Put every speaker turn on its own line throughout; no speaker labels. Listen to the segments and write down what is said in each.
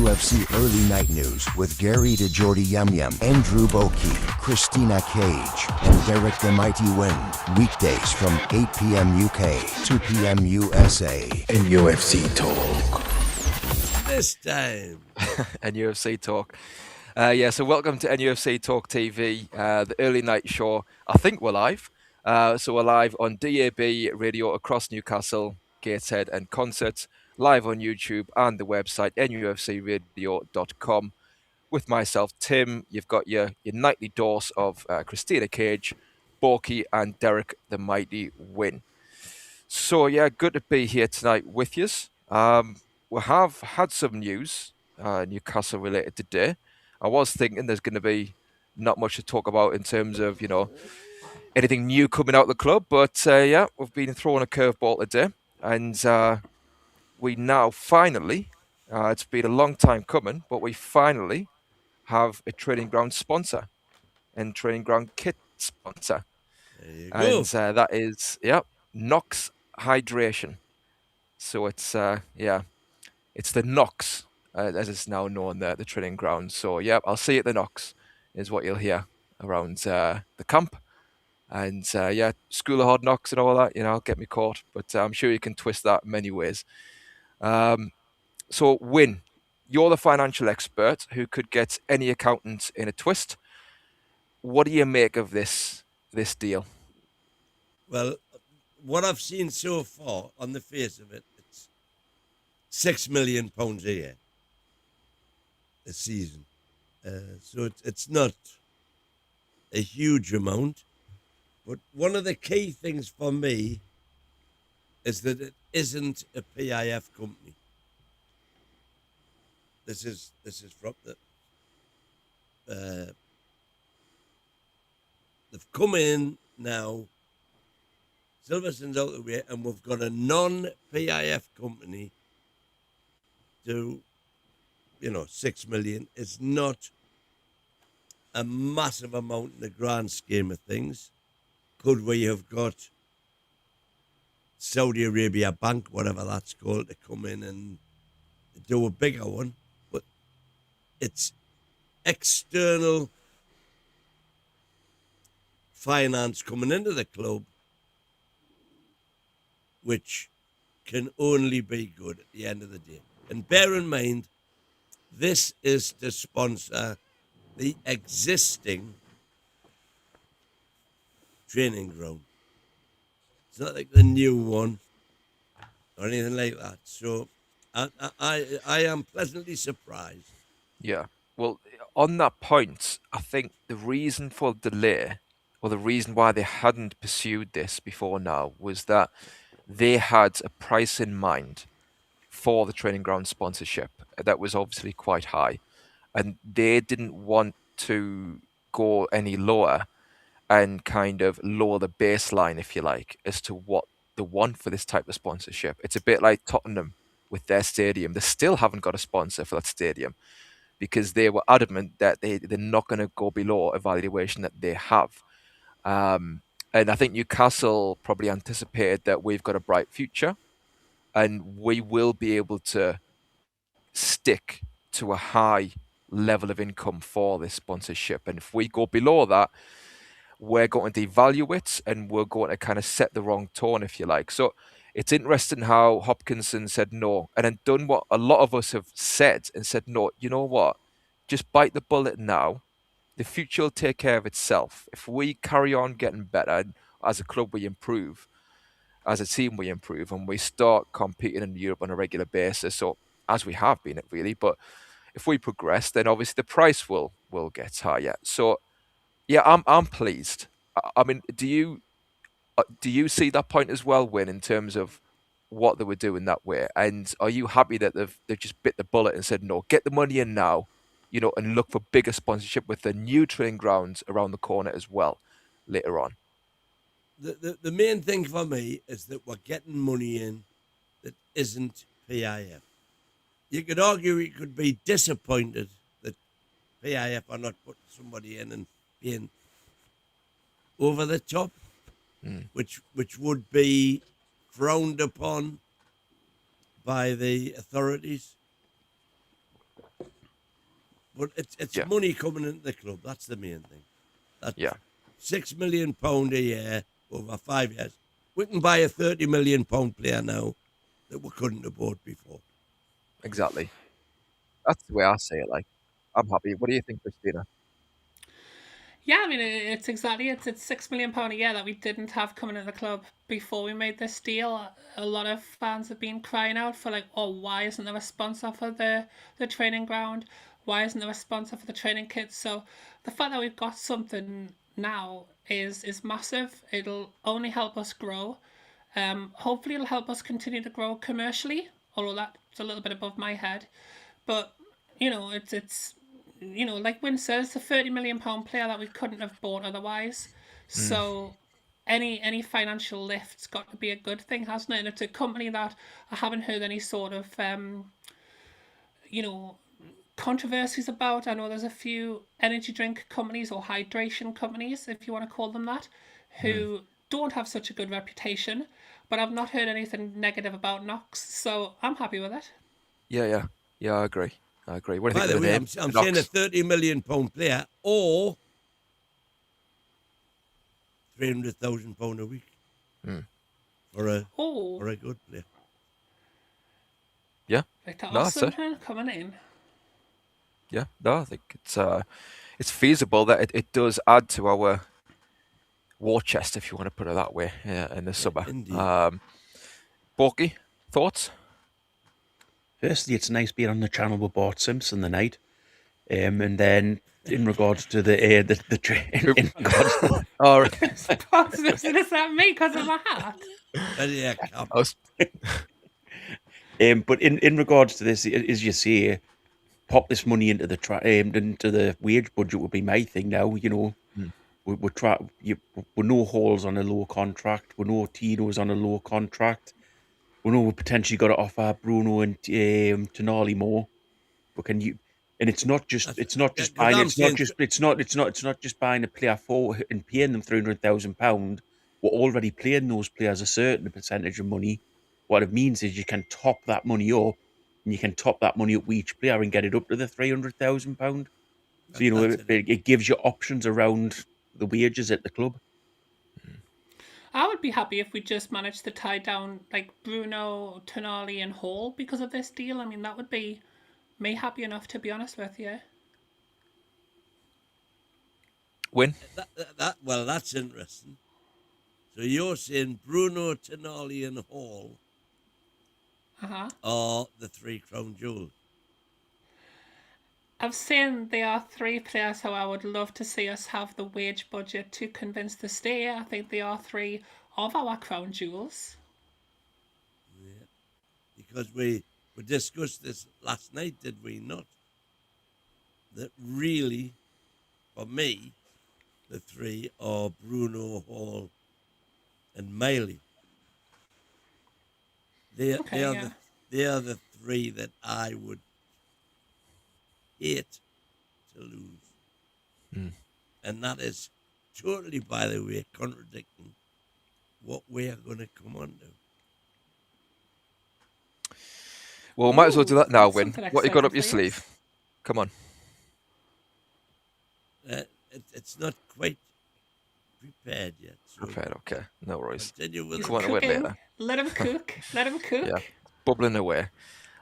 NUFC Early Night News with Gary DeJordy Yum Yum, Andrew Bokey, Christina Cage, and Derek the Mighty Wind. Weekdays from 8 p.m. UK, 2 p.m. USA. NUFC Talk.
This time.
NUFC Talk. So welcome to NUFC Talk TV, the early night show. I think we're live. So we're live on DAB radio across Newcastle, Gateshead and Concert, live on YouTube and the website nufcradio.com. With myself, Tim. You've got your nightly dose of Christina Cage, Borky and Derek the Mighty Win. So yeah, good to be here tonight with you. We have had some news, Newcastle related today. I was thinking there's going to be not much to talk about in terms of, anything new coming out of the club. But we've been thrown a curveball today. And we now finally, it's been a long time coming, but we finally have a training ground sponsor and training ground kit sponsor.
There you
And
go.
that is, Knox Hydration. So it's, it's the Knox, as it's now known, the training ground. So, I'll see you at the Knox, is what you'll hear around the camp. And, School of Hard Knocks and all that, get me caught. But I'm sure you can twist that many ways. So, Win, you're the financial expert who could get any accountant in a twist. What do you make of this deal?
Well, what I've seen so far, on the face of it, it's £6 million a year, a season. So it's not a huge amount. But one of the key things for me is that it isn't a PIF company. This is from they've come in now, Silverstone's out the way, and we've got a non-PIF company to, 6 million. It's not a massive amount in the grand scheme of things. Could we have got Saudi Arabia Bank, whatever that's called, to come in and do a bigger one? But it's external finance coming into the club, which can only be good at the end of the day. And bear in mind, this is to sponsor the existing training ground. It's not like the new one or anything like that. So I am pleasantly surprised.
Yeah. Well, on that point, I think the reason for delay, or the reason why they hadn't pursued this before now, was that they had a price in mind for the training ground sponsorship that was obviously quite high, and they didn't want to go any lower and kind of lower the baseline, if you like, as to what they want for this type of sponsorship. It's a bit like Tottenham with their stadium. They still haven't got a sponsor for that stadium because they were adamant that they're not going to go below a valuation that they have. And I think Newcastle probably anticipated that we've got a bright future and we will be able to stick to a high level of income for this sponsorship. And if we go below that, we're going to devalue it and we're going to kind of set the wrong tone, if you like. So it's interesting how Hopkinson said no and then done what a lot of us have said and said, no, you know what? Just bite the bullet now. The future will take care of itself. If we carry on getting better, and as a club we improve, as a team we improve, and we start competing in Europe on a regular basis, so as we have been, really, but if we progress, then obviously the price will get higher. So yeah, I'm pleased. I mean, do you see that point as well, Win, in terms of what they were doing that way? And are you happy that they've just bit the bullet and said, no, get the money in now, and look for bigger sponsorship with the new training grounds around the corner as well later on?
The main thing for me is that we're getting money in that isn't PIF. You could argue you could be disappointed that PIF are not putting somebody in and being over the top, which would be frowned upon by the authorities. But it's
Yeah.
money coming into the club. That's the main thing. That's
Yeah.
£6 million a year over 5 years. We can buy a £30 million player now that we couldn't have bought before.
Exactly. That's the way I see it. Like, I'm happy. What do you think, Christina?
Yeah, I mean, it's exactly it's £6 million a year that we didn't have coming into the club before we made this deal. A lot of fans have been crying out for like, oh, why isn't there a sponsor for the training ground? Why isn't there a sponsor for the training kits? So the fact that we've got something now is massive. It'll only help us grow. Hopefully, it'll help us continue to grow commercially. Although that's a little bit above my head, but it's like Win says, it's a £30 million player that we couldn't have bought otherwise. So any financial lift's got to be a good thing, hasn't it? And it's a company that I haven't heard any sort of you know controversies about. I know there's a few energy drink companies or hydration companies, if you want to call them that, who don't have such a good reputation, but I've not heard anything negative about Knox, so I'm happy with it.
Yeah. I agree. What do you
By
think
the
of the
way,
name?
I'm saying a
Knox?
£30 million player or £300,000 a week for a
Oh,
good player.
Yeah.
like that
No, that's it.
Arsenal coming in.
Yeah. No, I think it's feasible that it does add to our war chest, if you want to put it that way, in the summer.
Indeed.
Borky, thoughts?
Firstly, it's nice being on the channel with Bart Simpson the night. And then in regards to the in regards to,
Or
Is that me because of my hat?
Yeah, Cap.
but in regards to this, as you say, pop this money into the wage budget would be my thing now. We're no Halls on a low contract. We're no Tino's on a low contract. We know we potentially got to offer Bruno and Tonali more. But can you? And it's not just buying a player for and paying them £300,000. We're already paying those players a certain percentage of money. What it means is you can top that money up, and you can top that money up with each player and get it up to the £300,000. So it gives you options around the wages at the club.
I would be happy if we just managed to tie down like Bruno, Tonali, and Hall because of this deal. I mean, that would be me happy enough, to be honest with you.
Win?
That's interesting. So you're saying Bruno, Tonali, and Hall are the three crown jewels?
I've seen there are three players who I would love to see us have the wage budget to convince to stay. I think they are three of our crown jewels.
Yeah, because we discussed this last night, did we not? That really, for me, the three are Bruno, Hall, and Miley. They are the three that I would hate to lose. And that is totally, by the way, contradicting what we are going to come on to.
Well, we might as well do that now,
that's
Win.
something
What you got up your
exciting for you.
sleeve? Come on.
It's not quite prepared yet. So
Prepared, okay. No worries.
continue with
Come on to Win
Cooking.
later.
Let him cook. Let him cook.
Yeah. Bubbling away.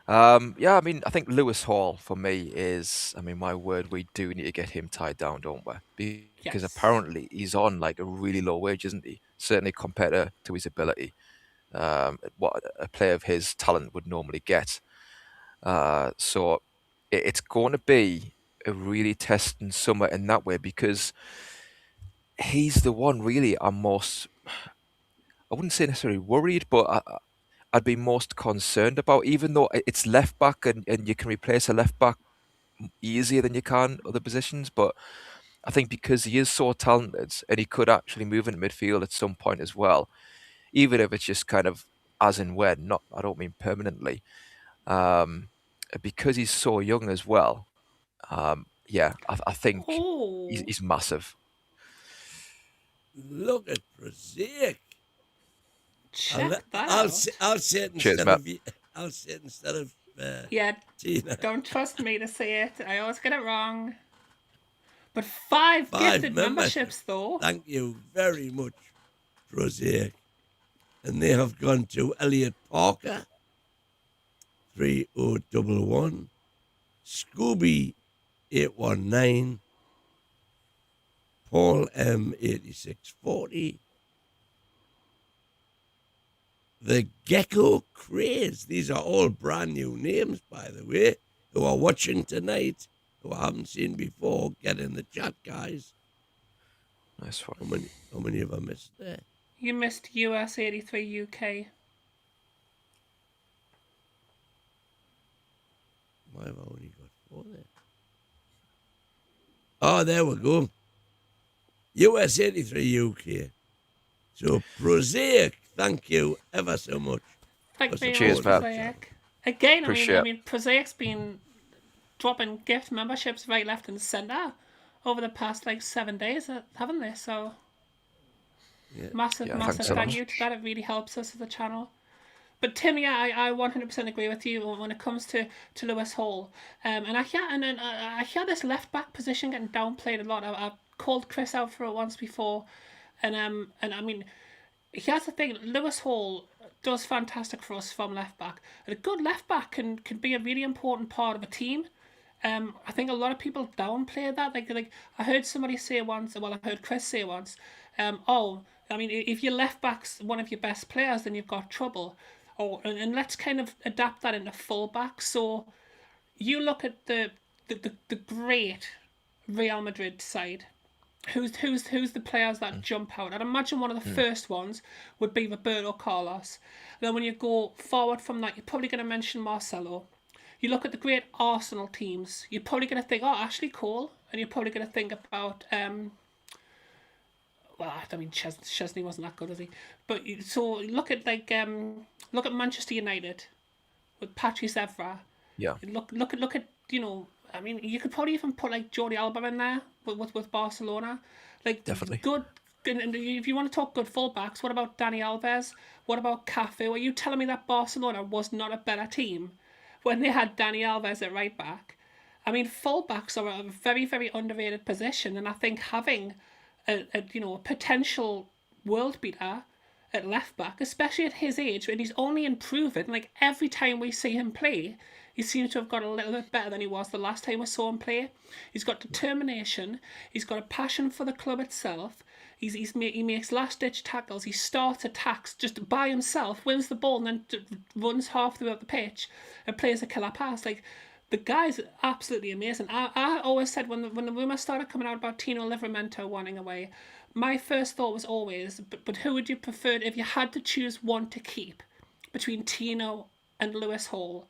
I mean, I think Lewis Hall for me is, my word, we do need to get him tied down, don't we? Because
Yes.
apparently he's on like a really low wage, isn't he? Certainly compared to his ability, what a player of his talent would normally get. So it's going to be a really testing summer in that way because he's the one really I'm most, I wouldn't say necessarily worried, but I'd be most concerned about, even though it's left back and you can replace a left back easier than you can other positions. But I think because he is so talented and he could actually move into midfield at some point as well, even if it's just kind of as and when, I don't mean permanently, because he's so young as well. I think
Oh,
he's massive.
look at Prosaic.
check that
I'll
out.
say it
Cheers,
instead
Matt.
of you. I'll say it instead of
Yeah,
Tina.
don't trust me to say it. I always get it wrong. But 5
5
gifted memberships, though.
Thank you very much, Prosaic. And they have gone to Elliot Parker, 3011, Scooby 819, Paul M 8640, the Gecko Craze. These are all brand new names, by the way, who are watching tonight, who I haven't seen before. Get in the chat, guys.
Nice one.
How many have I missed there?
You missed US 83 UK.
Why have I only got 4 there? Oh, there we go. US 83 UK. So, Prosaic, thank you ever so much.
Thank you very
Cheers,
much,
pal.
Prosaic. Again, I
Appreciate
mean, Prosaic's been dropping gift memberships right, left, and centre over the past 7 days, haven't they? So, massive
thanks a lot.
thank you to that. It really helps us as a channel. But Tim, yeah, I 100% agree with you when it comes to Lewis Hall. And I hear this left back position getting downplayed a lot. I've called Chris out for it once before, and I mean, here's the thing: Lewis Hall does fantastic for us from left back. And a good left back can be a really important part of a team. I think a lot of people downplay that. Like I heard somebody say once. Well, I heard Chris say once. I mean, if your left back's one of your best players, then you've got trouble. And let's kind of adapt that into full back. So you look at the great Real Madrid side. Who's the players that jump out? I'd imagine one of the first ones would be Roberto Carlos. Then when you go forward from that, you're probably going to mention Marcelo. You look at the great Arsenal teams, you're probably going to think, Ashley Cole, and you're probably going to think about well, I mean, Chesney wasn't that good, was he? But so look at Manchester United with Patrice Evra.
Yeah.
Look at I mean, you could probably even put Jordi Alba in there with Barcelona.
Definitely.
Good. And if you want to talk good fullbacks, what about Dani Alves? What about Cafu? Are you telling me that Barcelona was not a better team when they had Dani Alves at right back? I mean, fullbacks are a very, very underrated position, and I think having a potential world beater at left back, especially at his age, and he's only improving. Every time we see him play, he seems to have got a little bit better than he was the last time we saw him play. He's got determination. He's got a passion for the club itself. He makes last-ditch tackles. He starts attacks just by himself, wins the ball, and then runs half throughout the pitch and plays a killer pass. The guy's absolutely amazing. I always said when the rumours started coming out about Tino Livramento wanting away, my first thought was always, but who would you prefer if you had to choose one to keep between Tino and Lewis Hall?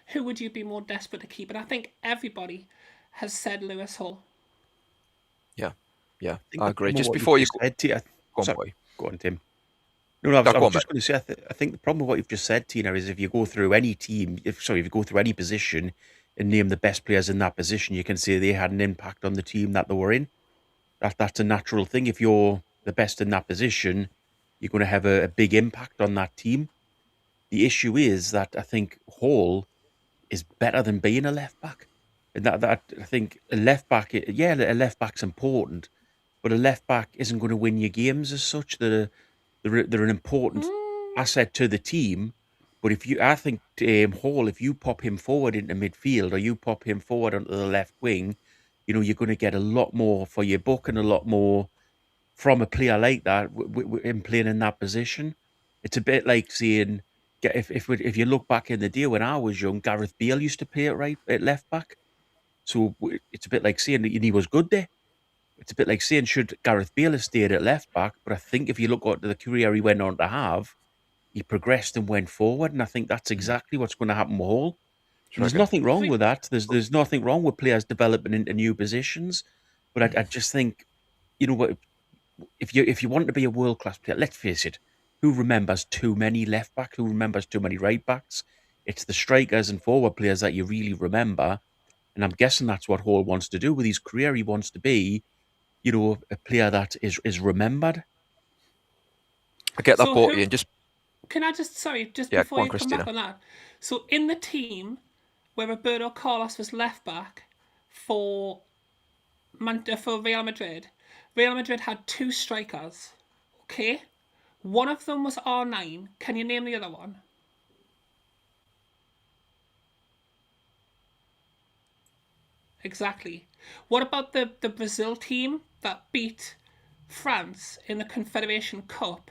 Who would you be more desperate to keep? And I think everybody has said Lewis Hall.
Yeah, I agree. Just before you go
on, Tim. No, I was just going to say, I think the problem with what you've just said, Tina, is if you go through any team, if you go through any position and name the best players in that position, you can say they had an impact on the team that they were in. That's a natural thing. If you're the best in that position, you're going to have a big impact on that team. The issue is that I think Hall is better than being a left back, and that I think a left back, a left back's important, but a left back isn't going to win your games as such. They're an important asset to the team. But I think Hall, if you pop him forward into midfield or you pop him forward onto the left wing, you're going to get a lot more for your buck and a lot more from a player like that in playing in that position. It's a bit like saying, if you look back in the day when I was young, Gareth Bale used to play at left back. So it's a bit like saying that he was good there. It's a bit like saying, should Gareth Bale have stayed at left back? But I think if you look at the career he went on to have, he progressed and went forward. And I think that's exactly what's going to happen with Hall. There's nothing wrong with that. There's nothing wrong with players developing into new positions. But I just think, if you want to be a world-class player, let's face it, who remembers too many left backs? Who remembers too many right backs? It's the strikers and forward players that you really remember. And I'm guessing that's what Hall wants to do with his career. He wants to be, a player that is remembered.
I get that, Ian.
Can I just, before you come back on that. So in the team, where Roberto Carlos was left back for Real Madrid. Real Madrid had 2 strikers. Okay, one of them was R9. Can you name the other one? Exactly. What about the Brazil team that beat France in the Confederation Cup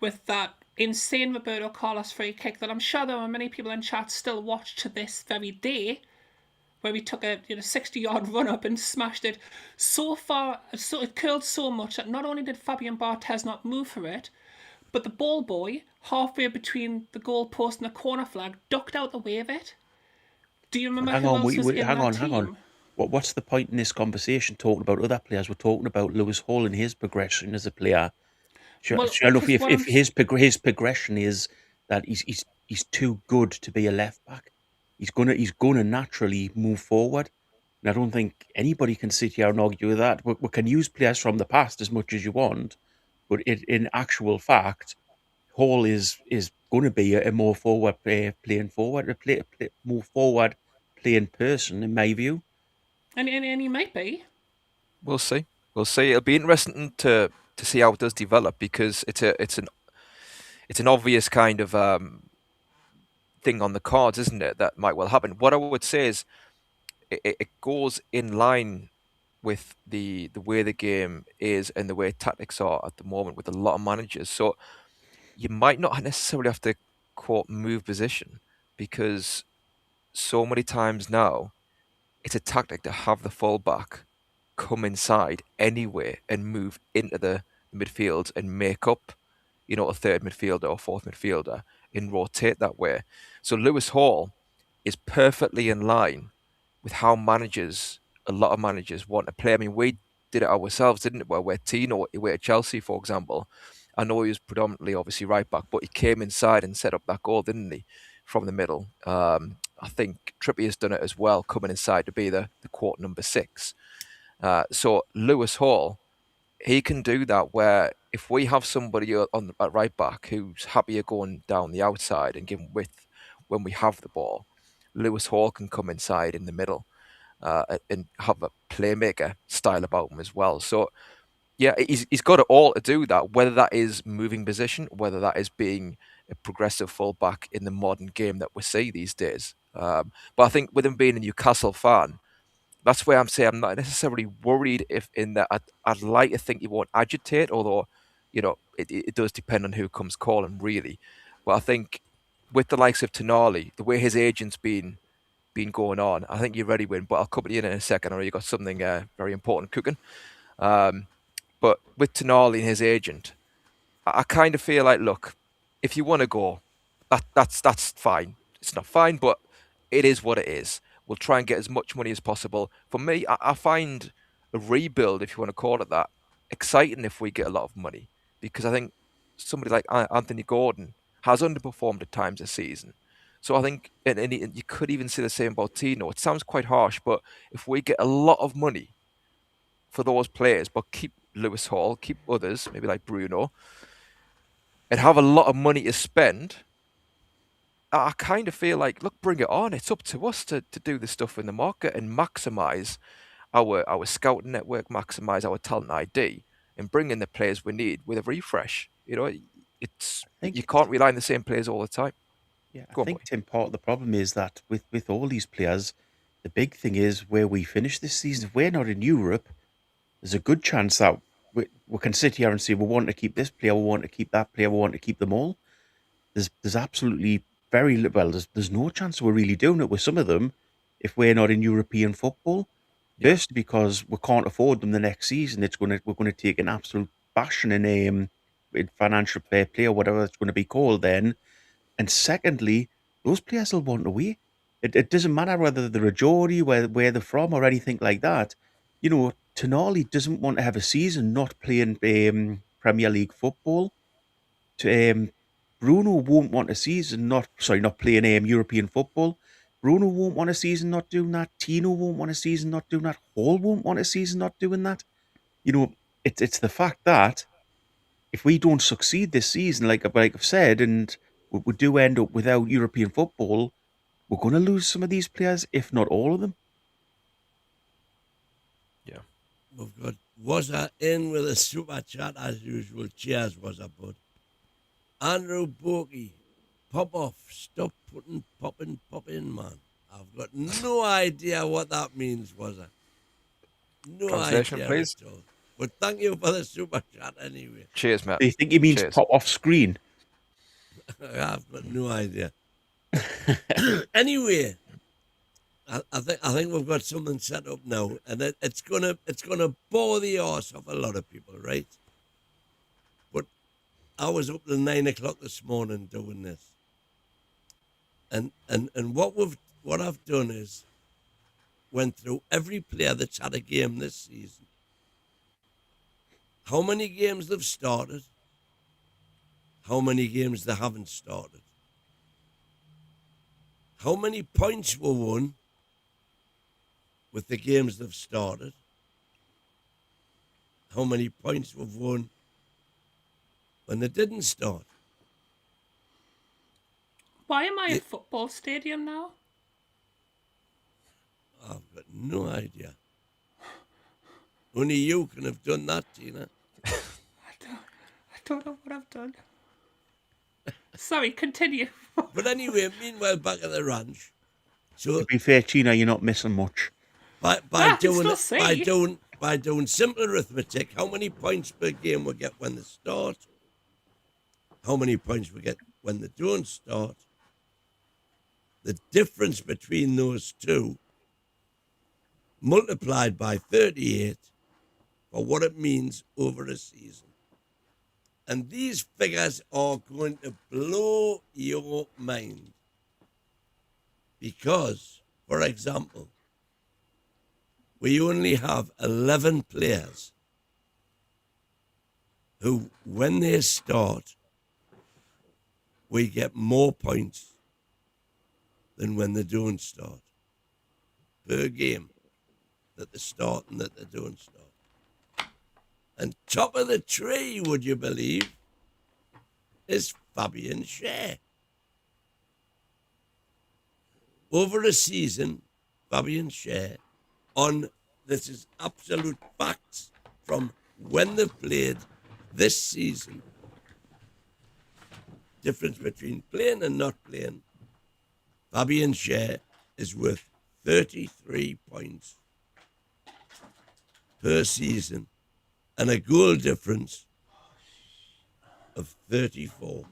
with that insane Roberto Carlos free kick that I'm sure there are many people in chat still watch to this very day, where we took a 60-yard run up and smashed it so far, so it curled so much that not only did Fabian Barthez not move for it, but the ball boy, halfway between the goal post and the corner flag, ducked out the way of it. Do you remember
Hang
who
on,
else was in
hang
that
on,
team?
hang on. What's the point in this conversation talking about other players? We're talking about Lewis Hall and his progression as a player. Sure,
Well,
sure enough,
because
if his progression is that he's too good to be a left back, he's gonna naturally move forward. And I don't think anybody can sit here and argue with that. We can use players from the past as much as you want, but in actual fact, Hall is going to be a more forward playing forward, more forward playing person in my view.
and he might be.
We'll see. We'll see. It'll be interesting to see how it does develop, because it's an obvious kind of thing on the cards, isn't it? That might well happen. What I would say is it goes in line with the way the game is and the way tactics are at the moment with a lot of managers. So you might not necessarily have to quote move position, because so many times now it's a tactic to have the fullback come inside anyway and move into the midfield and make up, a third midfielder or fourth midfielder and rotate that way. So Lewis Hall is perfectly in line with how a lot of managers want to play. I mean, we did it ourselves, didn't it? Where Tino, away at Chelsea, for example, I know he was predominantly obviously right back, but he came inside and set up that goal, didn't he, from the middle? I think Trippier's done it as well, coming inside to be the quote number 6. So Lewis Hall, he can do that, where if we have somebody at right back who's happier going down the outside and giving width when we have the ball, Lewis Hall can come inside in the middle and have a playmaker style about him as well. So yeah, he's got it all to do that, whether that is moving position, whether that is being a progressive fullback in the modern game that we see these days. But I think with him being a Newcastle fan, that's where I'm saying I'm not necessarily worried if in that I'd like to think he won't agitate, although, it does depend on who comes calling, really. But I think with the likes of Tonali, the way his agent's been going on, I think you're ready, Win. But I'll come to you in a second. I know you got something very important cooking. But with Tonali and his agent, I kind of feel like, look, if you want to go, that's fine. It's not fine, but it is what it is. We'll try and get as much money as possible. For me, I find a rebuild, if you want to call it that, exciting if we get a lot of money, because I think somebody like Anthony Gordon has underperformed at times this season. So I think, and you could even say the same about Tino. It sounds quite harsh, but if we get a lot of money for those players, but keep Lewis Hall, keep others, maybe like Bruno, and have a lot of money to spend, I kind of feel like, look, bring it on. It's up to us to do the stuff in the market and maximise our scouting network, maximise our talent ID, and bring in the players we need with a refresh. You can't rely on the same players all the time.
Yeah, I
Go on,
think,
boy.
Tim, part of the problem is that with all these players, the big thing is where we finish this season. If we're not in Europe, there's a good chance that we can sit here and say we want to keep this player, we want to keep that player, we want to keep them all. There's absolutely very little. Well, there's no chance we're really doing it with some of them if we're not in European football.
Yeah.
First, because we can't afford them the next season. We're going to take an absolute bashing in financial fair play or whatever it's going to be called then. And secondly, those players will want away. It doesn't matter whether they're a Geordie, where they're from, or anything like that. Tonali doesn't want to have a season not playing Premier League football. Bruno won't want a season not playing European football. Bruno won't want a season not doing that. Tino won't want a season not doing that. Hall won't want a season not doing that. It's the fact that if we don't succeed this season, like I've said, and we do end up without European football, we're going to lose some of these players, if not all of them.
Yeah.
We've got Wazza in with a super chat as usual. Cheers, Wazza, bud. Andrew Borky, pop off. Stop putting pop in, man. I've got no idea what that means, Wazza. No
Translation,
idea
please.
at all. But thank you for the super chat anyway.
Cheers, Matt.
Do you think he means
Cheers.
pop off screen?
I've got no idea. Anyway, I think we've got something set up now, and it's gonna bore the arse off a lot of people, right? But I was up till 9 o'clock this morning doing this, and what I've done is went through every player that's had a game this season, how many games they've started, how many games they haven't started, how many points were won with the games they've started, how many points were won when they didn't start.
Why am I at football stadium now?
I've got no idea. Only you can have done that, Tina.
I don't know what I've done. Sorry, continue.
But anyway, meanwhile, back at the ranch. So
To be fair, Tina, you're not missing much.
by
I can still see.
by doing simple arithmetic, how many points per game we get when they start, how many points we get when they don't start, the difference between those two multiplied by 38 for what it means over a season. And these figures are going to blow your mind. Because, for example, we only have 11 players who, when they start, we get more points than when they don't start per game that they start and that they don't start. And top of the tree, would you believe, is Fabian Schär. Over a season, Fabian Schär, this is absolute facts from when they've played this season, difference between playing and not playing, Fabian Schär is worth 33 points per season and a goal difference of 34.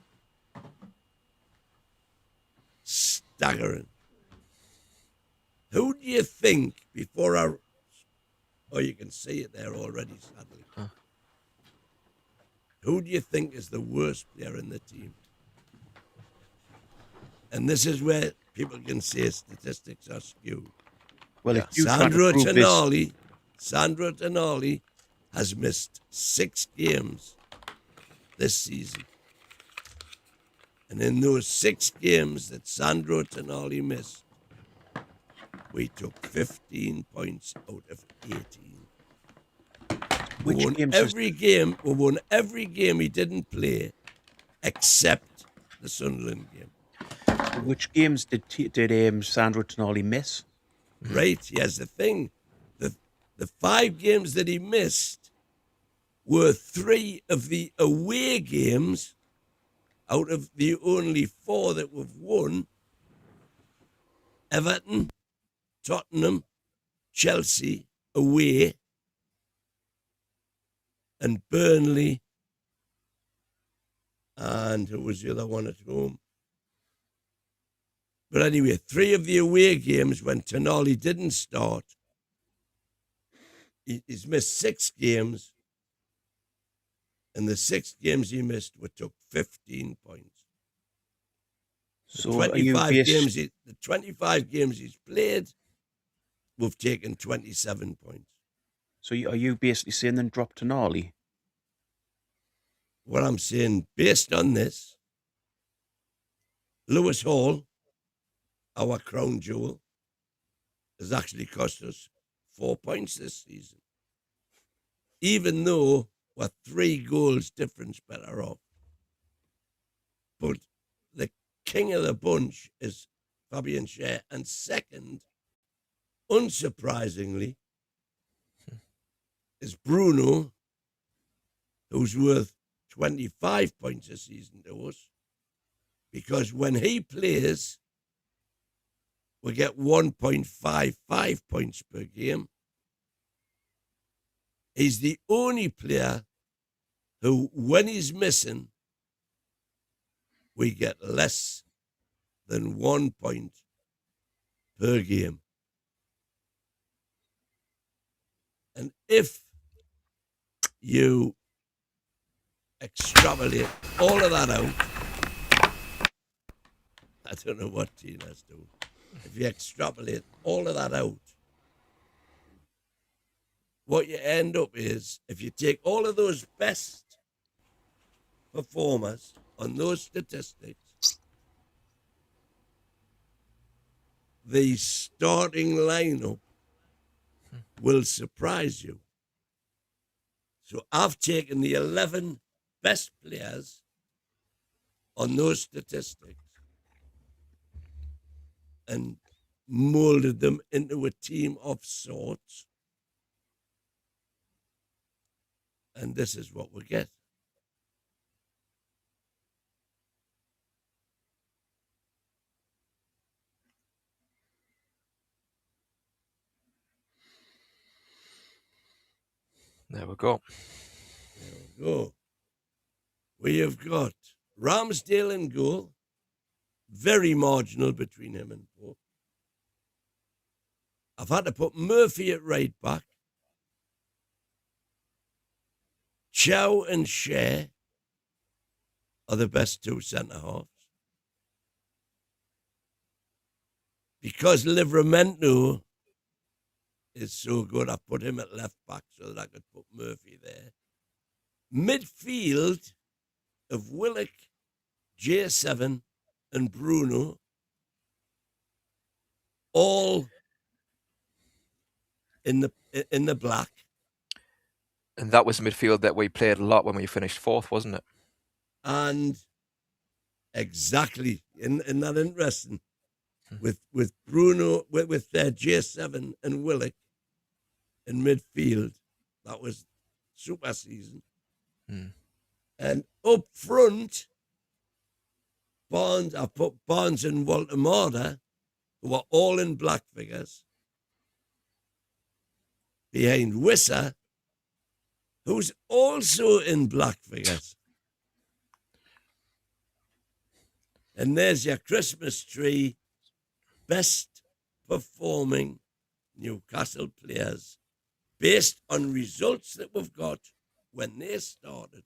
Staggering. Who do you think, you can see it there already, sadly. Who do you think is the worst player in the team? And this is where people can say statistics are skewed.
Well, if you
Sandro Tonali has missed 6 games this season. And in those 6 games that Sandro Tonali missed, we took 15 points out of 18. We won every game he didn't play, except the Sunderland game.
Which games did Sandro Tonali miss?
Right, here's the thing. The 5 games that he missed were 3 of the away games out of the only 4 that we've won. Everton, Tottenham, Chelsea away, and Burnley, and who was the other one at home? But anyway, 3 of the away games when Tonali didn't start, he's missed 6 games, and the 6 games he missed took 15 points.
So
the 25 games he's played, we've taken 27 points.
So are you basically saying then drop Tonali?
What I'm saying, based on this, Lewis Hall, our crown jewel, has actually cost us 4 points this season. Even though we're 3 goals difference better off. But the king of the bunch is Fabian Schär. And second, unsurprisingly, is Bruno, who's worth 25 points a season to us, because when he plays, we get 1.55 points per game. He's the only player who, when he's missing, we get less than 1 point per game. And if you extrapolate all of that out, I don't know what Tina's doing. If you extrapolate all of that out, what you end up is, if you take all of those best performers on those statistics, the starting lineup will surprise you. So I've taken the 11 best players on those statistics and molded them into a team of sorts. And this is what we get.
There we go.
There we go. We have got Ramsdale in goal. Very marginal between him and Pope. I've had to put Murphy at right back. Chow and Schär are the best two centre-halves. Because Livramento is so good, I put him at left back so that I could put Murphy there. Midfield of Willock, J7 and Bruno, all in the black.
And that was the midfield that we played a lot when we finished fourth, wasn't it?
And exactly, in that interesting, with Bruno, with J7 and Willock in midfield, that was super season. And up front, Barnes, I put Barnes and Walter Marder, who are all in black figures. Behind Wissa, who's also in black figures. And there's your Christmas tree, best performing Newcastle players based on results that we've got when they started.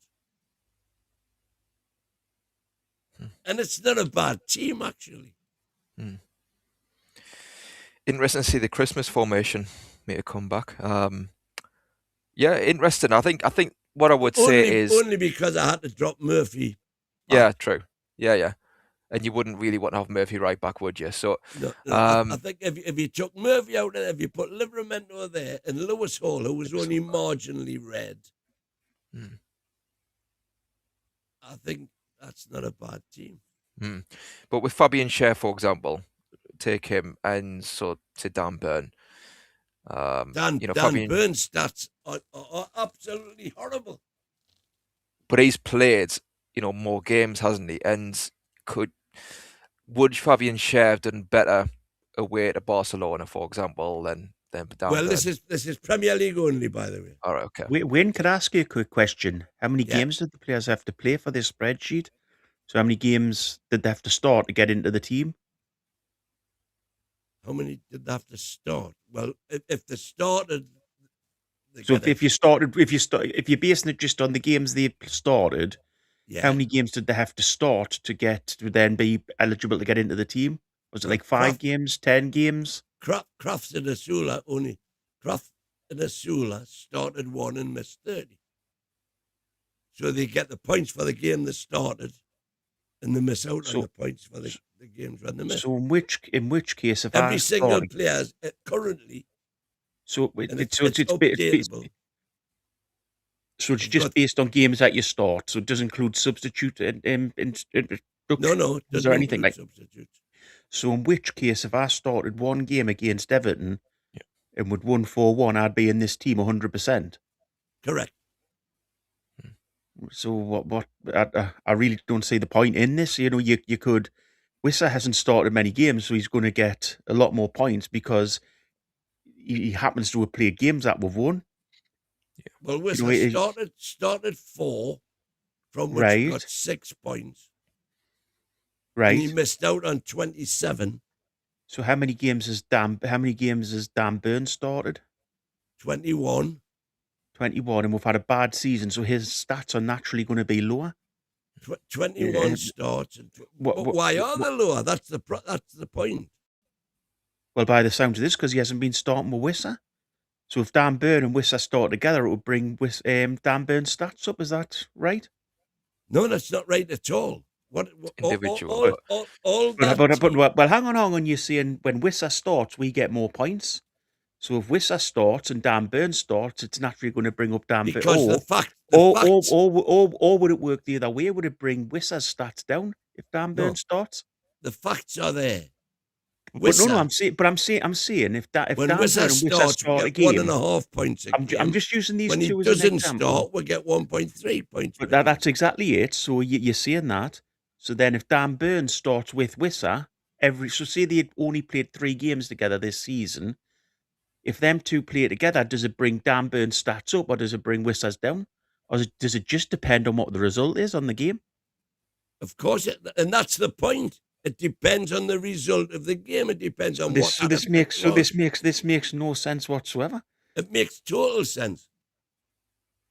And it's not a bad team, actually.
Interesting to see the Christmas formation make a comeback. Yeah, interesting. I think what I would say is
only because I had to drop Murphy.
Yeah, true. Yeah. And you wouldn't really want to have Murphy right back, would you? So
No, I think if you took Murphy out of there, if you put Livramento there and Lewis Hall, who was only marginally red, I think that's not a bad team.
But with Fabian Schär, for example, take him and so to Dan Burn.
Dan Burn's stats are absolutely horrible.
But he's played, more games, hasn't he? And would Fabian Schär have done better away to Barcelona, for example, than Dan Burn?
This is Premier League only, by the way.
All right, okay.
Wayne, could I ask you a quick question? How many games did the players have to play for this spreadsheet? So how many games did they have to start to get into the team?
How many did they have to start? Well, if they started,
so if you're basing it just on the games they started, how many games did they have to start to then be eligible to get into the team? Was it like 5 games, 10 games?
Crofts and Asula started 1 and missed 30. So they get the points for the game they started, and they miss out on the points for the games when they miss.
So in which case, if
every single player currently, it's just based on games that you start. So it does include substitute and no,
is there anything like
substitutes?
So in which case, if I started one game against Everton
Yeah.
and would won 4-1, I'd be in this team 100%.
Correct.
So what I really don't see the point in this. You know, you could. Wissa hasn't started many games, so he's going to get a lot more points because he happens to have played games that we've won.
Well,
You know,
Wissa started 4, from which he got
Right.
6 points,
right.
and he missed out on 27.
So how many games has Dan Burns started?
21.
21, and we've had a bad season, so his stats are naturally going to be lower.
21 starts. But why are they lower? That's the point.
Well, by the sound of this, because he hasn't been starting with Wissa. So if Dan Burn and Wissa start together, it would bring Dan Burn's stats up. Is that right?
No, that's not right at all.
Individual.
Well, hang on. You're saying when Wissa starts, we get more points. So if Wissa starts and Dan Burn starts, it's naturally going to bring up Dan Burn.
Because the facts.
Or would it work the other way? Would it bring Wissa's stats down if Dan Burn starts?
The facts are there.
But no, I'm saying if Dan Burn and Wissa start a game,
1.5 points a game.
I'm just using these
when
two
he
as an example.
doesn't start, we'll get 1.3 points.
But that's exactly it. So you're saying that. So then if Dan Burn starts with Wissa, so say they only played 3 games together this season, if them two play together, does it bring Dan Burn's stats up or does it bring Wissa's down? Or does it just depend on what the result is on the game?
Of course, and that's the point. It depends on the result of the game. It depends on what.
So this makes no sense whatsoever.
It makes total sense.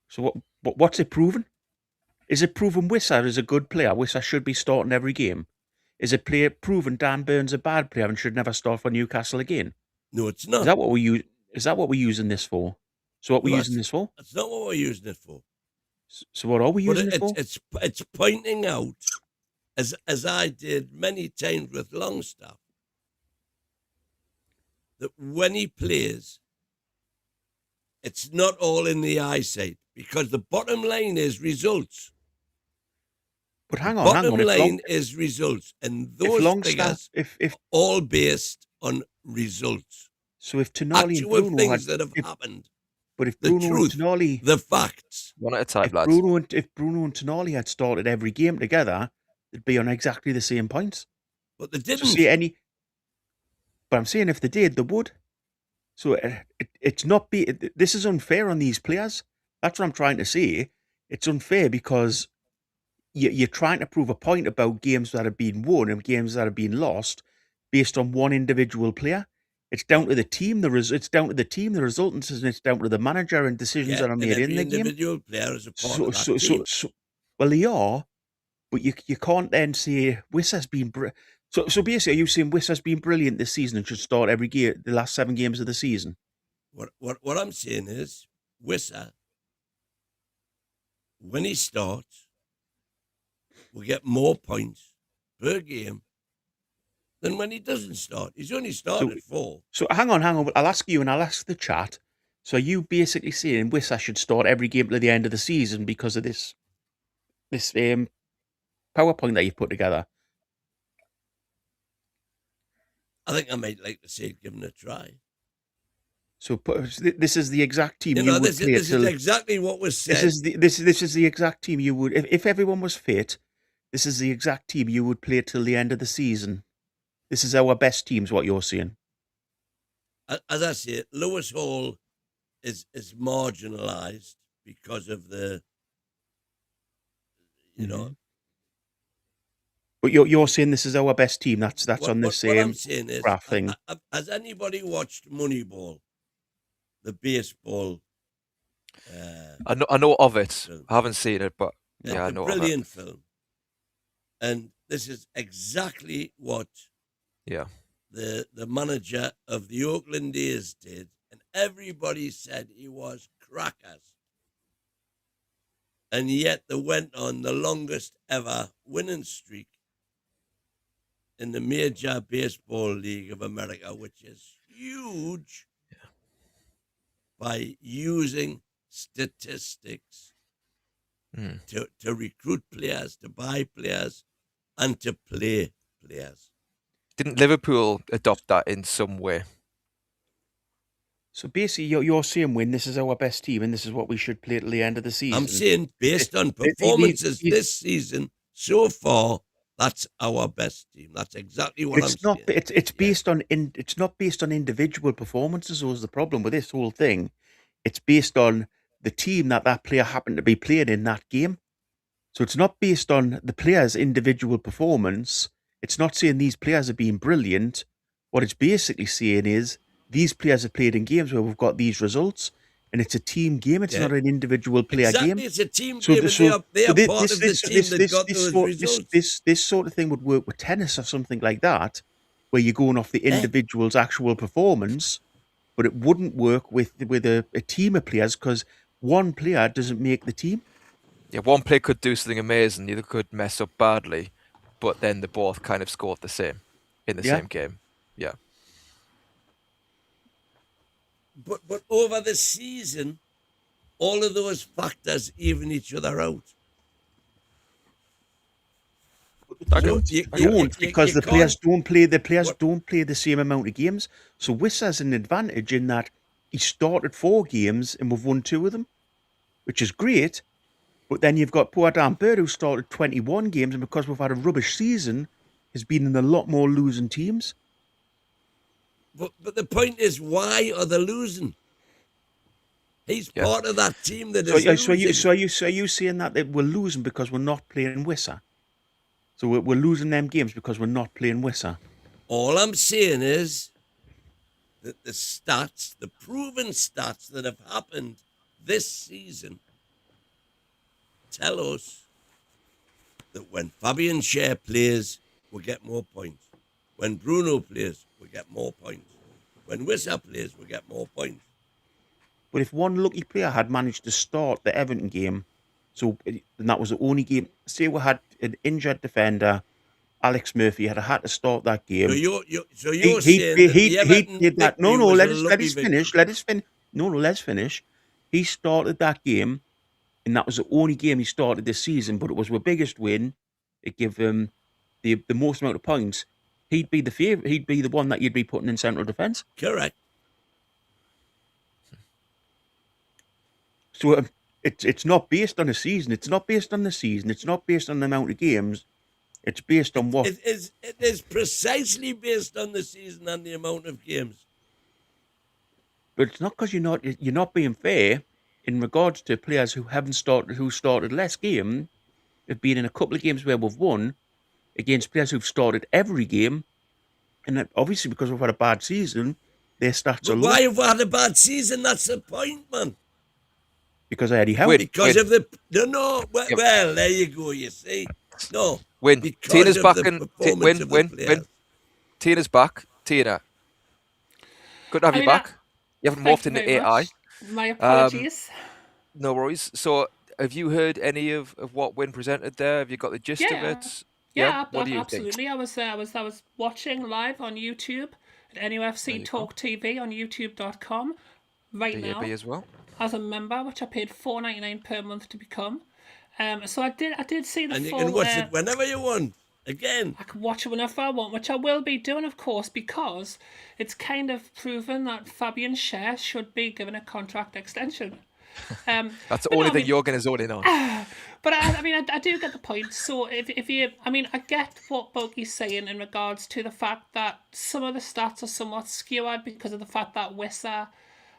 So what's it proven? Is it proven Wissa is a good player? Wissa should be starting every game. Is it proven Dan Burn's a bad player and should never start for Newcastle again?
No, it's not.
Is that what we're using this for? So what we're using this for?
That's not what we're using it for.
So what are we using it for?
It's pointing out, as I did many times with Longstaff, that when he plays, it's not all in the eyesight, because the bottom line is results.
But hang on.
Bottom line is results, and those figures are all based on results.
So if Tonali
actual
and Bruno
things that have happened,
but if
the
Bruno
truth,
and Tonali,
the facts,
one at a time, lads.
If Bruno and Tonali had started every game together, they'd be on exactly the same points.
But they didn't.
But I'm saying if they did, they would. So it's not this is unfair on these players. That's what I'm trying to say. It's unfair because you're trying to prove a point about games that have been won and games that have been lost based on one individual player. It's down to the team. It's down to the team, the resultants, and it's down to the manager and decisions that are made in the game.
Individual player is a part of that team.
Well, they are, but you can't then say Wissa's been. So basically, are you saying Wissa's been brilliant this season and should start every game, the last 7 games of the season?
What I'm saying is, Wissa, when he starts, will get more points per game than when he doesn't start. He's only started 4.
So hang on. I'll ask you and I'll ask the chat. So are you basically saying Wissa should start every game to the end of the season because of this PowerPoint that you put together?
I think I might like to see it given a try.
So this is the exact team you would play.
This is exactly what was said.
This is the exact team you would, if everyone was fit, this is the exact team you would play till the end of the season. This is our best team, is what you're saying.
As I say, Lewis Hall is marginalised because of the,
But you're saying this is our best team. That's on the same graph thing.
Has anybody watched Moneyball, the baseball?
I know of it. Film. I haven't seen it, but yeah, I know of it.
Brilliant film. And this is exactly what the manager of the Oakland A's did, and everybody said he was crackers. And yet they went on the longest ever winning streak in the Major Baseball League of America, which is huge, by using statistics to recruit players, to buy players, and to play players.
Didn't Liverpool adopt that in some way?
So basically, you're saying, Win, this is our best team, and this is what we should play till the end of the season.
I'm saying based on
The- the-
performances
the-
this season so far, that's our best team. That's exactly what I'm
It's not.
saying.
It's based on. It's not based on individual performances. Was the problem with this whole thing? It's based on the team that player happened to be playing in that game. So it's not based on the player's individual performance. It's not saying these players are being brilliant. What it's basically saying is these players have played in games where we've got these results, and it's a team game. It's
Yeah.
not an individual player
Exactly,
game.
it's a team
So
game,
the-
and
so-
they
so
are
thi-
part
this-
of the
this-
team
this-
that
this-
got
this
those
sort-
results.
This sort of thing would work with tennis or something like that, where you're going off the
Yeah.
individual's actual performance, but it wouldn't work with a team of players because one player doesn't make the team.
Yeah, one player could do something amazing, the other could mess up badly, but then they both kind of scored the same in the
Yeah.
same game. Yeah.
But over the season, all of those factors even each other out.
Don't, because the players don't play. The players
What?
don't play the same amount of games. So Wissa's an advantage in that he started 4 games and we've won 2 of them, which is great. But then you've got poor Dan Bird who started 21 games, and because we've had a rubbish season, has been in a lot more losing teams.
But the point is, why are they losing? He's
Yeah.
part of that team that
So,
is
so
losing.
are you saying that we're losing because we're not playing Wissa? So we're losing them games because we're not playing Wissa.
All I'm saying is that the stats, the proven stats that have happened this season, tell us that when Fabian Schär plays, we get more points. When Bruno plays, we get more points. When Wissa plays, we get more points.
But if one lucky player had managed to start the Everton game, and that was the only game, say we had an injured defender, Alex Murphy, had to start that game.
So you're
He
saying that the Everton
did that. No,
victory was
let
a
us
lucky
finish.
victory.
Let us finish. No, let's finish. He started that game, and that was the only game he started this season. But it was our biggest win. It gave him the most amount of points. He'd be the favorite. He'd be the one that you'd be putting in central defence.
Correct.
So it's not based on a season. It's not based on the season. It's not based on the amount of games. It's based on what.
It is precisely based on the season and the amount of games.
But it's not because you're not being fair in regards to players who started less game, have been in a couple of games where we've won against players who've started every game, and that obviously because we've had a bad season, their stats are
But
low
why have we had a bad season? That's the point, man.
because of Eddie Howe.
Wait.
Because of the no. Well,
Yep.
well, there you go. You see, no.
Win.
Because
Tina's
of
back
the
and
performance of the
win.
players.
Tina's back. Tina. Good to have you back. You haven't
Thank
morphed
you
into
very
AI.
much. My apologies.
No worries. So, have you heard any of what Win presented there? Have you got the gist of
Yeah.
it?
Yeah,
What do you
absolutely. I was watching live on YouTube at
There
NUFC
you
Talk TV on YouTube.com right
think?
now
DAB as well.
as a member, which I paid $4.99 per month to become. So I did see the
And you
full.
can watch it whenever you want. Again,
I can watch it whenever I want, which I will be doing, of course, because it's kind of proven that Fabian Schär should be given a contract extension.
That's the
but
only
no, I
thing
mean-
you're going to zone in on.
But I do get the point. So if you, I get what Bogey's saying in regards to the fact that some of the stats are somewhat skewed because of the fact that Wissa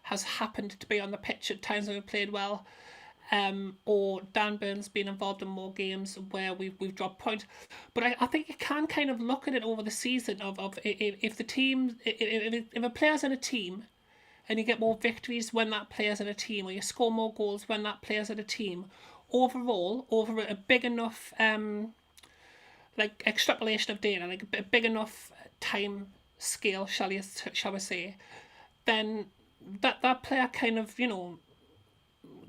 has happened to be on the pitch at times when we played well, or Dan Burn's been involved in more games where we've dropped points. But I think you can kind of look at it over the season of if the team, if a player's in a team, and you get more victories when that player's in a team, or you score more goals when that player's in a team. Overall, over a big enough like extrapolation of data, like a big enough time scale, shall we say, then that player kind of,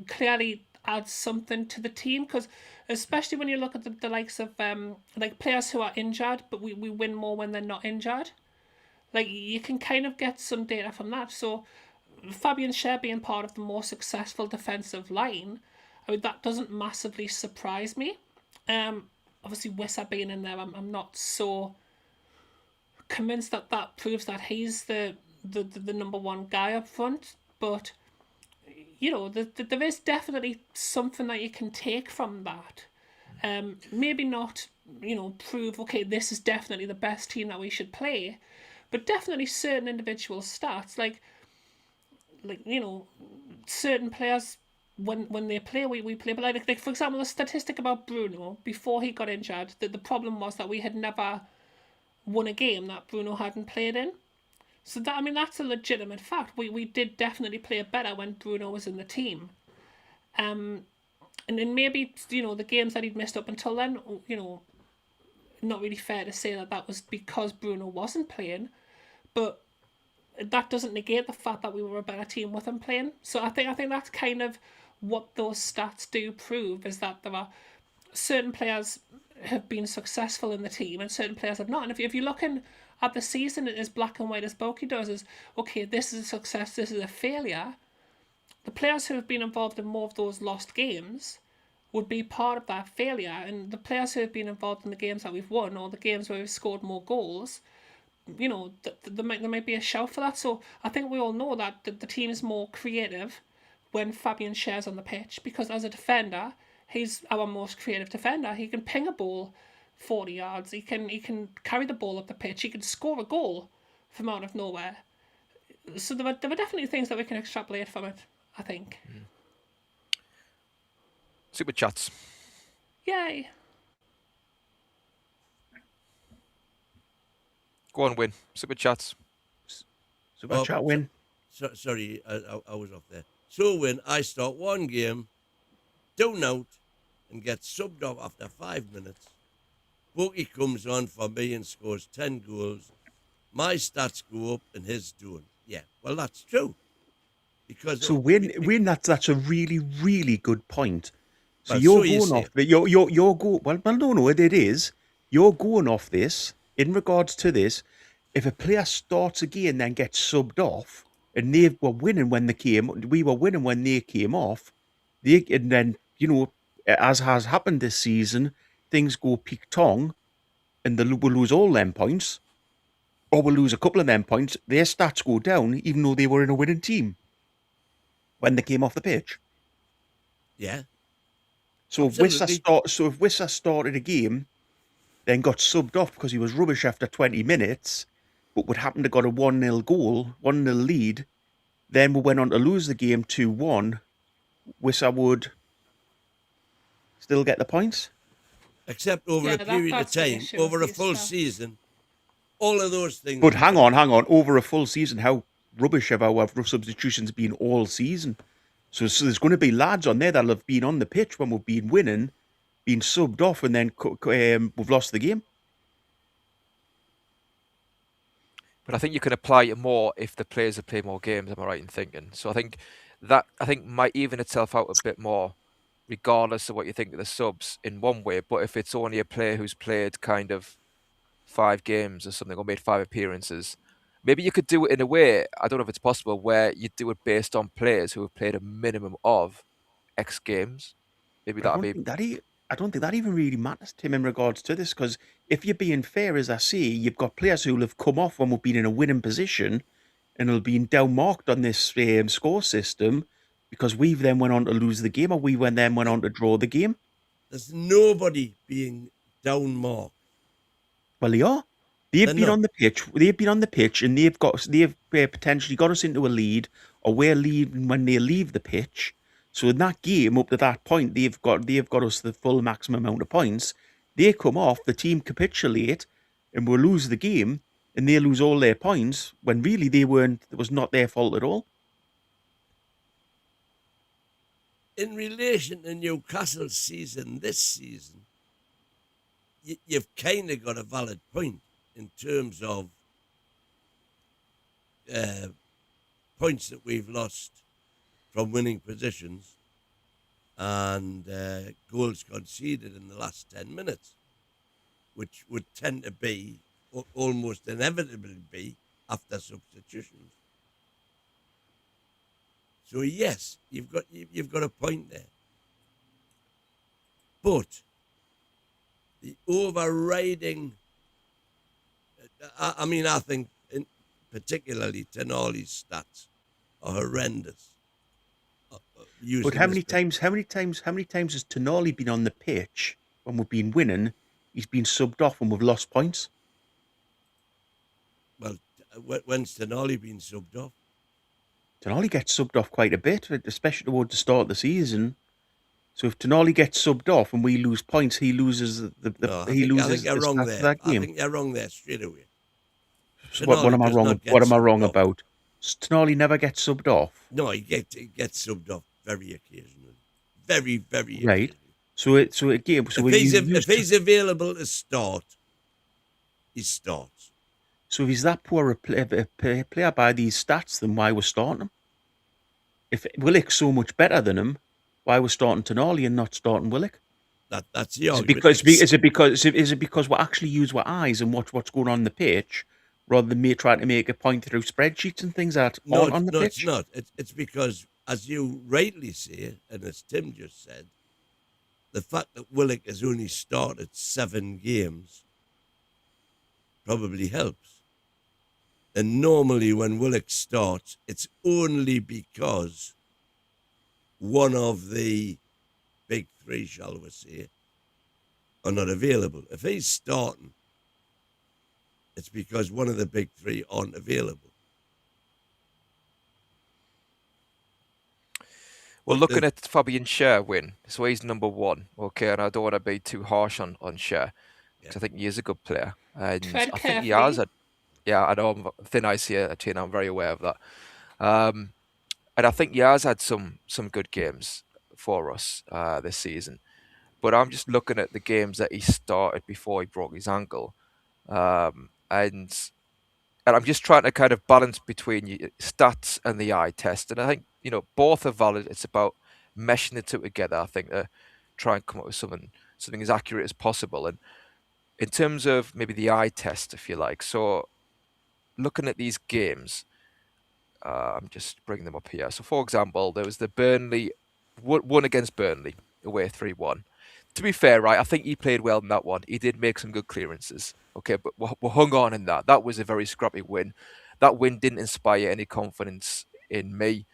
clearly adds something to the team, because especially when you look at the likes of like players who are injured, but we win more when they're not injured. Like, you can kind of get some data from that. So Fabian Schär being part of the more successful defensive line, that doesn't massively surprise me. Obviously Wissa being in there, I'm not so convinced that that proves that he's the number one guy up front. But there is definitely something that you can take from that. Maybe not, prove, okay, this is definitely the best team that we should play, but definitely certain individual stats, like certain players, when they play, we play. But like for example, the statistic about Bruno before he got injured, that the problem was that we had never won a game that Bruno hadn't played in. So that's a legitimate fact. We did definitely play better when Bruno was in the team. And then maybe, the games that he'd missed up until then, not really fair to say that that was because Bruno wasn't playing, but that doesn't negate the fact that we were a better team with him playing. So I think that's kind of what those stats do prove, is that there are certain players have been successful in the team and certain players have not. And if you're looking at the season as black and white as Boki does, is okay, this is a success, this is a failure. The players who have been involved in more of those lost games would be part of that failure, and the players who have been involved in the games that we've won or the games where we've scored more goals, there might be a shout for that. So I think we all know that the team is more creative when Fabian Schär's on the pitch, because as a defender, he's our most creative defender. He can ping a ball 40 yards. He can carry the ball up the pitch. He can score a goal from out of nowhere. So there were definitely things that we can extrapolate from it, I think.
Super chats.
Yay.
Go on, Win. Super chats.
Super chat win.
Sorry, I was off there. So when I start one game, down out, and get subbed off after 5 minutes, Boki comes on for me and scores 10 goals. My stats go up and his don't. Yeah, well, that's true. Because
So Win, that's a really, really good point. So
Well,
you're
so you
going
say.
off the you're go well no it is. You're going off this in regards to this. If a player starts a game and then gets subbed off, and they were winning when we were winning when they came off, and then as has happened this season, things go peak tong, and we'll lose all them points, or we'll lose a couple of them points. Their stats go down, even though they were in a winning team when they came off the pitch.
Yeah.
So if Wissa started a game, then got subbed off because he was rubbish after 20 minutes, but would happen to got a 1-0 goal, 1-0 lead, then we went on to lose the game 2-1, Wissa would still get the points.
Except over a period of
that's the
time,
issue
over a
with
full
these stuff.
season, all of those things.
But hang on, over a full season, how rubbish have our substitutions been all season? So there's going to be lads on there that'll have been on the pitch when we've been winning, been subbed off, and then we've lost the game.
But I think you can apply it more if the players have played more games. Am I right in thinking? So I think might even itself out a bit more, regardless of what you think of the subs in one way. But if it's only a player who's played kind of 5 games or something, or made 5 appearances, maybe you could do it in a way, I don't know if it's possible, where you do it based on players who have played a minimum of X games. Maybe
But
that'd be.
I don't think that even really matters, Tim, in regards to this, because if you're being fair, as I say, you've got players who will have come off when we've been in a winning position and will be down marked on this score system because we've then went on to lose the game, or we then went on to draw the game.
There's nobody being down marked.
Well, they are. They've
They're
been
not.
on the pitch. They've been on the pitch, and they've potentially got us into a lead, or we're leaving when they leave the pitch. So in that game, up to that point, they've got us the full maximum amount of points. They come off, the team capitulate, and we'll lose the game, and they lose all their points when really they weren't. It was not their fault at all.
In relation to Newcastle's season, this season, you've kind of got a valid point in terms of points that we've lost from winning positions and goals conceded in the last 10 minutes, which would tend to be, almost inevitably be, after substitutions. So yes, you've got a point there. But the overriding, I mean, I think particularly Tenali's stats are horrendous.
But how many times has Tonali been on the pitch when we've been winning? He's been subbed off when we've lost points.
Well, when's Tenali been subbed off?
Tonali gets subbed off quite a bit, especially towards the start of the season. So if Tonali gets subbed off and we lose points, he loses
No,
he loses
you're
the
wrong
stats
there.
of that game.
I think you're wrong there straight away.
So what am I
Tenali does
wrong?
not get
What am I
subbed
wrong
off.
about? Tonali never gets subbed off.
No, he gets subbed off very occasionally. Very, very
Right.
occasionally.
If
If he's available to start, he starts.
So if he's that poor a player by these stats, then why we're starting him? If Willock's so much better than him, why we're starting Tonali and not starting Willock?
That's the
Is it
argument.
is it because we actually use our eyes and watch what's going on the pitch, rather than me trying to make a point through spreadsheets and things that aren't on the pitch?
It's not. It's because, as you rightly say, and as Tim just said, the fact that Willock has only started 7 games probably helps. And normally when Willock starts, it's only because one of the big 3, shall we say, are not available. If he's starting, it's because one of the big 3 aren't available.
Well, looking at Fabian Schär win, so he's number 1, okay, and I don't want to be too harsh on Schär, because I think he is a good player. And
Tread
I think he
carefully.
has I know I'm thin ice here, Tina, I'm very aware of that. And I think he has had some good games for us this season. But I'm just looking at the games that he started before he broke his ankle. And I'm just trying to kind of balance between your stats and the eye test. And I think, both are valid. It's about meshing the two together, I think, to try and come up with something as accurate as possible. And in terms of maybe the eye test, if you like, so looking at these games, I'm just bringing them up here. So, for example, there was the Burnley, one against Burnley, away 3-1. To be fair, right, I think he played well in that one. He did make some good clearances. Okay, but we hung on in that. That was a very scrappy win. That win didn't inspire any confidence in me.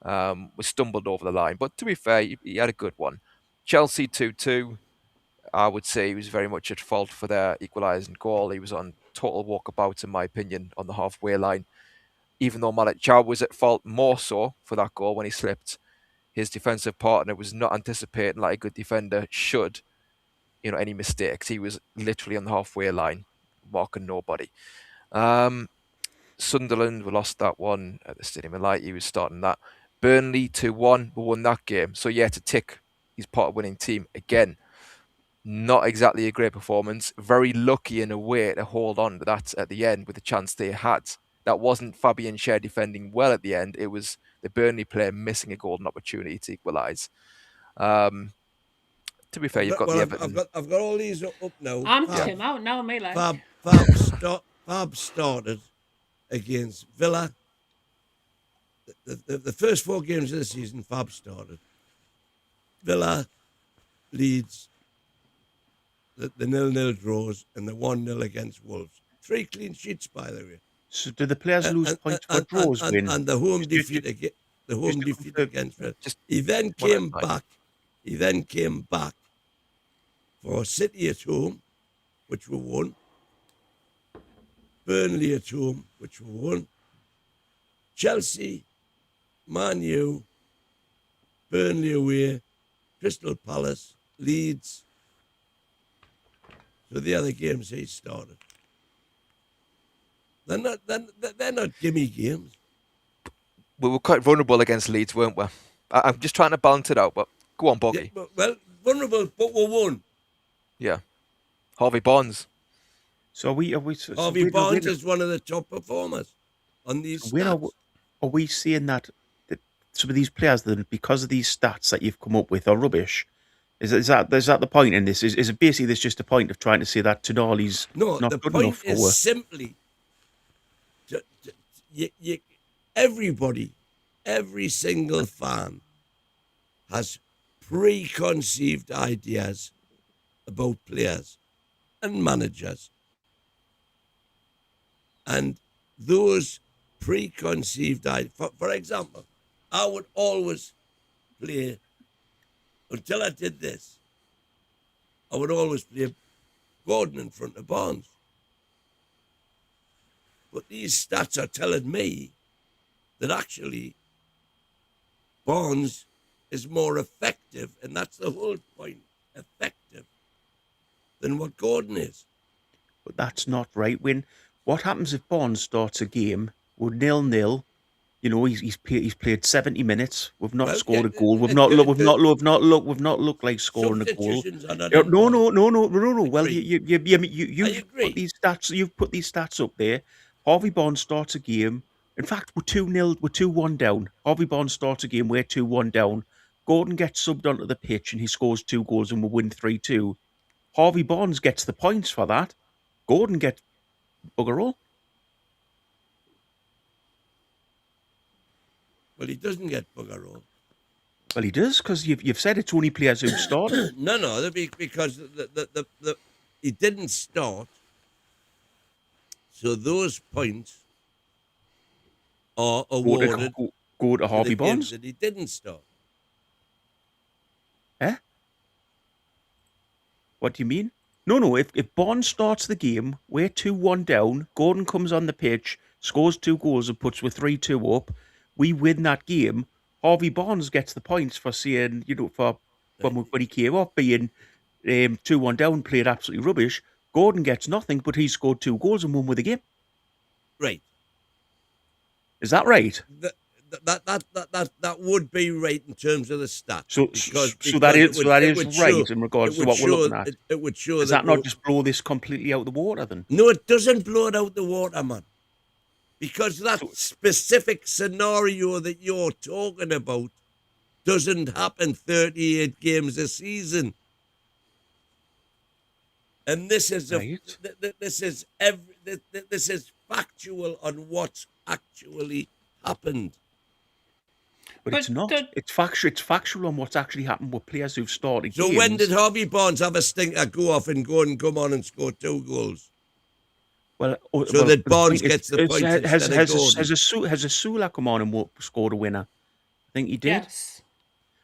We stumbled over the line. But to be fair, he had a good one. Chelsea 2-2. I would say he was very much at fault for their equalising goal. He was on total walkabout, in my opinion, on the halfway line. Even though Malik Chow was at fault more so for that goal when he slipped. His defensive partner was not anticipating, like a good defender should, any mistakes. He was literally on the halfway line, marking nobody. Sunderland, we lost that one at the Stadium of Light. He was starting that. Burnley 2-1, we won that game. So yeah, to tick, he's part of winning team again. Not exactly a great performance. Very lucky in a way to hold on to that at the end with the chance they had. That wasn't Fabian Schär defending well at the end. It was the Burnley player missing a golden opportunity to equalise. To be fair, you've got the Everton.
I've got all these up now.
I'm Tim out now, me like.
Fab started against Villa. The first 4 games of the season, Fab started. Villa, Leeds, the 0-0 draws, and the 1-0 against Wolves. 3 clean sheets, by the way.
So do the players lose points for draws win?
And the home defeat against Villa. He then came back for City at home, which we won. Burnley at home, which we won. Chelsea, Man U, Burnley away, Crystal Palace, Leeds. So the other games he started. They're not gimme games.
We were quite vulnerable against Leeds, weren't we? I'm just trying to balance it out, but go on, Boggy.
Yeah, well, vulnerable, but we won.
Yeah. Harvey Barnes.
So
Harvey Barnes is one of the top performers on these stats.
Are we saying that some of these players, that because of these stats that you've come up with, are rubbish? Is that the point in this? Is it basically this just a point of trying to say that Tonali's not good enough?
No, the point is simply everybody, every single fan has preconceived ideas about players and managers. And those preconceived ideas, for example, I would always play, until I did this, I would always play Gordon in front of Barnes. But these stats are telling me that actually Barnes is more effective, and that's the whole point, effective, than what Gordon is.
But that's not right. What happens if Barnes starts a game with 0-0? You know, he's played 70 minutes. We've not scored a goal. We've not looked like scoring a goal.
Substitutions are not
No.
involved.
Well,
Agree.
you've
agree.
put these stats. You've put these stats up there. Harvey Barnes starts a game. In fact, we're 2-0. We're 2-1 down. Harvey Barnes starts a game. We're 2-1 down. Gordon gets subbed onto the pitch and he scores 2 goals and we win 3-2. Harvey Barnes gets the points for that. Gordon gets bugger all.
Well, he doesn't get bugger all.
Well, he does, because you've said it's only players who started.
No, because he didn't start. So those points are awarded
Go to Harvey
the games
Barnes.
that he didn't start.
Eh? What do you mean? No. If Barnes starts the game, we're 2-1 down. Gordon comes on the pitch, scores 2 goals, and puts with 3-2 up. We win that game. Harvey Barnes gets the points for saying, for when he came up, being 2-1 down, played absolutely rubbish. Gordon gets nothing, but he scored 2 goals and won with the game.
Right.
Is that right?
That would be right in terms of the stats.
So that is right in regards to what we're looking at.
It would show.
Does that not just blow this completely out the water then?
No, it doesn't blow it out the water, man. Because that specific scenario that you're talking about doesn't happen 38 games a season. And this is
right.
this is factual on what's actually happened.
But it's not. It's factual on what's actually happened with players who've started
So
games.
when did Harvey Barnes have a stinker go off and come on and score 2 goals?
So
that Barnes gets the points instead of Gordon.
Has Asula come on and scored a winner? I think he did.
Yes.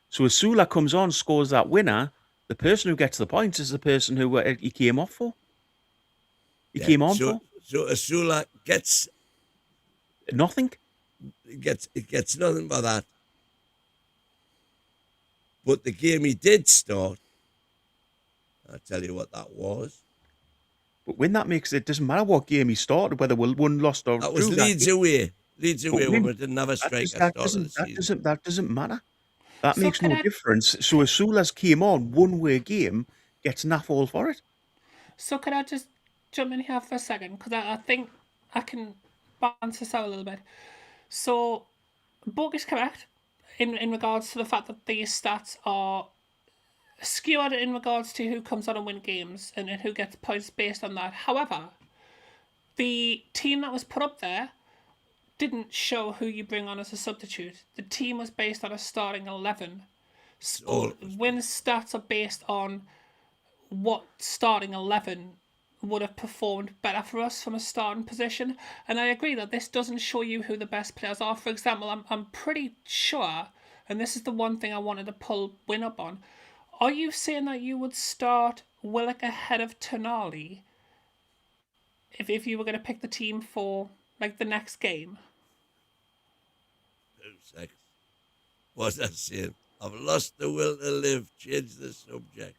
So Asula comes on, scores that winner. The person who gets the points is the person who he came off for. He came on for.
So Asula gets
nothing.
It gets nothing by that. But the game he did start, I'll tell you what that was.
But when that makes it doesn't matter what game he started, whether we won, lost, or
that was Leeds away. Leeds away when we didn't have a striker
that
start of the season.
That doesn't matter. That makes no difference. So Asula's came on, one-way game, gets naff all for it.
So could I just jump in here for a second? Because I think I can balance this out a little bit. So, Borg is correct in regards to the fact that these stats are skewed in regards to who comes on and win games and who gets points based on that. However, the team that was put up there didn't show who you bring on as a substitute. The team was based on a starting 11. So win stats are based on what starting 11 would have performed better for us from a starting position. And I agree that this doesn't show you who the best players are. For example, I'm pretty sure, and this is the one thing I wanted to pull Win up on, are you saying that you would start Willock ahead of Tonali if you were going to pick the team for like the next game?
2 seconds. What's that saying? I've lost the will to live. Change the subject.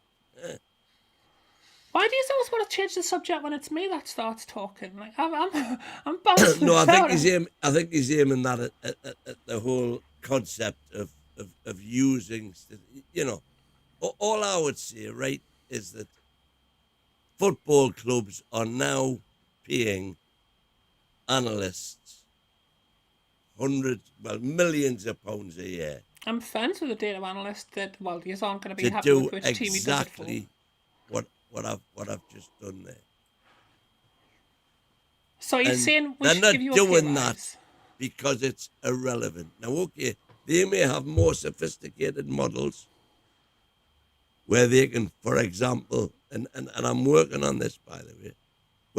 Why do you always want to change the subject when it's me that starts talking? Like I'm bouncing.
No, I think he's aiming that at the whole concept of using. All I would say, right, is that football clubs are now paying analysts millions of pounds a year.
I'm friends with a data analyst that these aren't going to be
to
happy
do
with which team he does it for.
exactly what I've just done there.
So you're saying we
they're
should
not
give you a
doing
pay
that
rise?
because it's irrelevant. Now, okay, they may have more sophisticated models where they can, for example, and I'm working on this, by the way,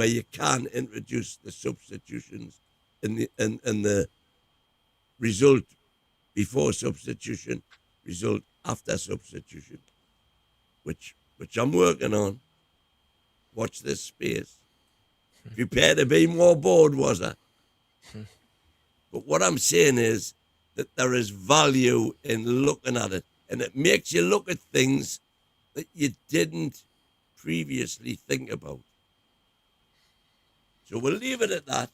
where you can introduce the substitutions and the result before substitution, result after substitution, which I'm working on. Watch this space. Prepare to be more bored, was I? But what I'm saying is that there is value in looking at it, and it makes you look at things that you didn't previously think about. So we'll leave it at that.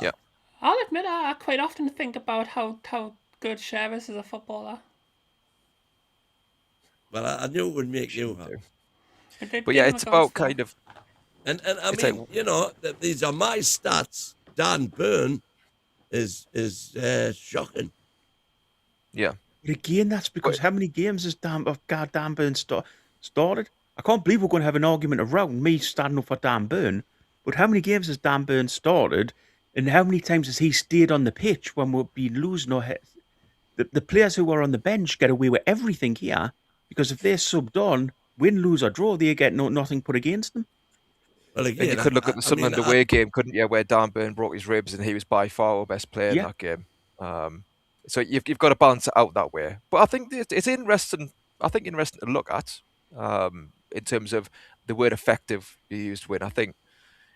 Yeah.
I'll admit I quite often think about how good Cher is as a footballer.
Well, I knew it would make you happy.
But yeah, it's about kind of...
And I mean, you know, these are my stats. Dan Burn is shocking.
Yeah.
But again, that's because how many games has Dan Burn started? I can't believe we're going to have an argument around me standing up for Dan Burn. But how many games has Dan Burn started, and how many times has he stayed on the pitch when we've been losing our heads? The players who are on the bench get away with everything here, because if they're subbed on, win, lose or draw, they get nothing put against them.
Well, again,
and you could look at the Sunderland away game, couldn't you, where Dan Burn broke his ribs and he was by far our best player in that game. So you've got to balance it out that way. But I think it's interesting. I think interesting to look at in terms of the word effective you used. Win. I think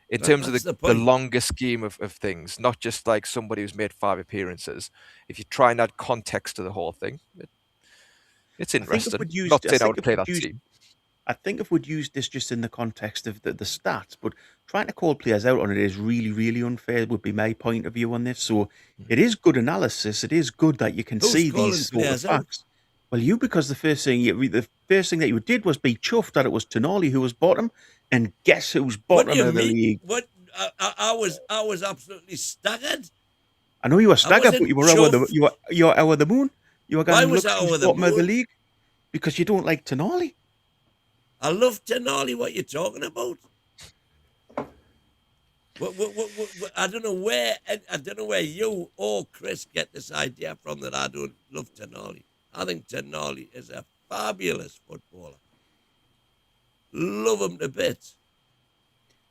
in terms of the longer scheme of things, not just like somebody who's made 5 appearances. If you try and add context to the whole thing, it's interesting. Not saying I would play that team.
I think if we'd used this just in the context of the stats, but trying to call players out on it is really, really unfair, would be my point of view on this. So it is good analysis. It is good that you can see these sort of facts. Well, because the first thing that you did was be chuffed that it was Tonali who was bottom, and guess who's bottom of the league?
What? I was absolutely staggered.
I know you were staggered, but you were out of the moon. You were going to look who's bottom of the league because you don't like Tonali.
I love Tonali. What you're talking about? What, I don't know where you or Chris get this idea from that I don't love Tonali. I think Tonali is a fabulous footballer. Love him to bits.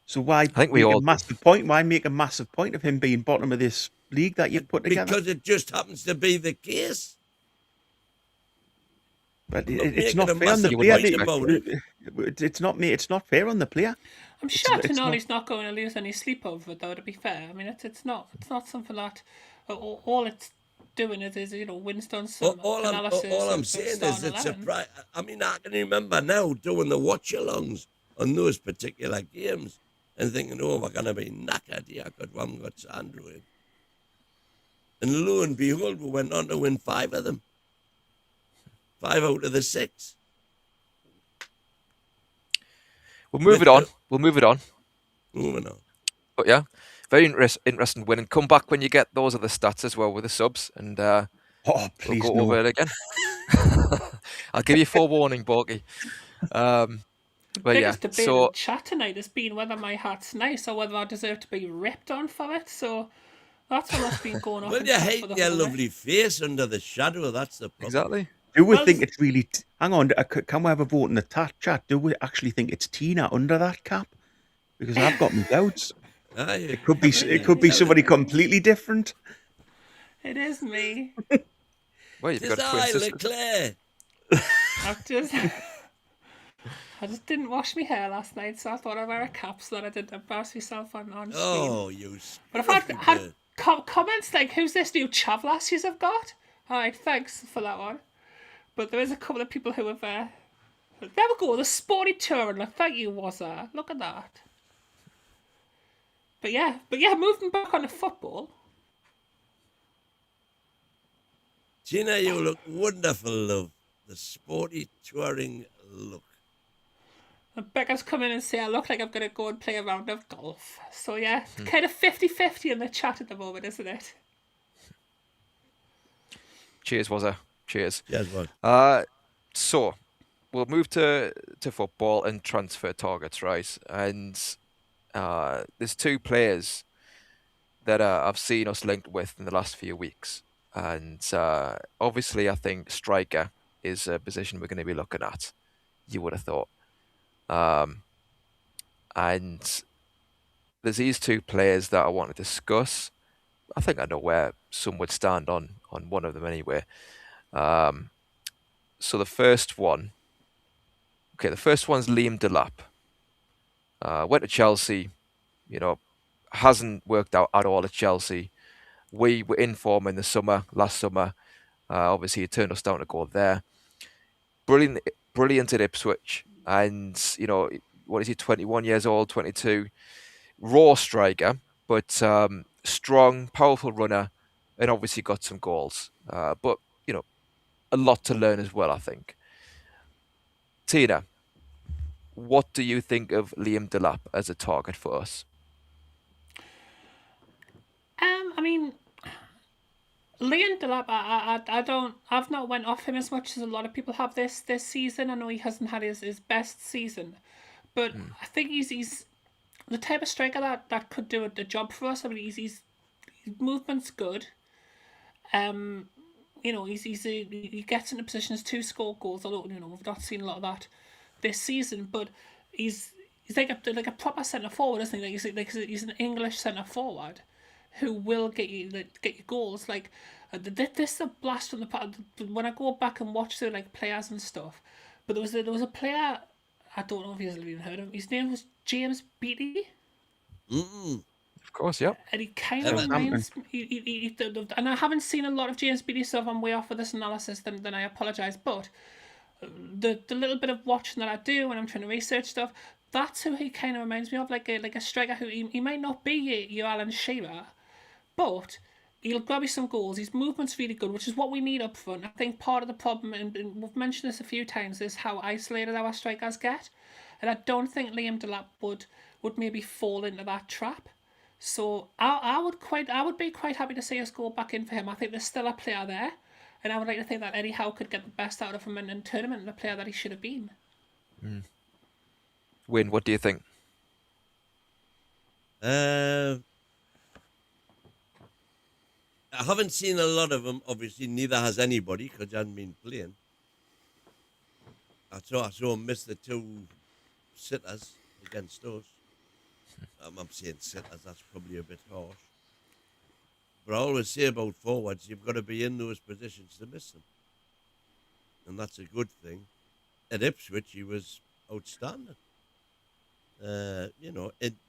So why make a massive point? Why make a massive point of him being bottom of this league that you've put together?
Because it just happens to be the case.
But it's not fair on the player. It's not fair on the player.
I'm sure Tonali's not going to lose any sleep over it, though. To be fair, I mean, it's not something that all it's doing is Winston.
All I'm saying is it's surprise. I mean, I can remember now doing the watch-alongs on those particular games and thinking, oh, we're going to be knackered here because we haven't got Sandro in. And lo and behold, we went on to win 5 of them. 5 out of the 6.
We'll move it on.
Moving on.
But yeah, very interesting win. And come back when you get those other stats as well with the subs. And
please
we'll go over it again. I'll give you forewarning, Borky. But
biggest debate in chat tonight has been whether my hat's nice or whether I deserve to be ripped on for it. So that's what's been going on.
Well, you hate your lovely face under the shadow. That's the problem.
Exactly.
Do we think it's really... Hang on, can we have a vote in the chat? Do we actually think it's Tina under that cap? Because I've got my doubts. It could be somebody completely different.
It is me.
Well, you've got a twin sister.
I just didn't wash my hair last night, so I thought I'd wear a cap so that I didn't embarrass myself on screen.
Oh, you...
But I've had comments like, who's this new Chavlas you've got? Alright, thanks for that one. But there is a couple of people who have... there we go, the sporty tour, and thank you, Wazza. Look at that. But yeah, moving back on to football.
Gina, you look wonderful, love. The sporty touring look.
And Becca's come in and say I look like I'm going to go and play a round of golf. So yeah, kind of 50-50 in the chat at the moment, isn't it?
Cheers, Wazza. Cheers.
Cheers, Wazza.
So, we'll move to football and transfer targets, right? And there's 2 players that I've seen us linked with in the last few weeks. And obviously, I think striker is a position we're going to be looking at. You would have thought. And there's these two players that I want to discuss. I think I know where some would stand on one of them anyway. So the first one's Liam Delap. Went to Chelsea, hasn't worked out at all at Chelsea. We were in form in the last summer. Obviously, he turned us down to go there. Brilliant at Ipswich, and what is he? 21 years old, 22. Raw striker, but strong, powerful runner, and obviously got some goals. But a lot to learn as well, I think. Tina, what do you think of Liam Delap as a target for us?
I mean, Liam Delap, I've not went off him as much as a lot of people have this season. I know he hasn't had his best season, but I think he's the type of striker that could do a job for us. I mean, his movement's good. He gets into positions to score goals. Although we've not seen a lot of that this season, but he's like a proper centre forward, isn't he? He's an English centre forward who will get you goals. Like this is a blast from the past. When I go back and watch the players and stuff, but there was a player, I don't know if you've even heard of him. His name was James Beattie.
Of course, yeah.
And he kind of reminds me. And I haven't seen a lot of James Beattie, so if I'm way off with this analysis, then I apologise. But the little bit of watching that I do when I'm trying to research stuff, that's who he kind of reminds me of, like a striker who he might not be your Alan Shearer, but he'll grab you some goals. His movement's really good, which is what we need up front. I think part of the problem, and we've mentioned this a few times, is how isolated our strikers get. And I don't think Liam Delap would maybe fall into that trap. So I would be quite happy to see us go back in for him. I think there's still a player there, and I would like to think that Eddie Howe could get the best out of him and turn him into the player that he should have been.
Wayne, what do you think?
I haven't seen a lot of them. Obviously, neither has anybody because he hasn't been playing. I saw him miss the two sitters against us. I'm saying sitters, that's probably a bit harsh. But I always say about forwards, you've got to be in those positions to miss them. And that's a good thing. At Ipswich, he was outstanding. Bear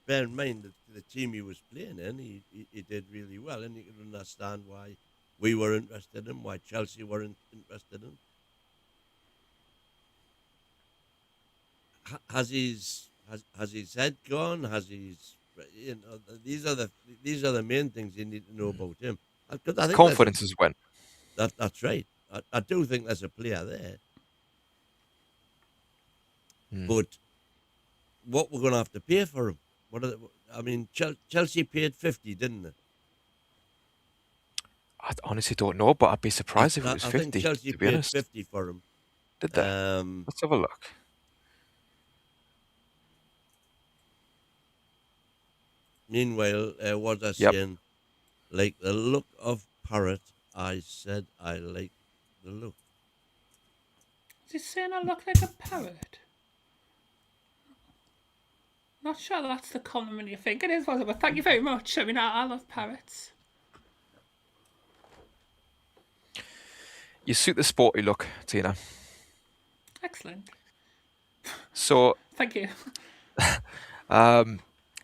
in mind that the team he was playing in, he did really well, and you can understand why we were interested in him, why Chelsea weren't interested in him. Has his head gone? Has his, these are the main things you need to know about him. I think
confidence has went.
That's right. I do think there's a player there, but what we're going to have to pay for him? Chelsea paid 50, didn't they?
I honestly don't know, but I'd be surprised if it was 50.
I think Chelsea paid 50 for him.
Did they? Let's have a look.
Meanwhile, was I saying, like the look of Parrot, I said I like the look.
Is he saying I look like a parrot? Not sure that's the compliment you think it is, was it? But thank you very much. I mean, I love parrots.
You suit the sporty look, Tina.
Excellent.
So
thank you.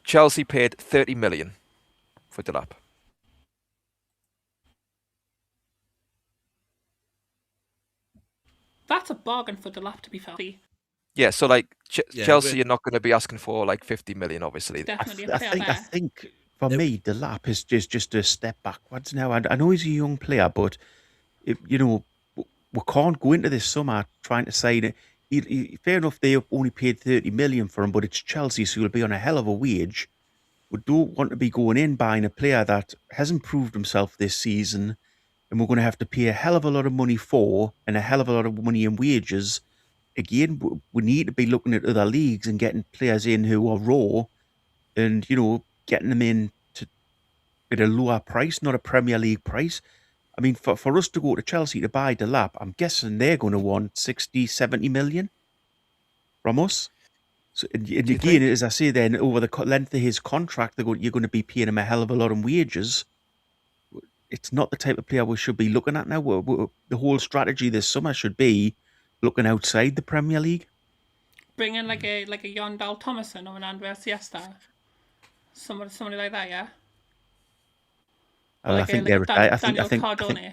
Chelsea paid 30 million for Delap.
That's a bargain for Delap, to be fair.
Yeah, so Chelsea are not going to be asking for 50 million, obviously.
Definitely a player there.
I think for me, Delap is just a step backwards now. I know he's a young player, but we can't go into this summer trying to say that. Fair enough, they only paid 30 million for him, but it's Chelsea, so he'll be on a hell of a wage. We don't want to be going in buying a player that hasn't proved himself this season, and we're going to have to pay a hell of a lot of money for, and a hell of a lot of money in wages. Again, we need to be looking at other leagues and getting players in who are raw, and getting them in at a lower price, not a Premier League price. I mean, for us to go to Chelsea to buy Delap, I'm guessing they're going to want 60, 70 million from us. So, and
Do you
again,
think-
as I say, then over the length of his contract, you're going to be paying him a hell of a lot in wages. It's not the type of player we should be looking at now. The whole strategy this summer should be looking outside the Premier League.
Bring in like a Yondal Thomason or an Andreas Siesta. Somebody like that, yeah. Or
I
like
think
a
they're retired.
Daniel Cardone.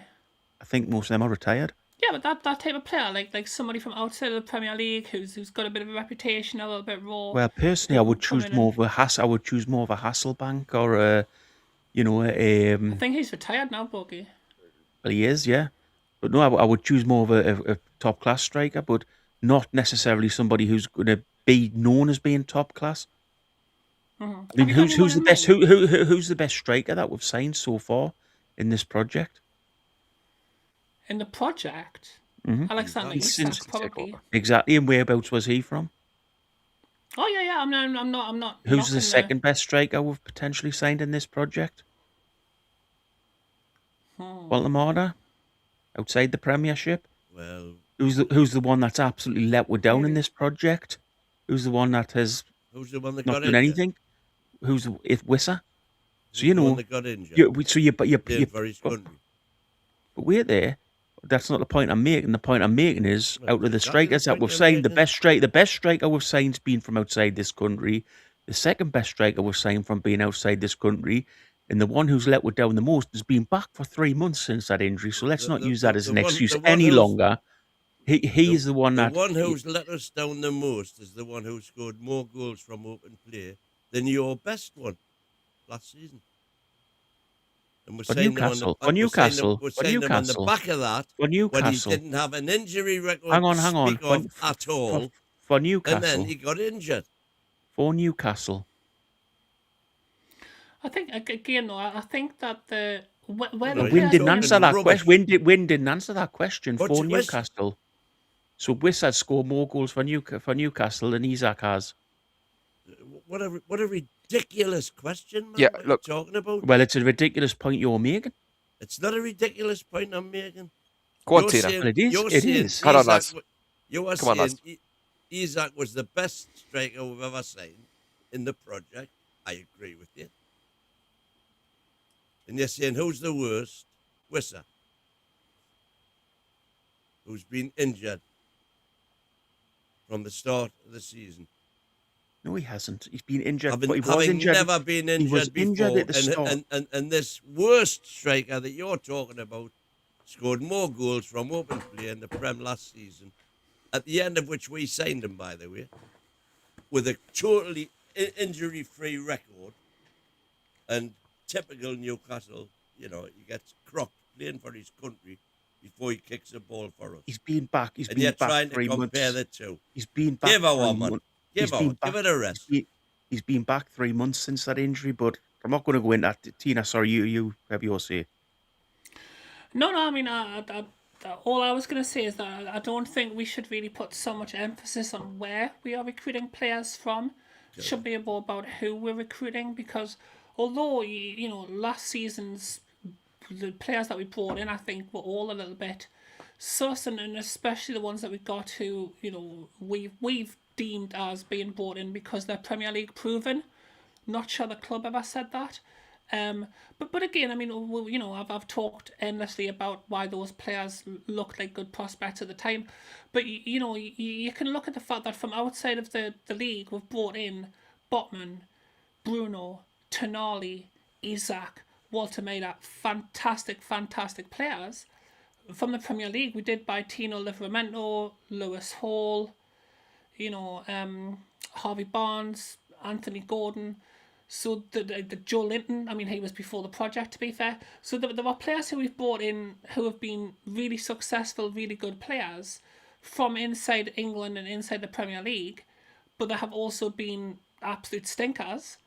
I think most of them are retired.
Yeah, but that type of player, like somebody from outside of the Premier League who's got a bit of a reputation, a little bit raw.
Well, personally, I
who
would
come
choose
in
more of a I would choose more of a Hasselbank or a,
I think he's retired now, Bogey.
well, he is, yeah. But no, I would choose more of a top class striker, but not necessarily somebody who's going to be known as being top class.
Mm-hmm.
I mean, who's the best? Who's the best striker that we've signed so far in this project?
In the project?
Mhm.
Alexander
Since
Isak, probably.
Exactly, and whereabouts was he from?
Oh yeah. I'm not.
Who's the
knocking
second best striker we've potentially signed in this project? Baltimore, outside the Premiership.
Well,
Who's the one that's absolutely let we're down in this project? Who's the one that has
who's the one that
not
got
done
injured?
anything? Who's if Wissa? So
Who's
you
the one
know,
that got injured? Played for his country.
But wait there. That's not the point I'm making. The point I'm making is,
Well,
out of the
exactly
strikers
the
that
point
we've
you're
signed, the
making.
best striker we've signed's been from outside this country. The second best striker we've signed from being outside this country, and the one who's let we're down the most has been back for 3 months since that injury. So let's not use that as an excuse any longer. He is the one that.
The one who's let us down the most is the one who scored more goals from open play than your best one last season. And we're
For
saying
Newcastle.
them on the,
For Newcastle.
we're
For
saying them on the
Newcastle.
back of that
For
when he
Newcastle.
didn't have an injury record
Hang
to
on.
speak of at all,
For
and then
Newcastle.
he got injured.
For Newcastle.
I think again though. I think that where
Well,
the
Win
Wynn
players
didn't
talking
answer that
rubbish.
question. Wynn didn't answer that question
What's
for
your question?
Newcastle. So Wissa scored more goals for Newcastle than Isak has.
What a ridiculous question, man.
Yeah,
what
look.
are you talking about?
Well, it's a ridiculous point you're making.
It's not a ridiculous point I'm making.
Go on,
You're
Tina.
saying-
Well, it is.
You're
It
saying
is.
Hold on,
Isak
lads.
You are
Come on, lads.
saying Isak was the best striker we've ever signed in the project. I agree with you. And you're saying who's the worst? Wissa, who's been injured from the start of the season.
No, he hasn't. He's been injured.
Having,
but he was
having
injured.
never been injured
was
before.
injured at the start.
And this worst striker that you're talking about scored more goals from open play in the Prem last season, at the end of which we signed him, by the way, with a totally injury-free record. And typical Newcastle, he gets crocked playing for his country before he kicks a ball for us.
He's been back. He's
And
been
you're
back
trying
3
to
months.
compare the two.
He's been back.
Give her
3
one, man.
months.
Give it a rest.
He's been back 3 months since that injury, but I'm not going to go into that. Tina, sorry, you have your say.
No. I mean, all I was going to say is that I don't think we should really put so much emphasis on where we are recruiting players from. It should be more about who we're recruiting, because although last season's the players that we brought in, I think, were all a little bit sus, and especially the ones that we got who we've deemed as being brought in because they're Premier League proven. Not sure the club ever said that. But again, I mean, I've talked endlessly about why those players looked like good prospects at the time. But you can look at the fact that from outside of the league, we've brought in Botman, Bruno, Tonali, Isak, Walter Maida, fantastic players. From the Premier League, we did buy Tino Livramento, Lewis Hall, Harvey Barnes, Anthony Gordon. So the Joe Linton, I mean, he was before the project, to be fair. So there are players who we've brought in who have been really successful, really good players from inside England and inside the Premier League, but there have also been absolute stinkers,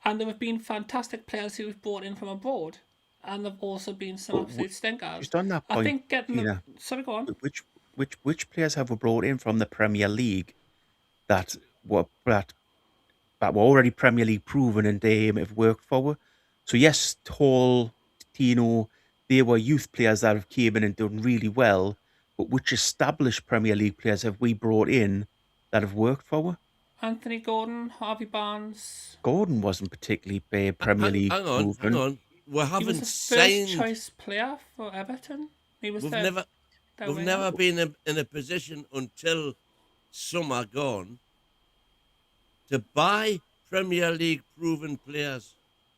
and there have been fantastic players who we've brought in from abroad, and there have also been some absolute stinkers.
Just on that point,
I think getting
Tina,
sorry, go on.
which players have we brought in from the Premier League that were already Premier League proven and they have worked for? So yes, Hall, Tino, they were youth players that have came in and done really well. But which established Premier League players have we brought in that have worked for?
Anthony Gordon, Harvey Barnes.
Gordon wasn't particularly Premier League
Hang on,
proven.
hang on. We
He
haven't
was the
signed.
first choice player for Everton. He was
We've
their
never
winger.
We've never been in a position until summer gone to buy Premier League proven players.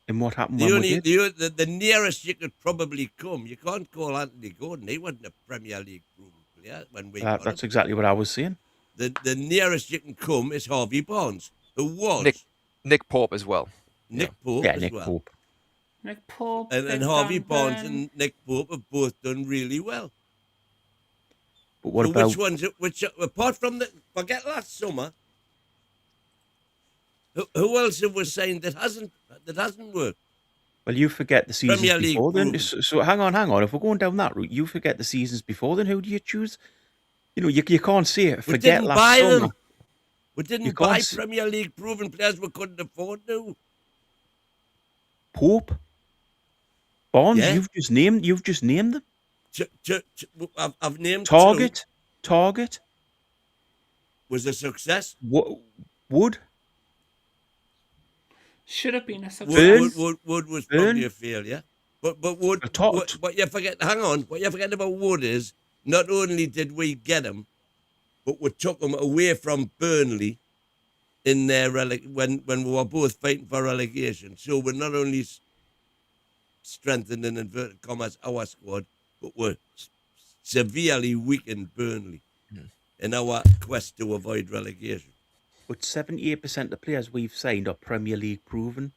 And what happened
The
when
only
we did?
the nearest you could probably come, you can't call Anthony Gordon. He wasn't a Premier League proven player when we got
That's
him.
exactly what I was saying.
The nearest you can come is Harvey Barnes, who was
Nick Pope as well.
Nick Pope
Yeah,
as
Nick
well.
Pope.
Nick Pope.
And
Big
Harvey
Dan
Barnes
Burn.
and Nick Pope have both done really well.
But what
So
about
which ones? Which apart from forget last summer, who else have we signed that hasn't worked?
Well, you forget the seasons
Premier League
before then.
proven.
So hang on. If we're going down that route, you forget the seasons before then. Who do you choose? You know, you can't say it.
We
Forget
didn't
last
buy
summer.
them. We
You
didn't
can't
buy
s-
Premier League proven players we couldn't afford to.
Pope, Barnes.
Yeah.
You've just named them.
I've named
Target.
two. Was a success.
Wood.
Should have been a success.
Wood was
Burn.
probably a failure. But Wood, what you forget. Hang on. What you forget about Wood is not only did we get him, but we took him away from Burnley in their when we were both fighting for relegation. So we're not only strengthened in inverted commas our squad, but we're severely weakened Burnley in our quest to avoid relegation.
But 78% of the players we've signed are Premier League proven,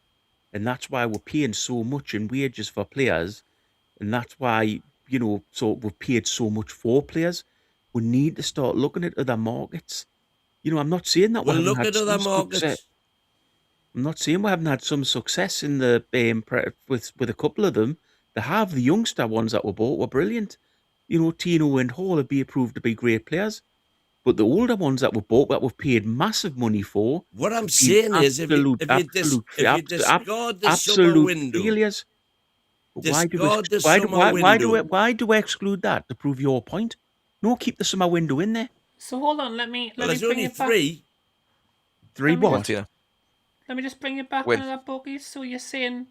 and that's why we're paying so much in wages for players, and that's why so we've paid so much for players. We need to start looking at other markets. I'm not saying that we
We'll
haven't
look
had
at other
some
markets.
success. I'm not saying we haven't had some success in the with a couple of them. They have. The youngster ones that were bought were brilliant. Tino and Hall have been proved to be great players. But the older ones that were bought, that we've paid massive money for,
What I'm
have been
saying is, if you discard the summer window,
failures. But why do
discard the
we
summer window.
why do we exclude that to prove your point? No, keep the summer window in there.
So hold on, let me
Well,
bring
there's only
it back.
three.
Three
Let me
what?
Yeah.
Let me just bring it back
Win.
on that bogey. So you're saying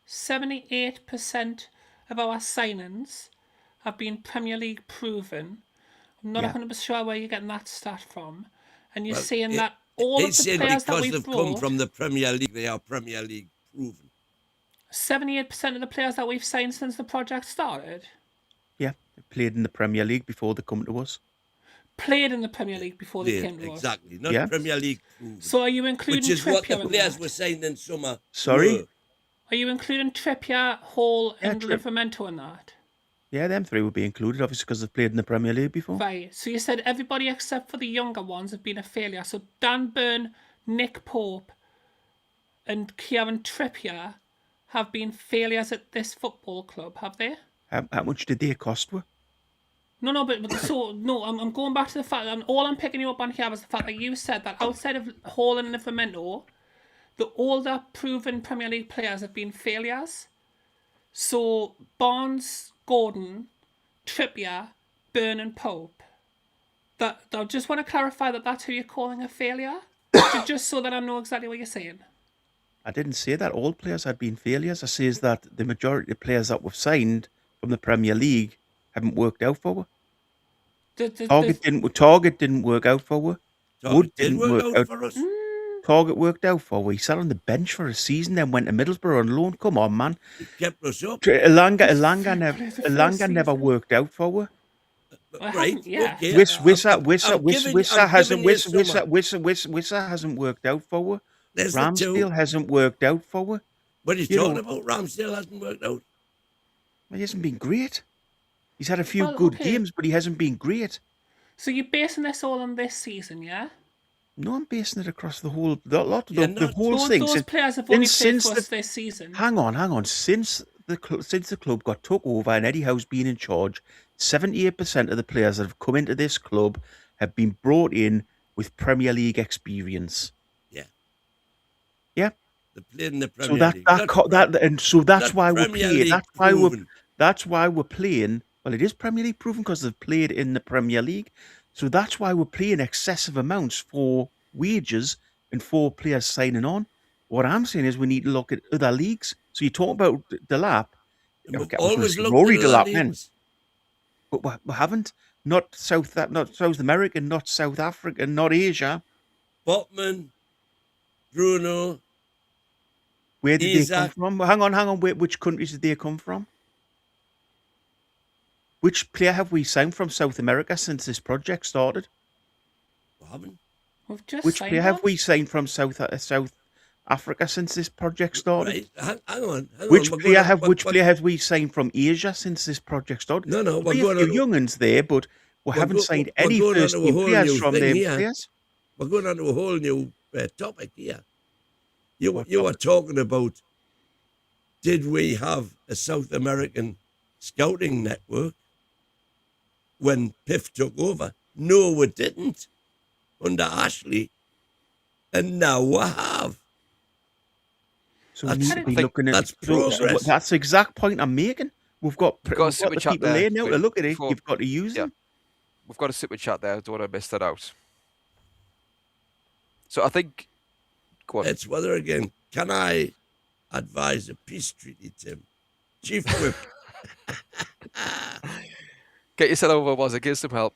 78% of our signings have been Premier League proven. I'm not
Yeah.
100% sure where you're getting that stat from. And you're
Well,
saying that all of
He's
the
saying
players that
because
we've
they've come
brought,
from the Premier League, they are Premier League proven.
78% of the players that we've signed since the project started
Yeah, they played in the Premier League before they come to us.
played in the Premier League before they
Yeah,
came to us.
exactly. Not
Yeah.
Premier League proven.
So are you including
Which is what
Trippier
the
in
players
that?
were signed in summer.
Sorry?
were.
Are you including Trippier, Hall,
Yeah,
and Livramento in that?
Yeah, them three would be included, obviously, because they've played in the Premier League before.
Right. So you said everybody except for the younger ones have been a failure. So Dan Burn, Nick Pope, and Kieran Trippier have been failures at this football club, have they?
How much did they cost you?
No, but so no, I'm going back to the fact, and all I'm picking you up on here was the fact that you said that outside of Hall and Livramento, the older proven Premier League players have been failures. So Barnes, Gordon, Trippier, Burn, and Pope. That I just want to clarify that that's who you're calling a failure, just so that I know exactly what you're saying.
I didn't say that all players had been failures. I says that the majority of players that we've signed from the Premier League haven't worked out for us. Target didn't work out for us. Wood
Did
didn't
work
work
out
out.
for us.
Target worked out for us. He sat on the bench for a season, then went to Middlesbrough on loan. Come on, man.
He kept us up.
Elanga never worked out for us.
Right.
Yeah.
Okay.
Wissa hasn't worked out for us.
There's the two.
Ramsdale hasn't worked out for us.
What are you
you know-
talking about? Ramsdale hasn't worked out.
He hasn't been great. He's had a few
Well,
good
okay.
games, but he hasn't been great.
So you're basing this all on this season, yeah?
No, I'm basing it across the whole
You're
the whole
Those,
thing.
those players have only played
since
for
the-
us this season.
Hang on. Since the club got took over and Eddie Howe's been in charge, 78% of the players that have come into this club have been brought in with Premier League experience.
Yeah.
Yeah.
They played in the
So
Premier
that's
League. Not
why we're
Premier
playing.
League
That's
proven.
why we're playing. Well, it is Premier League proven because they've played in the Premier League. So that's why we're paying excessive amounts for wages and 4 players signing on. What I'm saying is we need to look at other leagues. So you talk about Delap.
And we've
Okay, I was going to
always
say
looked
Rory
at other
Delap then,
leagues.
but we haven't. Not South America, not South Africa, not Asia.
Botman, Bruno,
Where did they come
Isaac.
from? Hang on. Which countries did they come from? Which player have we signed from South America since this project started?
We haven't.
We've just
Which
signed
player have
one.
we signed from South Africa since this project started?
Right, hang on.
Which
We're
player
going
have we signed from Asia since this project started?
No, we're
We have
going
a few
on.
younguns there, but we haven't signed
We're
any
going on
first
to a
team
whole
players
new
from
thing
them
here.
players.
We're going on to a whole new topic here. You
What
were
topic?
talking about, did we have a South American scouting network when Piff took over? No, we didn't under Ashley, and now we have.
So we need to be looking at
that's progress.
That's the exact point I'm making. We've got
We've got a
the
super chat
people
there.
there now to look at it.
Before-
You've got to use
yeah.
them.
We've got a super chat there. I don't want to miss that out. So I think, go on.
It's whether again, can I advise a peace treaty, Tim? Chief Whip.
Get yourself over, was it? Give some help.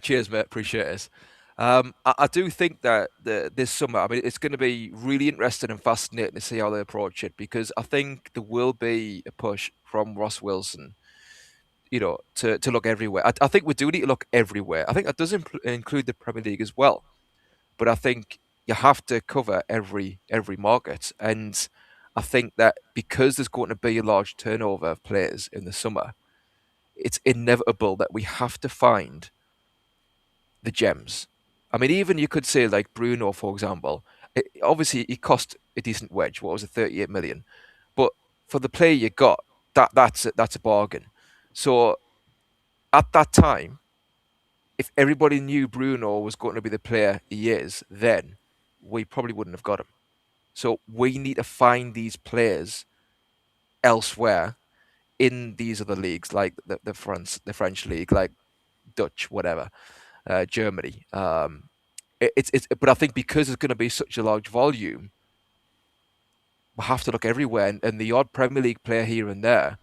Cheers, mate. Appreciate it. I do think that this summer, I mean, it's going to be really interesting and fascinating to see how they approach it, because I think there will be a push from Ross Wilson, to look everywhere. I think we do need to look everywhere. I think that does include the Premier League as well. But I think you have to cover every market. And I think that because there's going to be a large turnover of players in the summer, it's inevitable that we have to find the gems. I mean, even you could say like Bruno, for example. Obviously, he cost a decent wedge. What was it, 38 million? But for the player you got, that's a bargain. So at that time, if everybody knew Bruno was going to be the player he is, then we probably wouldn't have got him. So we need to find these players elsewhere in these other leagues, like the French league, like Dutch, whatever, Germany. But I think because there's going to be such a large volume, we have to look everywhere, and the odd Premier League player here and there,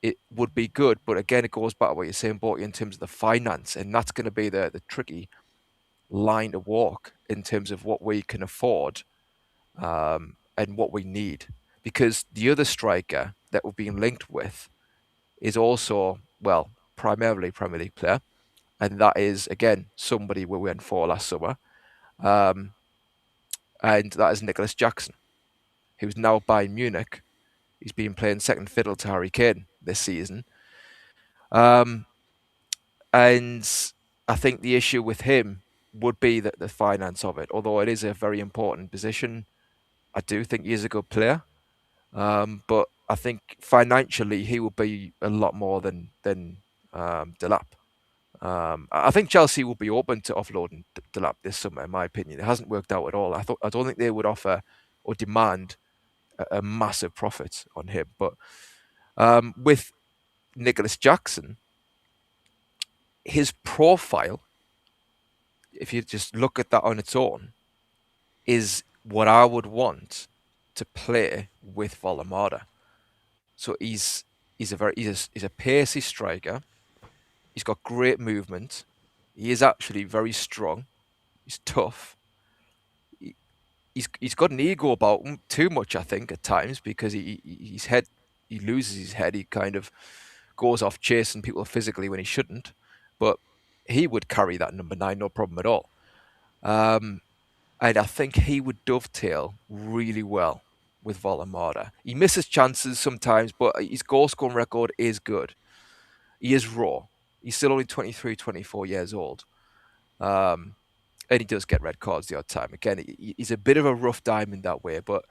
it would be good. But again, it goes back to what you're saying, Borty, in terms of the finance, and that's going to be the tricky line to walk in terms of what we can afford and what we need. Because the other striker that we're being linked with is also, well, primarily Premier League player, and that is, again, somebody we went for last summer, and that is Nicholas Jackson, who's now Bayern Munich. He's been playing second fiddle to Harry Kane this season. And I think the issue with him would be that the finance of it, although it is a very important position. I do think he is a good player. But I think financially he will be a lot more than Delap. I think Chelsea will be open to offloading Delap this summer, in my opinion. It hasn't worked out at all. I don't think they would offer or demand a massive profit on him. But with Nicholas Jackson, his profile, if you just look at that on its own, is what I would want to play with Vollamada. So he's a pacey striker. He's got great movement. He is actually very strong. He's tough. He's got an ego about him too much, I think, at times, because he loses his head. He kind of goes off chasing people physically when he shouldn't. But he would carry that number 9, no problem at all. And I think he would dovetail really well with Vollamada. He misses chances sometimes, but his goal-scoring record is good. He is raw. He's still only 23, 24 years old. And he does get red cards the odd time. Again, he's a bit of a rough diamond that way, but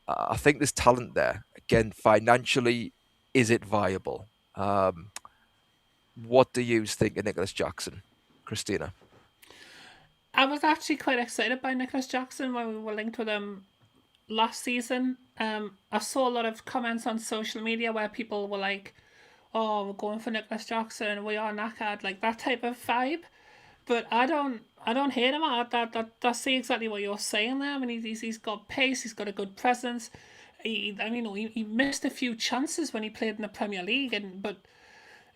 I think there's talent there. Again, financially, is it viable? What do you think of Nicholas Jackson, Christina?
I was actually quite excited by Nicholas Jackson when we were linked with him last season. I saw a lot of comments on social media where people were like, "Oh, we're going for Nicholas Jackson. We are knackered," like that type of vibe. but I don't hate him. I see exactly what you're saying there. I mean, he's got pace. He's got a good presence. He missed a few chances when he played in the Premier League, but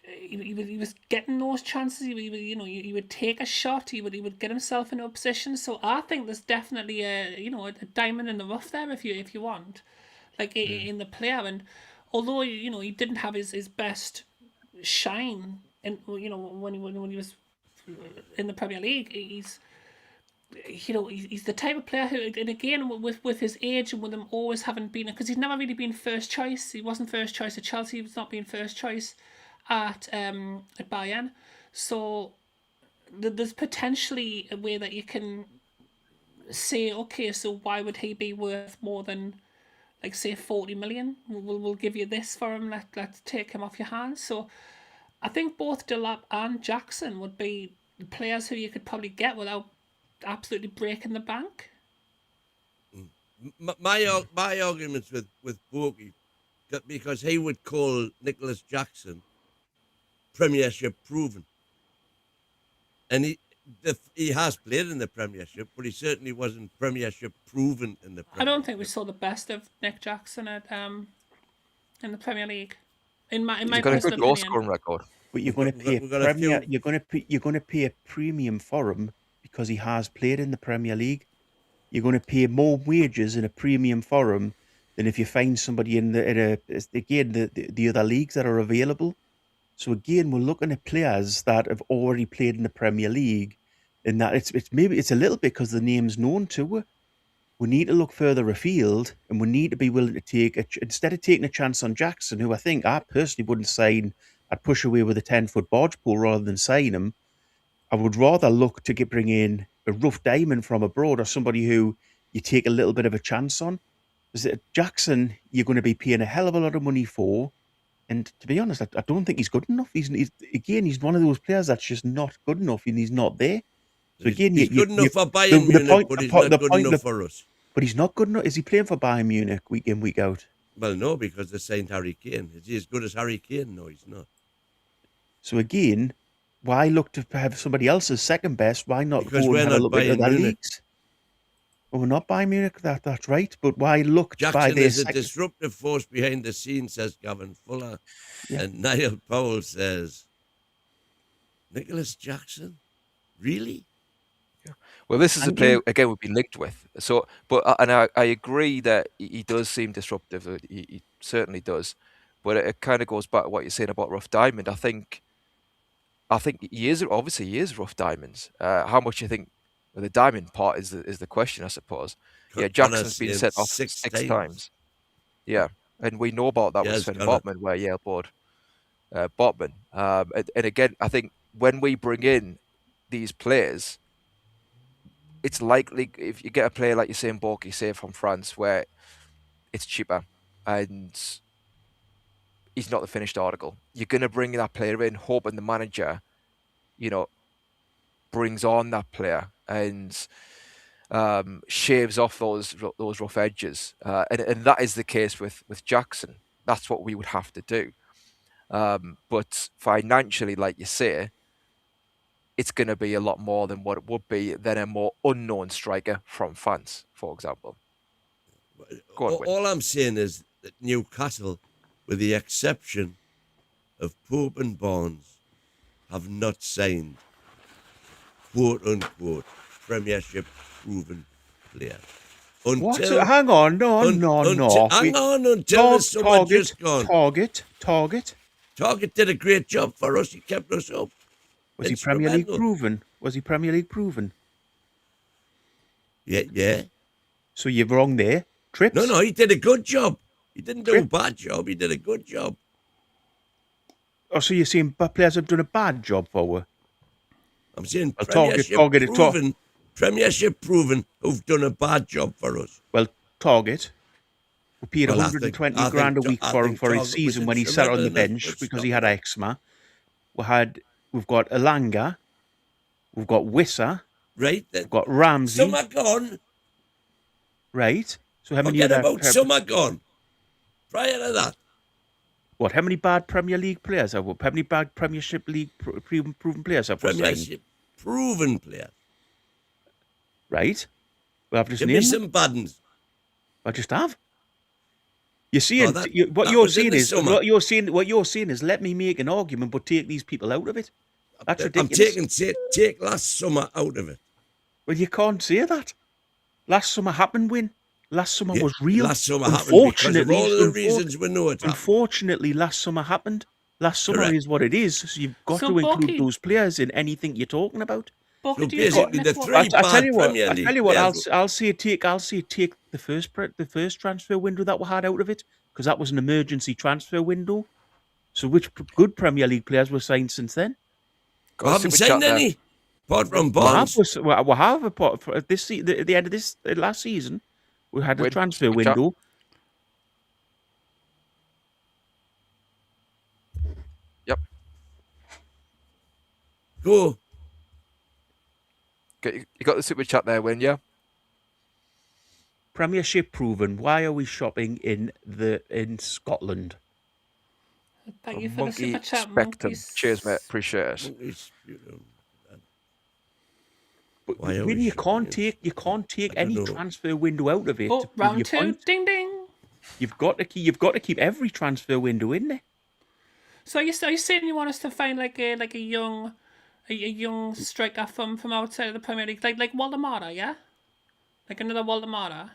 he was getting those chances. He would take a shot. He would get himself into a position. So I think there's definitely a diamond in the rough there if you want, like in the player. And although he didn't have his best shine, and when he was in the Premier League, he's the type of player who, and again with his age and with him always having been, because he's never really been first choice. He wasn't first choice at Chelsea. He was not being first choice at Bayern. So there's potentially a way that you can say, okay, so why would he be worth more than, like, say 40 million? We'll give you this for him. Let's take him off your hands. So I think both Delap and Jackson would be players who you could probably get without absolutely breaking the bank.
My arguments with Borky, because he would call Nicholas Jackson Premiership proven, and he has played in the Premiership, but he certainly wasn't Premiership proven in the Premiership.
I don't think we saw the best of Nick Jackson at in the Premier League. In my
He's got a good goal scoring record.
But you're going to pay you're going to pay a premium for him because he has played in the Premier League. You're going to pay more wages and a premium for him than if you find somebody in the other leagues that are available. So again, we're looking at players that have already played in the Premier League, and that it's a little bit because the name's known to her. We need to look further afield, and we need to be willing to take instead of taking a chance on Jackson, who I personally wouldn't sign. I'd push away with a 10-foot barge pole rather than sign him. I would rather look to bring in a rough diamond from abroad or somebody who you take a little bit of a chance on. Because Jackson, you're going to be paying a hell of a lot of money for. And to be honest, I don't think he's good enough. He's one of those players that's just not good enough, and he's not there. So again,
he's good enough for Bayern Munich, but he's not good enough for us.
But he's not good enough. Is he playing for Bayern Munich week in, week out?
Well, no, because they signed Harry Kane. Is he as good as Harry Kane? No, he's not.
So again, why look to have somebody else's second best? Why not
because
go
we're
and have a look at their leagues? Well, we're not Bayern Munich. That's right. But why look to buy
their Jackson is a disruptive force behind the scenes, says Gavin Fuller. Yeah. And Niall Powell says, Nicholas Jackson? Really?
Yeah. Well, this is a player, again, we've been linked with. So, and I agree that he does seem disruptive. He certainly does. But it kind of goes back to what you're saying about Rough Diamond. I think he is Rough Diamonds. How much you think the diamond part is the question, I suppose. Yeah, Jackson's been sent off six times. Yeah, and we know about that with Sven Botman, where Yale bought Botman. And again, I think when we bring in these players, it's likely if you get a player like you're saying, Borky, say from France, where it's cheaper and he's not the finished article, you're going to bring that player in, hoping the manager, brings on that player and shaves off those rough edges. And that is the case with Jackson. That's what we would have to do. But financially, like you say, it's going to be a lot more than what it would be than a more unknown striker from France, for example.
All I'm saying is that Newcastle, with the exception of Pope and Barnes, have not signed quote-unquote Premiership proven player.
Hang on, no.
Hang on until someone just gone. Target did a great job for us. He kept us up.
Was he Premier League proven?
Yeah.
So you're wrong there. Trips?
No, he did a good job. He didn't do a bad job. He did a good job.
Oh, so you're saying players have done a bad job for her?
I'm saying Premiership proven who've done a bad job for us.
Well, Target, we paid 120 grand a week for him for his season when he sat on the bench because he had eczema. We've got Elanga, we've got Wissa,
right?
We've got Ramsey.
Some are gone.
Right. So how many
some are gone. Prior to that.
What? How many bad Premier League players have we? How many bad Premiership League proven players have we signed?
proven players.
Right? Well, I've just
Give me
named them.
some bad ones.
I just have. You're saying
that
what
was in the summer.
what you're saying is let me make an argument, but take these people out of it. That's ridiculous.
I'm taking take last summer out of it.
Well, you can't say that. Last summer happened, Win. Last summer was real.
Last summer happened because of all the reasons we know it happened.
Unfortunately, last summer happened. Last summer
Correct.
is what it is. So you've got
So,
to include
Bucky-
those players in anything you're talking about.
Bucky,
So
do you
basically,
think
the
this
three
was-
I tell you what.
Premier League players-
I'll say take the first transfer window that we had out of it, because that was an emergency transfer window. So which good Premier League players were signed since then?
We haven't signed any, apart from Bonds.
We have at the end of this last season. We had a transfer
Switch up.
window.
Yep.
Go.
You got the super chat there, Win, yeah?
Premiership proven. Why are we shopping in Scotland?
Thank you for the
Monkey
super chat,
Spectrum.
monkeys.
Cheers, mate. Appreciate it.
But
Why are
when
we
you
shopping
can't
in-
take
I don't
any
know.
transfer window out of it.
Oh,
to prove
round
your
2.
point.
Ding ding.
You've got to keep every transfer window in there.
So are you saying you want us to find like a young striker from outside of the Premier League, like Waldemar, yeah? Like another Waldemar?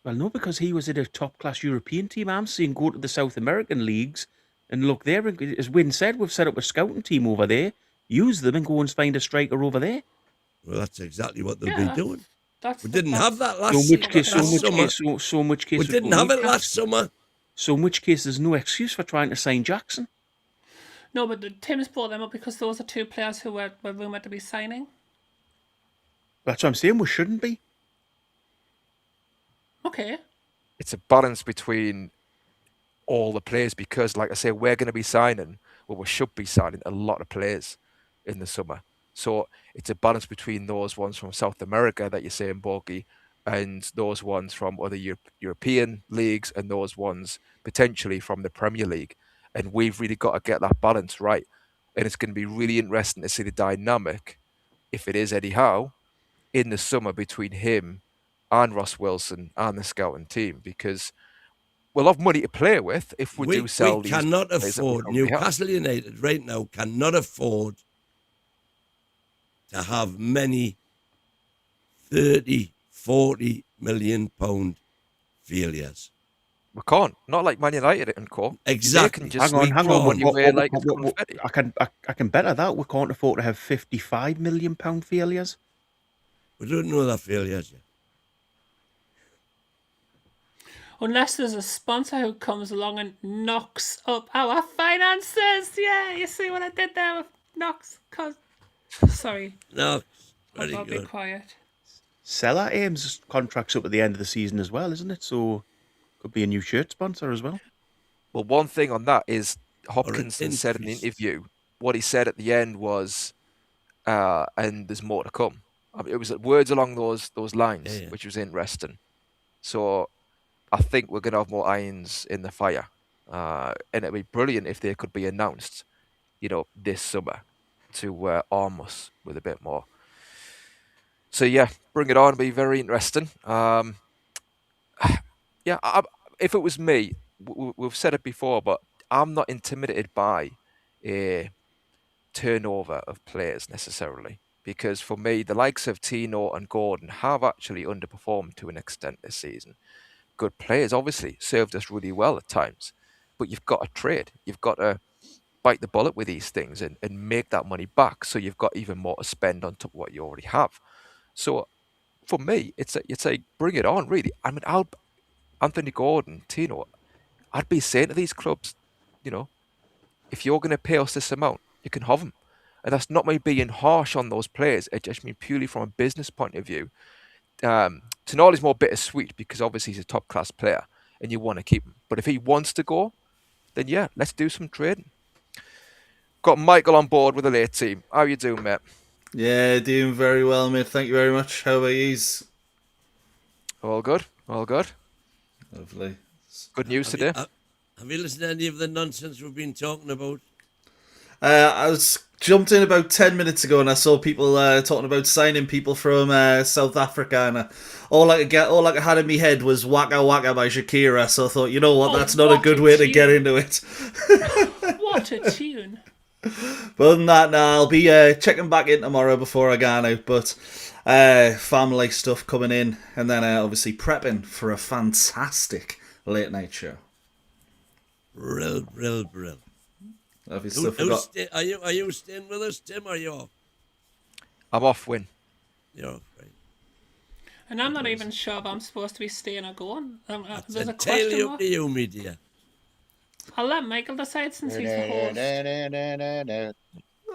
Well, no, because he was in a top-class European team. I'm saying go to the South American leagues and look there. As Wynne said, we've set up a scouting team over there. Use them and go and find a striker over there.
Well, that's exactly what they'll
Yeah,
be doing.
That's
We didn't have that last
So in which case,
summer. We didn't have it last summer.
So in which case, there's no excuse for trying to sign Jackson.
No, but Tim's brought them up because those are two players who were rumoured to be signing.
That's what I'm saying. We shouldn't be.
Okay.
It's a balance between all the players because, like I say, we're going to be signing, well, we should be signing a lot of players in the summer. So it's a balance between those ones from South America that you're saying, Borgie, and those ones from other European leagues and those ones potentially from the Premier League. And we've really got to get that balance right. And it's going to be really interesting to see the dynamic, if it is Eddie Howe, in the summer between him and Ross Wilson and the scouting team, because we'll have money to play with if we do sell
we
these
cannot
players that we
afford,
currently have.
Newcastle United right now cannot afford to have many 30, 40 million pound failures.
We can't. Not like Man United and co.
Exactly.
They can just
Hang on.
throw money away like it's confetti.
I can better that. We can't afford to have £55 million failures.
We don't know that failures yet.
Unless there's a sponsor who comes along and knocks up our finances. Yeah, you see what I did there with Knox? Sorry,
No, very
I'll be
good.
quiet.
Seller Ames contract's up at the end of the season as well, isn't it? So could be a new shirt sponsor as well.
Well, one thing on that is Hopkinson said in the
increase.
interview, what he said at the end was, and there's more to come. I mean, it was words along those lines,
Yeah.
which was interesting. So I think we're going to have more irons in the fire. And it'd be brilliant if they could be announced, this summer to arm us with a bit more. So yeah, bring it on. It'll be very interesting. If it was me, we've said it before, but I'm not intimidated by a turnover of players necessarily, because for me, the likes of Tino and Gordon have actually underperformed to an extent this season. Good players, obviously, served us really well at times, but you've got to trade. You've got to bite the bullet with these things and make that money back, so you've got even more to spend on top of what you already have. So for me, it's a bring it on, really. I mean, Anthony Gordon, Tino, I'd be saying to these clubs, if you're going to pay us this amount, you can have them. And that's not me being harsh on those players. It just means purely from a business point of view. Tonali's more bittersweet because obviously he's a top-class player and you want to keep him. But if he wants to go, then yeah, let's do some trading. Got Michael on board with the late team. How you doing, mate?
Yeah, doing very well, mate. Thank you very much. How about yous?
All good. All good.
Lovely.
Good news today.
Have you listened to any of the nonsense we've been talking about?
I was jumped in about 10 minutes ago and I saw people talking about signing people from South Africa, and all I had in my head was Waka Waka by Shakira, so I thought, you know what, that's not a good way to get into it.
What a tune.
But other than that, nah, I'll be checking back in tomorrow before I go out, but family stuff coming in, and then obviously prepping for a fantastic late night show.
Brill.
Obviously, forgot.
Are you staying with us, Tim, or are you off?
I'm off, Win.
You're off, right?
And I'm not even sure if I'm supposed to be staying or going.
It's
There's a
entirely
question
up
mark.
to you, me dear.
I'll let Michael decide since he's the host.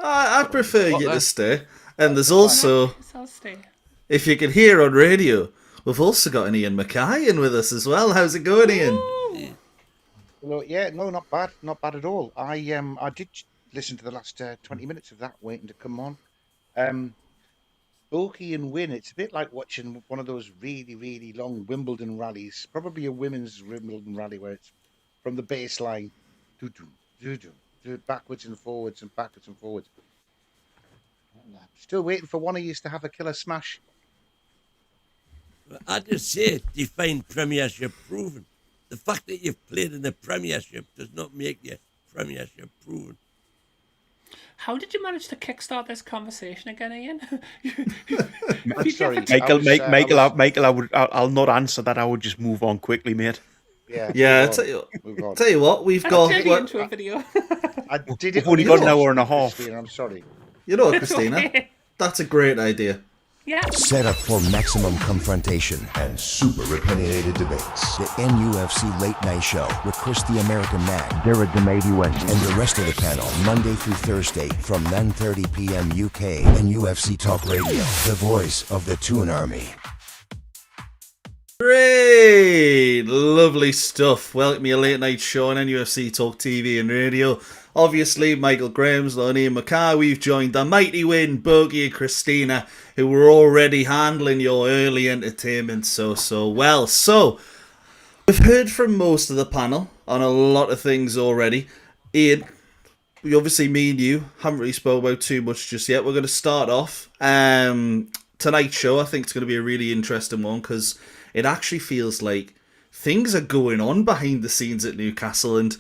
I prefer
What
you
then?
to stay. And there's also,
Yes, I'll stay.
if you can hear on radio, we've also got an Ian Mackay in with us as well. How's it going, Ian?
Ooh.
Well, yeah, no, not bad at all. I did listen to the last 20 minutes of that, waiting to come on. Bulky and Win, it's a bit like watching one of those really, really long Wimbledon rallies, probably a women's Wimbledon rally where it's from the baseline, backwards and forwards and backwards and forwards. Still waiting for one of you to have a killer smash.
I just say, define Premiership proven. The fact that you've played in the Premiership does not make you Premiership proven.
How did you manage to kickstart this conversation again, Ian?
I'm sorry,
Michael, I'll not answer that. I would just move on quickly, mate.
Yeah,
move on.
tell you what, we've
I
got.
turned you into a video.
I did it.
We've only got an hour and a half.
Christine, I'm sorry.
You know what, Christina?
Okay.
That's a great idea.
Yeah.
Set up for maximum confrontation and super opinionated debates. The NUFC Late Night Show with Chris the American Man, Derek the Mighty Win, and the rest of the panel, Monday through Thursday from 9:30 p.m. UK and UFC Talk Radio, the voice of the Toon Army.
Great! Lovely stuff. Welcome to your late night show on NUFC Talk TV and radio. Obviously, Michael Graham's, Lonnie and Mackay. We've joined the Mighty Win, Bogey and Christina, who were already handling your early entertainment so well. So, we've heard from most of the panel on a lot of things already. Ian, we obviously, me and you, haven't really spoke about too much just yet. We're going to start off. Tonight's show, I think it's going to be a really interesting one because it actually feels like things are going on behind the scenes at Newcastle, and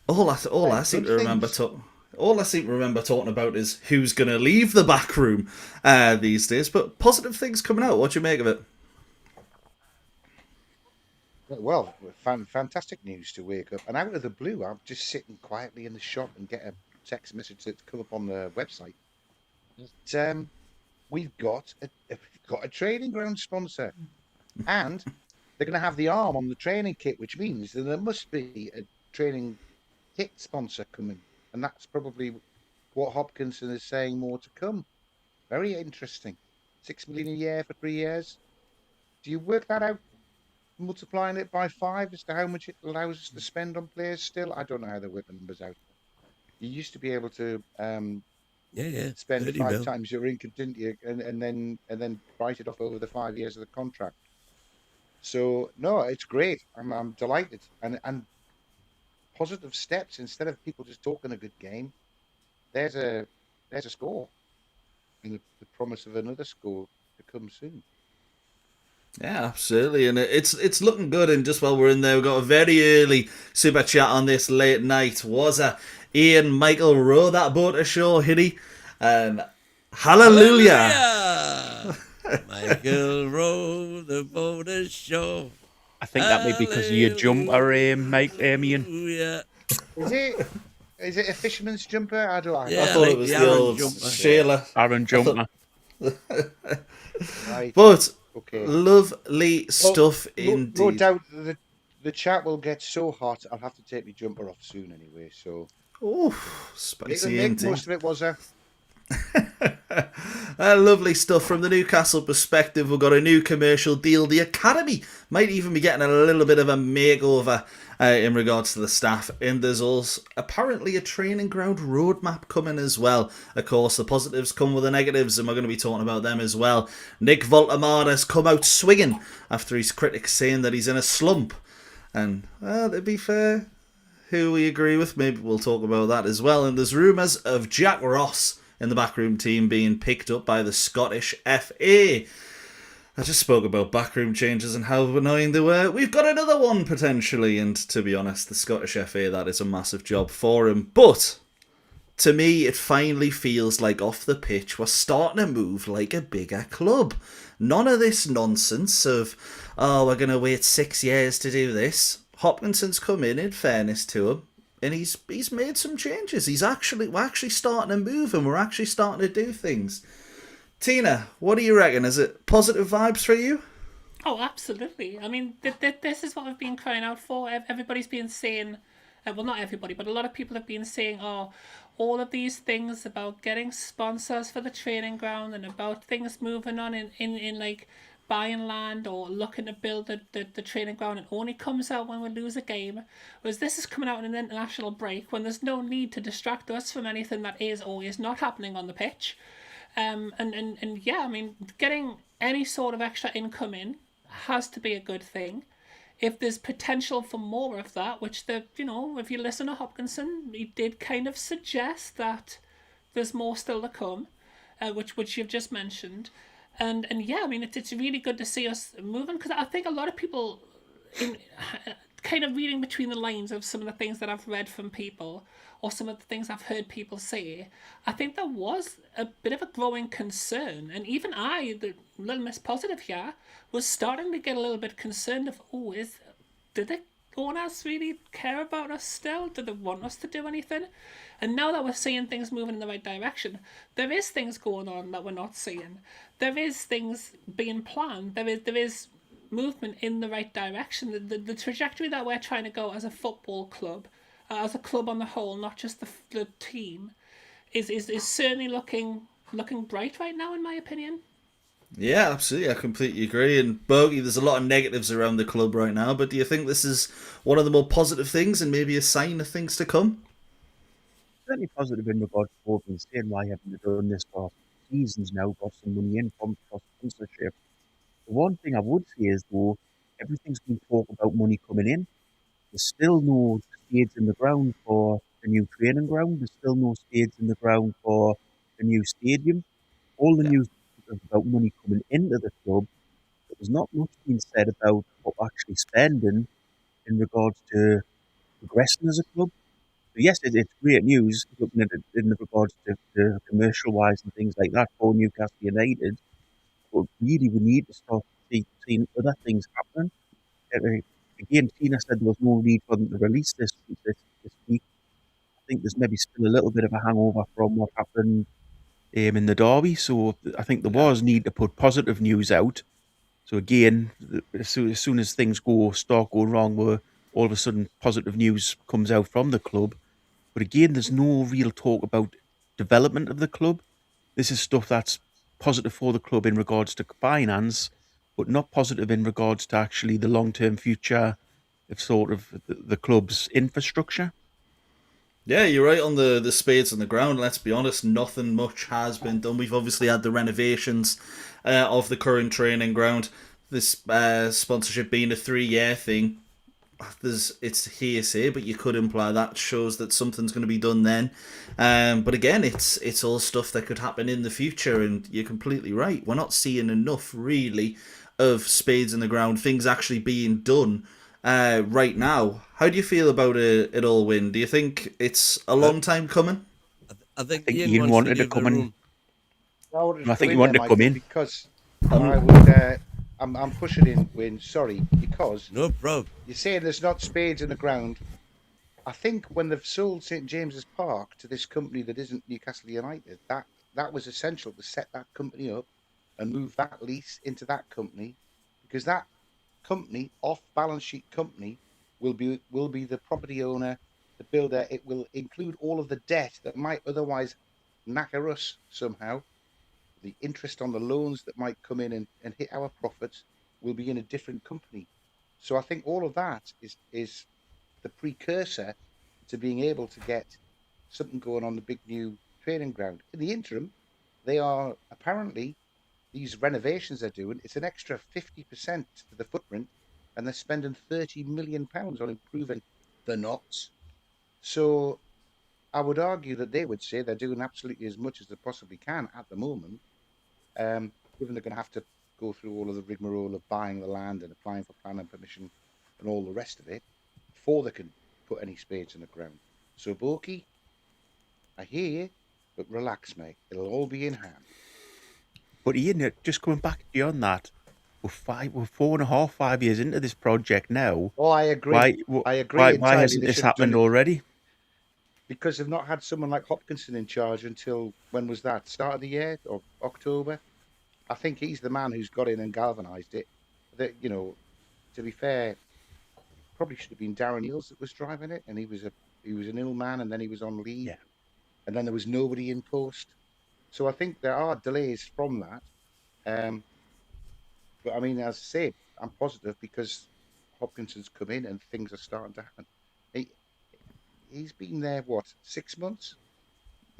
all I seem to remember talking about is who's going to leave the back room these days. But positive things coming out. What do you make of it?
Well, fantastic news to wake up. And out of the blue, I'm just sitting quietly in the shop and get a text message that's come up on the website. We've got a training ground sponsor. And they're going to have the arm on the training kit, which means that there must be a training kit sponsor coming. And that's probably what Hopkinson is saying, more to come. Very interesting. 6 million a year for 3 years. Do you work that out, multiplying it by 5 as to how much it allows us to spend on players still? I don't know how they work the numbers out. You used to be able to spend
30
5
mil.
times your income, didn't you? And then write it off over the 5 years of the contract. So no, it's great. I'm delighted, and positive steps instead of people just talking a good game. There's a score, and the promise of another score to come soon.
Yeah, absolutely, and it's looking good. And just while we're in there, we've got a very early super chat on this late night. Was Ian Michael row that boat ashore, Hitty? And hallelujah!
Michael row the boat ashore.
I think that may be because of your jumper, Ian.
Hallelujah.
Is it a fisherman's jumper? I don't know.
Yeah,
I thought
like
it was
the
the
Aaron
old
jumper.
Sheila.
Aaron jumper.
Right.
But
Okay.
lovely stuff
No
indeed.
doubt the chat will get so hot. I'll have to take my jumper off soon anyway. So
Oh,
it'll
spicy
make
indeed.
most of it was a.
Lovely stuff from the Newcastle perspective. We've got a new commercial deal. The Academy might even be getting a little bit of a makeover in regards to the staff. And there's also apparently a training ground roadmap coming as well. Of course, the positives come with the negatives, and we're going to be talking about them as well. Nick Voltemar has come out swinging after his critics saying that he's in a slump. And, well, to be fair, who we agree with. Maybe we'll talk about that as well. And there's rumours of Jack Ross in the backroom team being picked up by the Scottish FA. I just spoke about backroom changes and how annoying they were. We've got another one potentially, and to be honest, the Scottish FA, that is a massive job for him. But to me, it finally feels like off the pitch we're starting to move like a bigger club. None of this nonsense of, oh, we're going to wait 6 years to do this. Hopkinson's come in fairness to him, and he's made some changes. We're actually starting to move, and we're actually starting to do things. Tina, what do you reckon? Is it positive vibes for you?
Oh, absolutely. I mean, this is what we've been crying out for. Everybody's been saying, well, not everybody, but a lot of people have been saying, oh, all of these things about getting sponsors for the training ground and about things moving on in like buying land or looking to build the training ground, and only comes out when we lose a game. Whereas this is coming out in an international break when there's no need to distract us from anything that is or is not happening on the pitch. And yeah, I mean, getting any sort of extra income in has to be a good thing. If there's potential for more of that, which if you listen to Hopkinson, he did kind of suggest that there's more still to come, which you've just mentioned. And yeah, I mean, it's really good to see us moving, because I think a lot of people, kind of reading between the lines of some of the things that I've read from people, or some of the things I've heard people say, I think there was a bit of a growing concern. And even I, the little Miss Positive here, was starting to get a little bit concerned of, do the owners really care about us still? Do they want us to do anything? And now that we're seeing things moving in the right direction, there is things going on that we're not seeing. There is things being planned. There is movement in the right direction. The trajectory that we're trying to go as a football club, as a club on the whole, not just the team, is certainly looking bright right now, in my opinion.
Yeah, absolutely. I completely agree. And Bogey, there's a lot of negatives around the club right now, but do you think this is one of the more positive things and maybe a sign of things to come?
Certainly positive in regards to what we've been saying. Why haven't they done this for seasons now? Got some money in from sponsorship. The one thing I would say is, though, everything's been talked about money coming in. There's still no spades in the ground for the new training ground. There's still no spades in the ground for the new stadium. All the news is about money coming into the club, but there's not much being said about what we're actually spending in regards to progressing as a club. So yes, it's great news looking at it in regards to commercial-wise and things like that for Newcastle United, but really we need to start seeing other things happening. Again, Tina said there was no need for them to release this week. I think there's maybe still a little bit of a hangover from what happened in the derby. So I think there was need to put positive news out. So again, as soon as things start going wrong, where all of a sudden positive news comes out from the club. But again, there's no real talk about development of the club. This is stuff that's positive for the club in regards to finance, but not positive in regards to actually the long-term future of sort of the club's infrastructure.
Yeah, you're right on the spades on the ground. Let's be honest, nothing much has been done. We've obviously had the renovations of the current training ground. This sponsorship being a 3-year thing, it's hearsay, but you could imply that shows that something's going to be done then. But again, it's all stuff that could happen in the future, and you're completely right. We're not seeing enough, really, of spades in the ground, things actually being done right now. How do you feel about it all, Win? Do you think it's a long time coming?
I think
Ian wanted to come in. I think you wanted to come in.
Because I would... I'm pushing in, Win, sorry, because
no problem.
You're saying there's not spades in the ground. I think when they've sold St James's Park to this company that isn't Newcastle United, that was essential to set that company up and move that lease into that company, because that company, off-balance sheet company, will be the property owner, the builder. It will include all of the debt that might otherwise knacker us somehow. The interest on the loans that might come in and hit our profits will be in a different company. So I think all of that is the precursor to being able to get something going on the big new training ground. In the interim, they are apparently, these renovations they're doing, it's an extra 50% to the footprint, and they're spending £30 million on improving the Knox, So I would argue that they would say they're doing absolutely as much as they possibly can at the moment, given they're going to have to go through all of the rigmarole of buying the land and applying for planning permission and all the rest of it before they can put any spades in the ground. So, Borky, I hear you, but relax, mate. It'll all be in hand.
But Ian, just coming back beyond that, we're 4.5, 5 years into this project now.
Oh, I agree. I agree.
Why
entirely.
hasn't
They
this
should have done
happened
it
already?
because they've not had someone like Hopkinson in charge until when was that? Start of the year or October? I think he's the man who's got in and galvanised it. That, you know, to be fair, probably should have been Darren Eales that was driving it, and he was an ill man, and then he was on leave,
Yeah.
and then there was nobody in post. So I think there are delays from that. But I mean, as I say, I'm positive because Hopkinson's come in and things are starting to happen. He's been there, what, 6 months?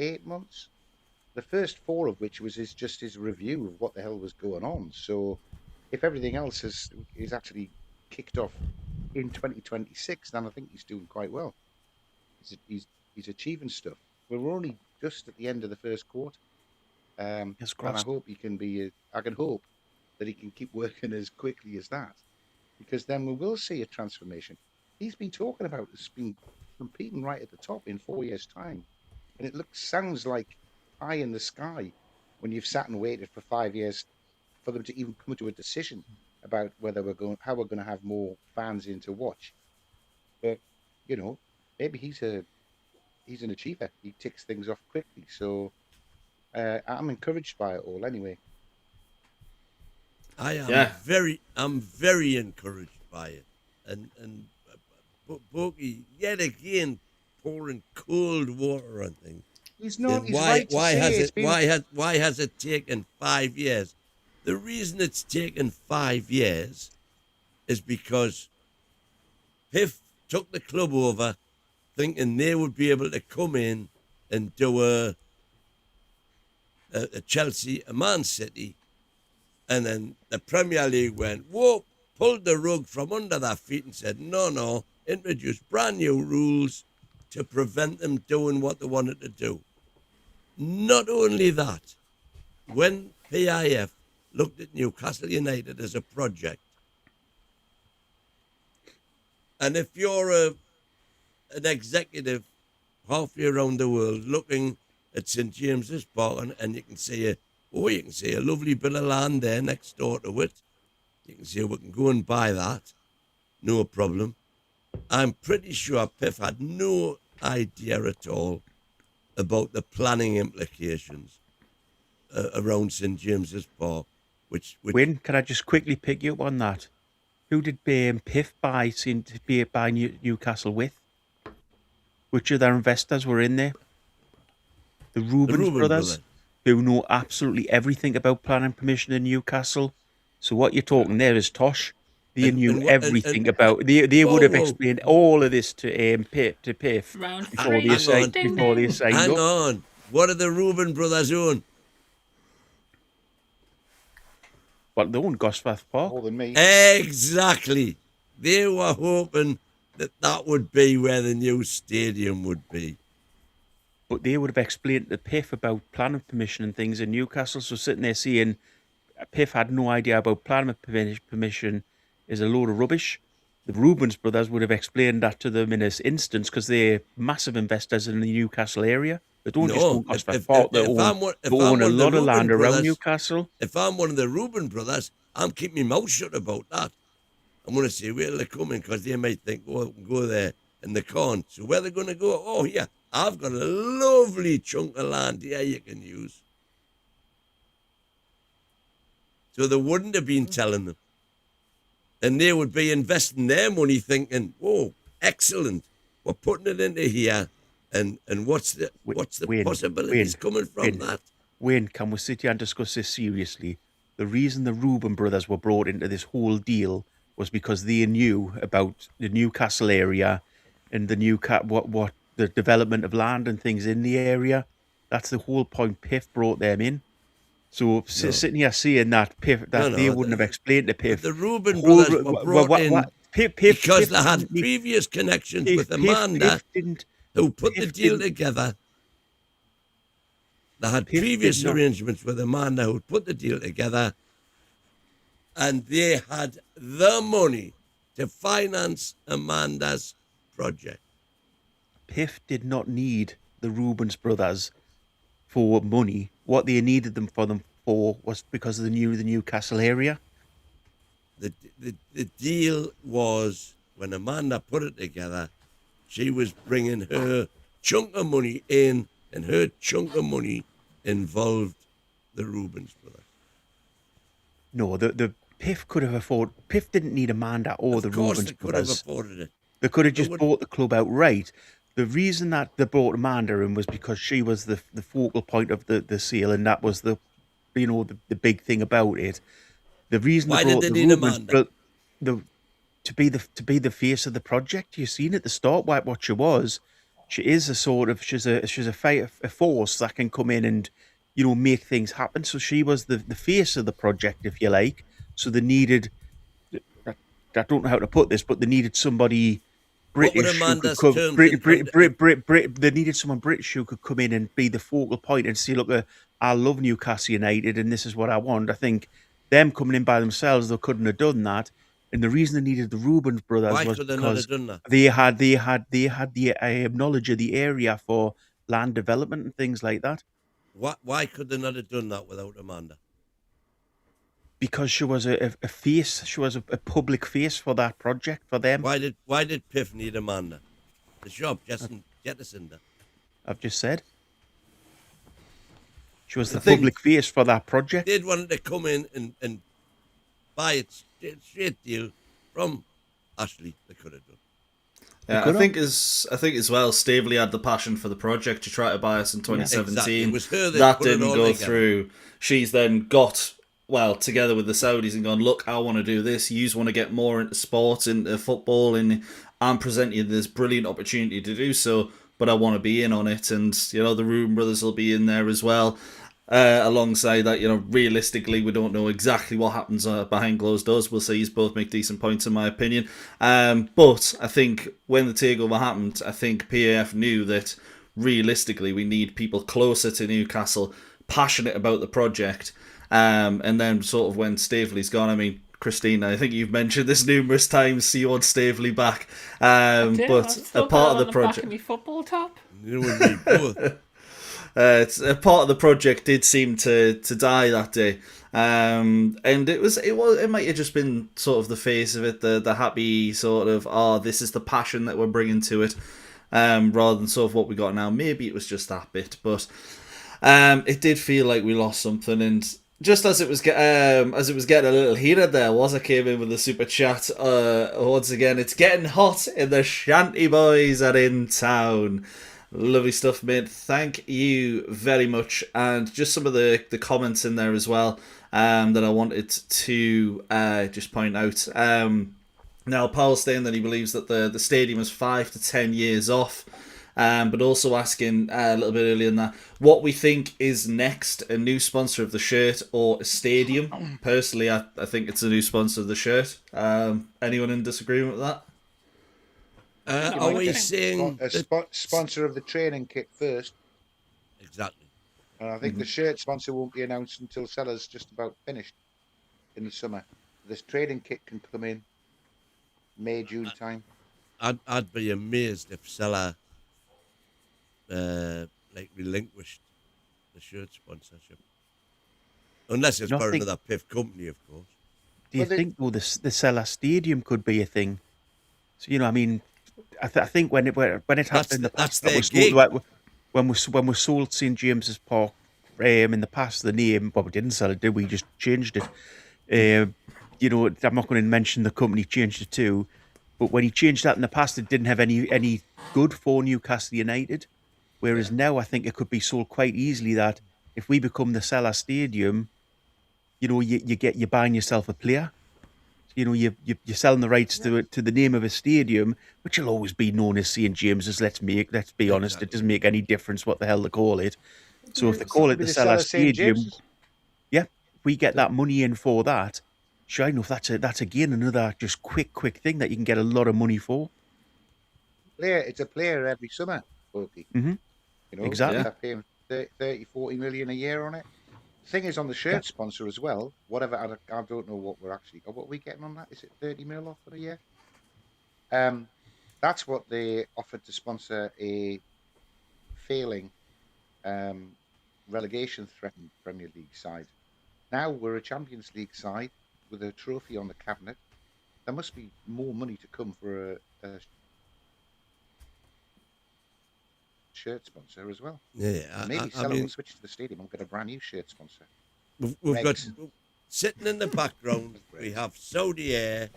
8 months? The first 4 of which was just his review of what the hell was going on. So if everything else is actually kicked off in 2026, then I think he's doing quite well. He's achieving stuff. We're only just at the end of the first quarter. And I hope he can be. I can hope that he can keep working as quickly as that, because then we will see a transformation. He's been talking about it's been competing right at the top in 4 years' time, and it sounds like pie in the sky when you've sat and waited for 5 years for them to even come to a decision about how we're going to have more fans in to watch. But you know, maybe he's an achiever. He ticks things off quickly. So I'm encouraged by it all. Anyway,
I'm very encouraged by it, and Bogey yet again pouring cold water on things.
He's not. He's
Why has it taken 5 years? The reason it's taken 5 years is because PIF took the club over thinking they would be able to come in and do a Chelsea, a Man City, and then the Premier League went, whoa, pulled the rug from under their feet and said, no, introduce brand new rules to prevent them doing what they wanted to do. Not only that, when PIF looked at Newcastle United as a project, and if you're an executive halfway around the world looking at St James's Park and you can see a lovely bit of land there next door to it, you can see we can go and buy that, no problem. I'm pretty sure PIF had no idea at all about the planning implications around St James's Park. Which
Win, can I just quickly pick you up on that? Who did PIF buy Newcastle with? Which of their investors were in there? The Rubens brothers, who know absolutely everything about planning permission in Newcastle. So what you're talking there is tosh. They knew everything about. They would have explained all of this to PIF before they signed up.
Hang on, what do the Reuben brothers own?
Well, they own Gosforth Park.
More than me.
Exactly. They were hoping that would be where the new stadium would be.
But they would have explained to PIF about planning permission and things in Newcastle. So sitting there saying PIF had no idea about planning permission is a load of rubbish. The Rubens brothers would have explained that to them in this instance because they're massive investors in the Newcastle area. They don't just own Gosforth Park, they own a lot of land around Newcastle.
If I'm one of the Reuben brothers, I'm keeping my mouth shut about that. I'm going to say where they're coming because they might think, oh, we can go there, and they can't. So where they're going to go? Oh, yeah, I've got a lovely chunk of land here you can use. So they wouldn't have been telling them. And they would be investing their money thinking, oh, excellent, we're putting it into here. And what's the possibilities coming from that?
Wayne, can we sit here and discuss this seriously? The reason the Reuben brothers were brought into this whole deal was because they knew about the Newcastle area and what the development of land and things in the area. That's the whole point. PIF brought them in. So sitting here saying that PIF they wouldn't have explained to PIF.
The Reuben brothers were brought in because they had previous connections with Amanda. who put the
Piff
deal
didn't-
together. They had
Piff
previous
did not-
arrangements with Amanda who put the deal together, and they had the money to finance Amanda's project.
Piff did not need the Rubens brothers for money. What they needed them for was because of the Newcastle area.
The deal was, when Amanda put it together, she was bringing her chunk of money in, and her chunk of money involved the Rubens brothers.
No, the Piff could have afforded. Piff didn't need Amanda or the
Of course,
Rubens
they could have
brothers.
afforded it.
They could have
They
just
would-
bought the club outright. The reason that they brought Amanda in was because she was the focal point of the sale, and that was the big thing about it. The reason
Why
they
did
brought
they
the
need
Rubens
Amanda?
to be the face of the project. You've seen at the start what she was. She is she's a force that can come in and make things happen. So she was the face of the project, if you like. So they needed. I don't know how to put this, but they needed somebody
What would
British who
Amanda's
could
terms
come. They needed someone British who could come in and be the focal point and say, look, I love Newcastle United, and this is what I want. I think them coming in by themselves, they couldn't have done that. And the reason they needed the Rubens brothers
Why
was
could they not
because
have done that?
they had the knowledge of the area for land development and things like that.
Why could they not have done that without Amanda?
Because she was a face, she was a public face for that project for them.
Why did Piff need Amanda? The shop jettisoned her.
I've just said she was
The
the
thing-
public face for that project.
They'd wanted to come in and buy it straight deal from Ashley. They could have done.
Yeah,
could
I think as well, Staveley had the passion for the project to try to buy us in 2017.
Exactly. It was her that
that
put it
didn't
all
go
together.
through. She's then got together with the Saudis and gone, look, I want to do this. You want to get more into sports, into football, and I'm presenting you this brilliant opportunity to do so, but I want to be in on it. And, the Rubin brothers will be in there as well. Alongside that, realistically, we don't know exactly what happens behind closed doors. We'll see. He's both make decent points, in my opinion. But I think when the takeover happened, I think PAF knew that realistically we need people closer to Newcastle, passionate about the project. And then sort of when Staveley's gone, I mean, Christina, I think you've mentioned this numerous times, so you want Staveley back. But a part of the project.
Back in my football top.
You and me both.
It's a part of the project did seem to die that day, and it might have just been sort of the face of it, the happy sort of this is the passion that we're bringing to it, rather than sort of what we got now. Maybe it was just that bit, but it did feel like we lost something. And just as it was getting a little heated there, I came in with a super chat. Once again, it's getting hot in the Shanty Boys are in town. Lovely stuff, mate. Thank you very much. And just some of the comments in there as well that I wanted to just point out. Now, Paul's saying that he believes that the stadium is 5 to 10 years off, but also asking a little bit earlier than that, what we think is next, a new sponsor of the shirt or a stadium. Personally, I think it's a new sponsor of the shirt. Anyone in disagreement with that?
Are we saying
Sponsor of the training kit first.
exactly?
And I think the shirt sponsor won't be announced until Sellers just about finished in the summer. This training kit can come in May, June time.
I'd be amazed if Seller relinquished the shirt sponsorship, unless it's for another Piff company, of course.
Do you think though the Cellar Stadium could be a thing? So I mean, I think when it happened in the past, when we sold St James's Park in the past, the name, well, we didn't sell it, did we? Just changed it. I'm not going to mention the company changed it to, but when he changed that in the past, it didn't have any good for Newcastle United. Whereas now, I think it could be sold quite easily that if we become the Cellar Stadium, you're buying yourself a player. You're selling the rights to the name of a stadium, which will always be known as St James's. Let's be honest, it doesn't make any difference what the hell they call it. So if they call it the Cellar Stadium, if we get that money in for that, sure enough, that's again another just quick thing that you can get a lot of money for.
It's a player every summer. Bogey.
Mm-hmm.
You know,
Exactly.
they're paying 30, 40 million a year on it. The thing is, on the shirt sponsor as well, whatever, I don't know what we're actually, what are we getting on that? Is it 30 mil off for a year? That's what they offered to sponsor a failing relegation threatened Premier League side. Now we're a Champions League side with a trophy on the cabinet. There must be more money to come for a shirt sponsor as well.
Yeah,
And maybe Seller will switch to the stadium and get a brand new shirt sponsor.
we've got sitting in the background. We have Saudi Air,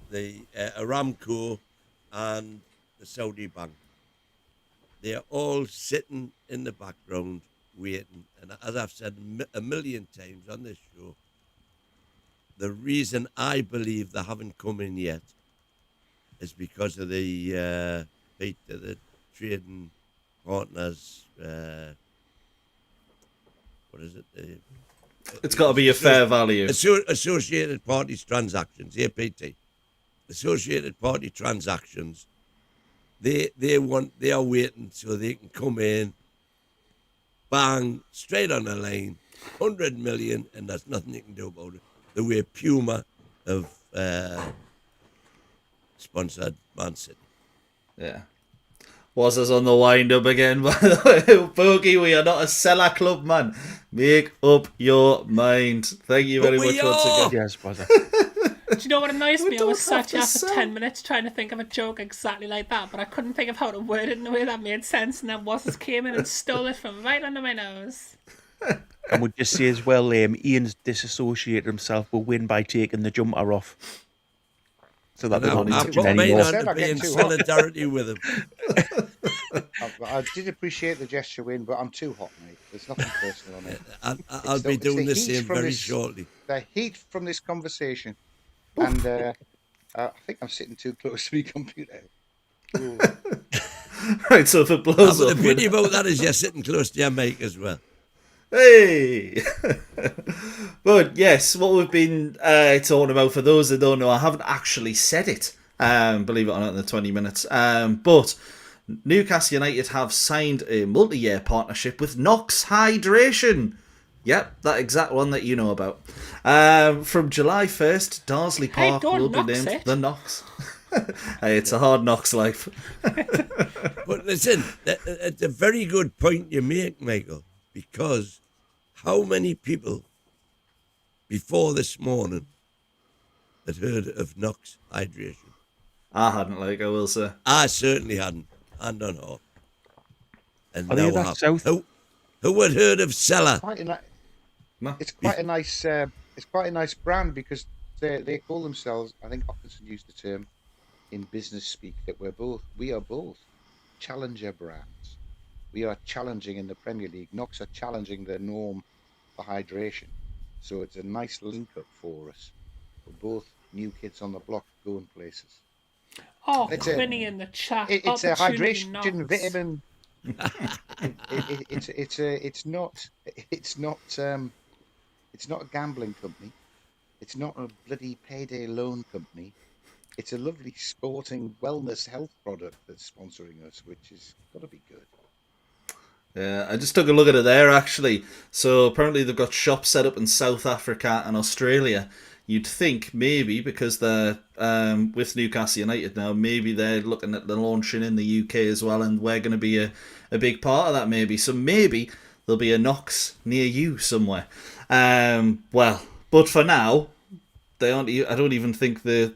the Aramco, and the Saudi Bank. They are all sitting in the background waiting. And as I've said a million times on this show, the reason I believe they haven't come in yet is because of the trading partners. What is it?
It's got to be a fair value.
Associated Parties Transactions, APT. Associated Party Transactions. They are waiting so they can come in, bang, straight on the line, 100 million, and there's nothing you can do about it. The way Puma have sponsored Man City.
Yeah. Was us on the wind up again, by the way. Bogey, we are not a seller club, man. Make up your mind. Thank you very much once again.
Yes, Buzzer.
Do you know what annoys me? I was
don't have
sat
to
here for
say.
10 minutes trying to think of a joke exactly like that, but I couldn't think of how to word it in a way that made sense, and then Waz's came in and stole it from right under my nose.
And we'll just say as well, Ian's disassociated himself will win by taking the jumper off. So that they
I
don't
put
mention
mine
anymore.
on to
I
be
get
in
too hot.
solidarity with him.
I did appreciate the gesture, Win, but I'm too hot, mate. There's nothing personal on it.
I'll be
It's
doing the
heat
same
from
very
this-
shortly.
The heat from this conversation, and I think I'm sitting too close to my computer. Ooh.
Right, so if it blows
The
up.
beauty about that is you're sitting close to your mic as well.
Hey! But yes, what we've been talking about, for those that don't know, I haven't actually said it, believe it or not, in the 20 minutes. But Newcastle United have signed a multi-year partnership with Knox Hydration. Yep, that exact one that you know about. From July 1st, Darsley Park
don't
will be
Knox
named
it.
the Knox. Hey, it's a hard Knox life.
But listen, it's a very good point you make, Michael, because how many people before this morning had heard of Knox Hydration?
I hadn't, I will say.
I certainly hadn't, and on half. And
Are they
now
that
have.
south?
Who had heard of Cellar?
No.
It's quite a nice. It's quite a nice brand because they call themselves. I think Hopkinson used the term in business speak that we are both challenger brands. We are challenging in the Premier League. Knox are challenging the norm for hydration. So it's a nice link up for us. We're both new kids on the block going places.
Oh,
It's a-
Quinny in the chat.
It's a
Opportunity
hydration
knocks.
vitamin. It's not a gambling company. It's not a bloody payday loan company. It's a lovely sporting wellness health product that's sponsoring us, which has got to be good.
Yeah, I just took a look at it there, actually. So apparently they've got shops set up in South Africa and Australia. You'd think maybe because they're with Newcastle United now, maybe they're looking at the launching in the UK as well, and we're going to be a big part of that maybe. So maybe there'll be a Knox near you somewhere. Well, but for now, they aren't. I don't even think they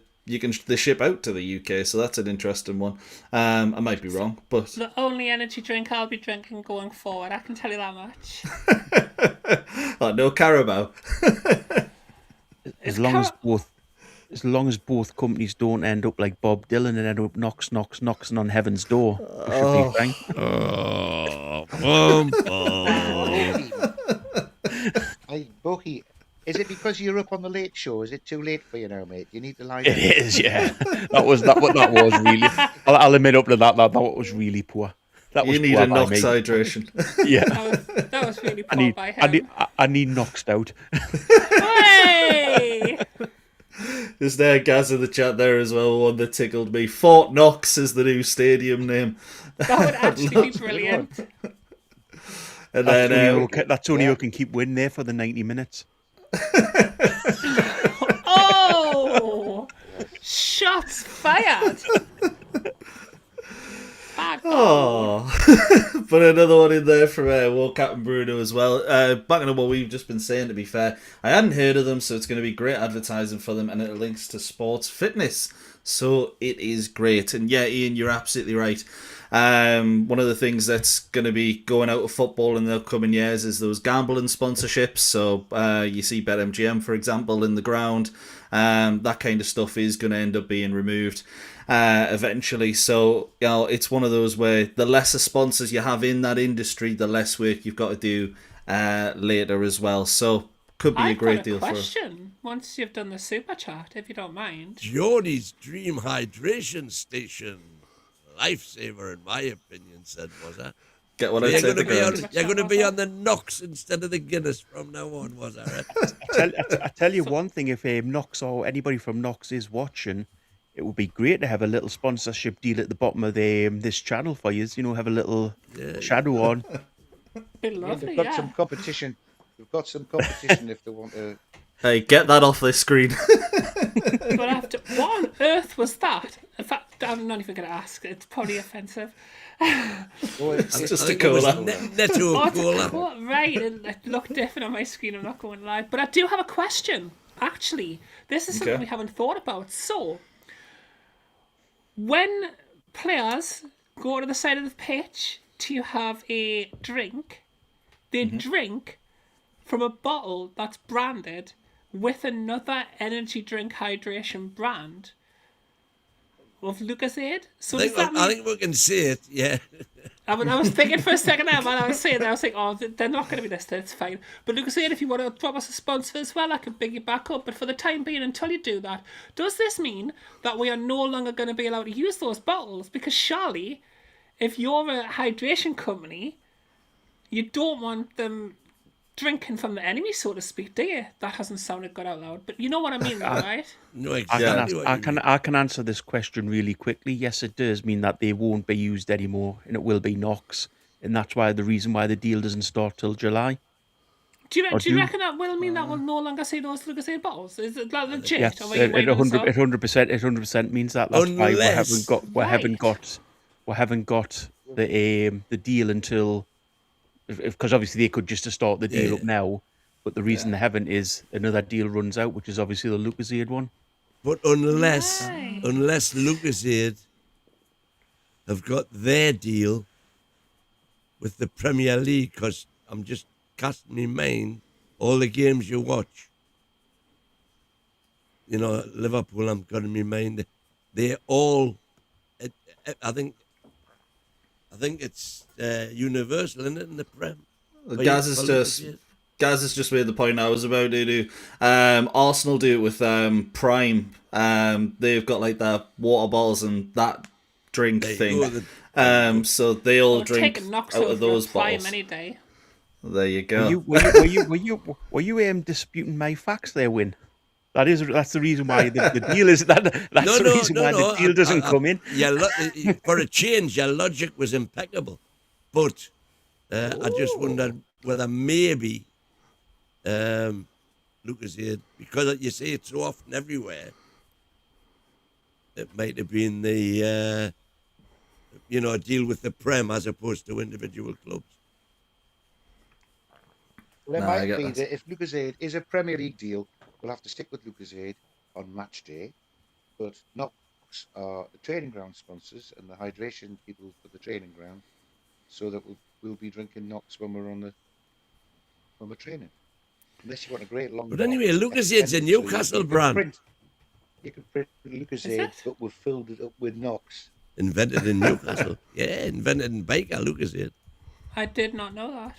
ship out to the UK, so that's an interesting one. I might be wrong, but
The only energy drink I'll be drinking going forward, I can tell you that much.
oh, no Carabao.
As long as both companies don't end up like Bob Dylan and end up knocking on heaven's door, we should be fine.
Hey, Bucky, is it because you're up on the late show? Is it too late for you now, mate? You need to lie
It
down.
is, yeah. That was really. I'll admit up to that. That was really poor. That was
You need
poor
a
by
Knox
me.
hydration.
Yeah.
That was really poor by him.
I need knocked out.
Hey!
There's there Gaz in the chat there as well, one that tickled me. Fort Knox is the new stadium name.
That would actually be brilliant.
And
That's
then
that's only who can keep winning there for the 90 minutes.
Oh! Shots fired!
oh, but another one in there from War Captain Bruno as well. Back on what we've just been saying, to be fair, I hadn't heard of them, so it's going to be great advertising for them, and it links to sports fitness, so it is great. And yeah, Ian, you're absolutely right. One of the things that's going to be going out of football in the upcoming years is those gambling sponsorships. So you see BetMGM, for example, in the ground. That kind of stuff is going to end up being removed eventually. So, you know, it's one of those where the lesser sponsors you have in that industry, the less work you've got to do later as well. So, could be a great deal for us.
I've got a question once you've done the super chat, if you don't mind.
Geordie's Dream Hydration Station. Lifesaver, in my opinion, said, was that?
Get what I said.
You're going to be on the Knox instead of the Guinness from now on, was that?
I tell you one thing, if Knox or anybody from Knox is watching, it would be great to have a little sponsorship deal at the bottom of this channel for you. You know, have a little shadow on.
Be lovely,
They've got some competition. We've got some competition if they want to.
Hey, get that off this screen.
But after, what on earth was that? In fact, I'm not even going to ask. It's probably offensive.
It's just a cola.
Netto cola.
Right, it looked different on my screen, I'm not going to lie. But I do have a question, actually. This is something we haven't thought about. So, when players go to the side of the pitch to have a drink, they drink from a bottle that's branded with another energy drink hydration brand of Lucozade. So does that mean...
I think we can see it, yeah.
I was thinking for a second there, man. I was saying that. I was like, oh, they're not going to be listed. It's fine. But Lucozade, if you want to drop us a sponsor as well, I can big you back up. But for the time being, until you do that, does this mean that we are no longer going to be allowed to use those bottles? Because surely, if you're a hydration company, you don't want them drinking from the enemy, so to speak, do you? That hasn't sounded good out loud, but you know what I mean, right?
No, exactly.
I can answer this question really quickly. Yes, it does mean that they won't be used anymore, and it will be Knox, and that's why the reason why the deal doesn't start till July.
Do you reckon that will mean that we'll no longer see those Lucozade bottles? Is it that legit?
Yes, it 100% means that. That's why we haven't got the deal until. Because obviously they could just start the deal up now, but the reason they haven't is another deal runs out, which is obviously the Lucozade one.
But unless Lucozade have got their deal with the Premier League, because I'm just casting in mind all the games you watch. You know, Liverpool, I'm got in my mind. They're all, I think it's universal, isn't it, in the Prem?
Gaz has just made the point I was about to do. Arsenal do it with Prime. They've got like the water bottles and that drink thing. So they all drink out of those bottles.
Any day.
There you go.
Were you disputing my facts there, Win? That's the reason why the deal is that. That's the reason why the deal doesn't come in.
For a change, your logic was impeccable, but I just wondered whether maybe Lucozade, because you see it so often everywhere, it might have been the deal with the Prem as opposed to individual clubs.
Well, it might be that if Lucozade is a Premier League deal, we'll have to stick with Lucozade on match day, but Knox are the training ground sponsors and the hydration people for the training ground, so that we'll be drinking Knox when we're training. Unless you want a great long.
But anyway, Lucozade's a Newcastle brand.
You can print Lucozade, but we've filled it up with Knox.
Invented in Newcastle. Yeah, invented in Baker, Lucozade.
I did not know that.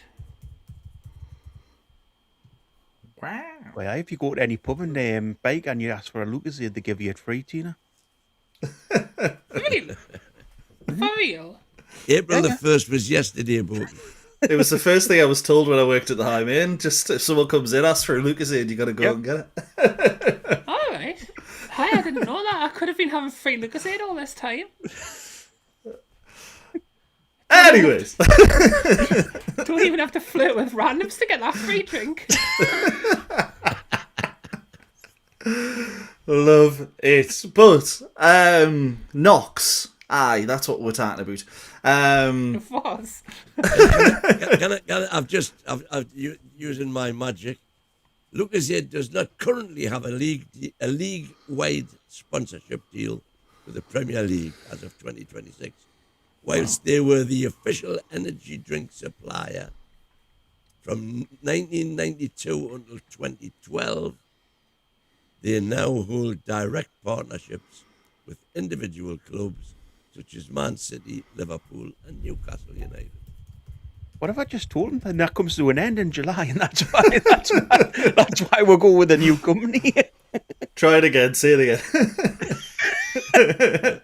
Wow. Well, if you go to any pub and bike and you ask for a Lucozade, they give you it free, Tina.
Really? For real?
April the 1st was yesterday, but
it was the first thing I was told when I worked at the High Main. Just if someone comes in, ask for a Lucozade, you got to go and get it.
All right. Hi, I didn't know that. I could have been having free Lucozade all this time.
Anyways.
Don't even have to flirt with randoms to get that free drink.
Love it. But, Knox. Aye, that's what we're talking about.
It was.
Using my magic. Lucozade does not currently have a league-wide sponsorship deal with the Premier League as of 2026. Whilst they were the official energy drink supplier from 1992 until 2012, they now hold direct partnerships with individual clubs such as Man City, Liverpool, and Newcastle United.
What have I just told him? And that comes to an end in July, and that's why we'll go with a new company.
Try it again. Say it again.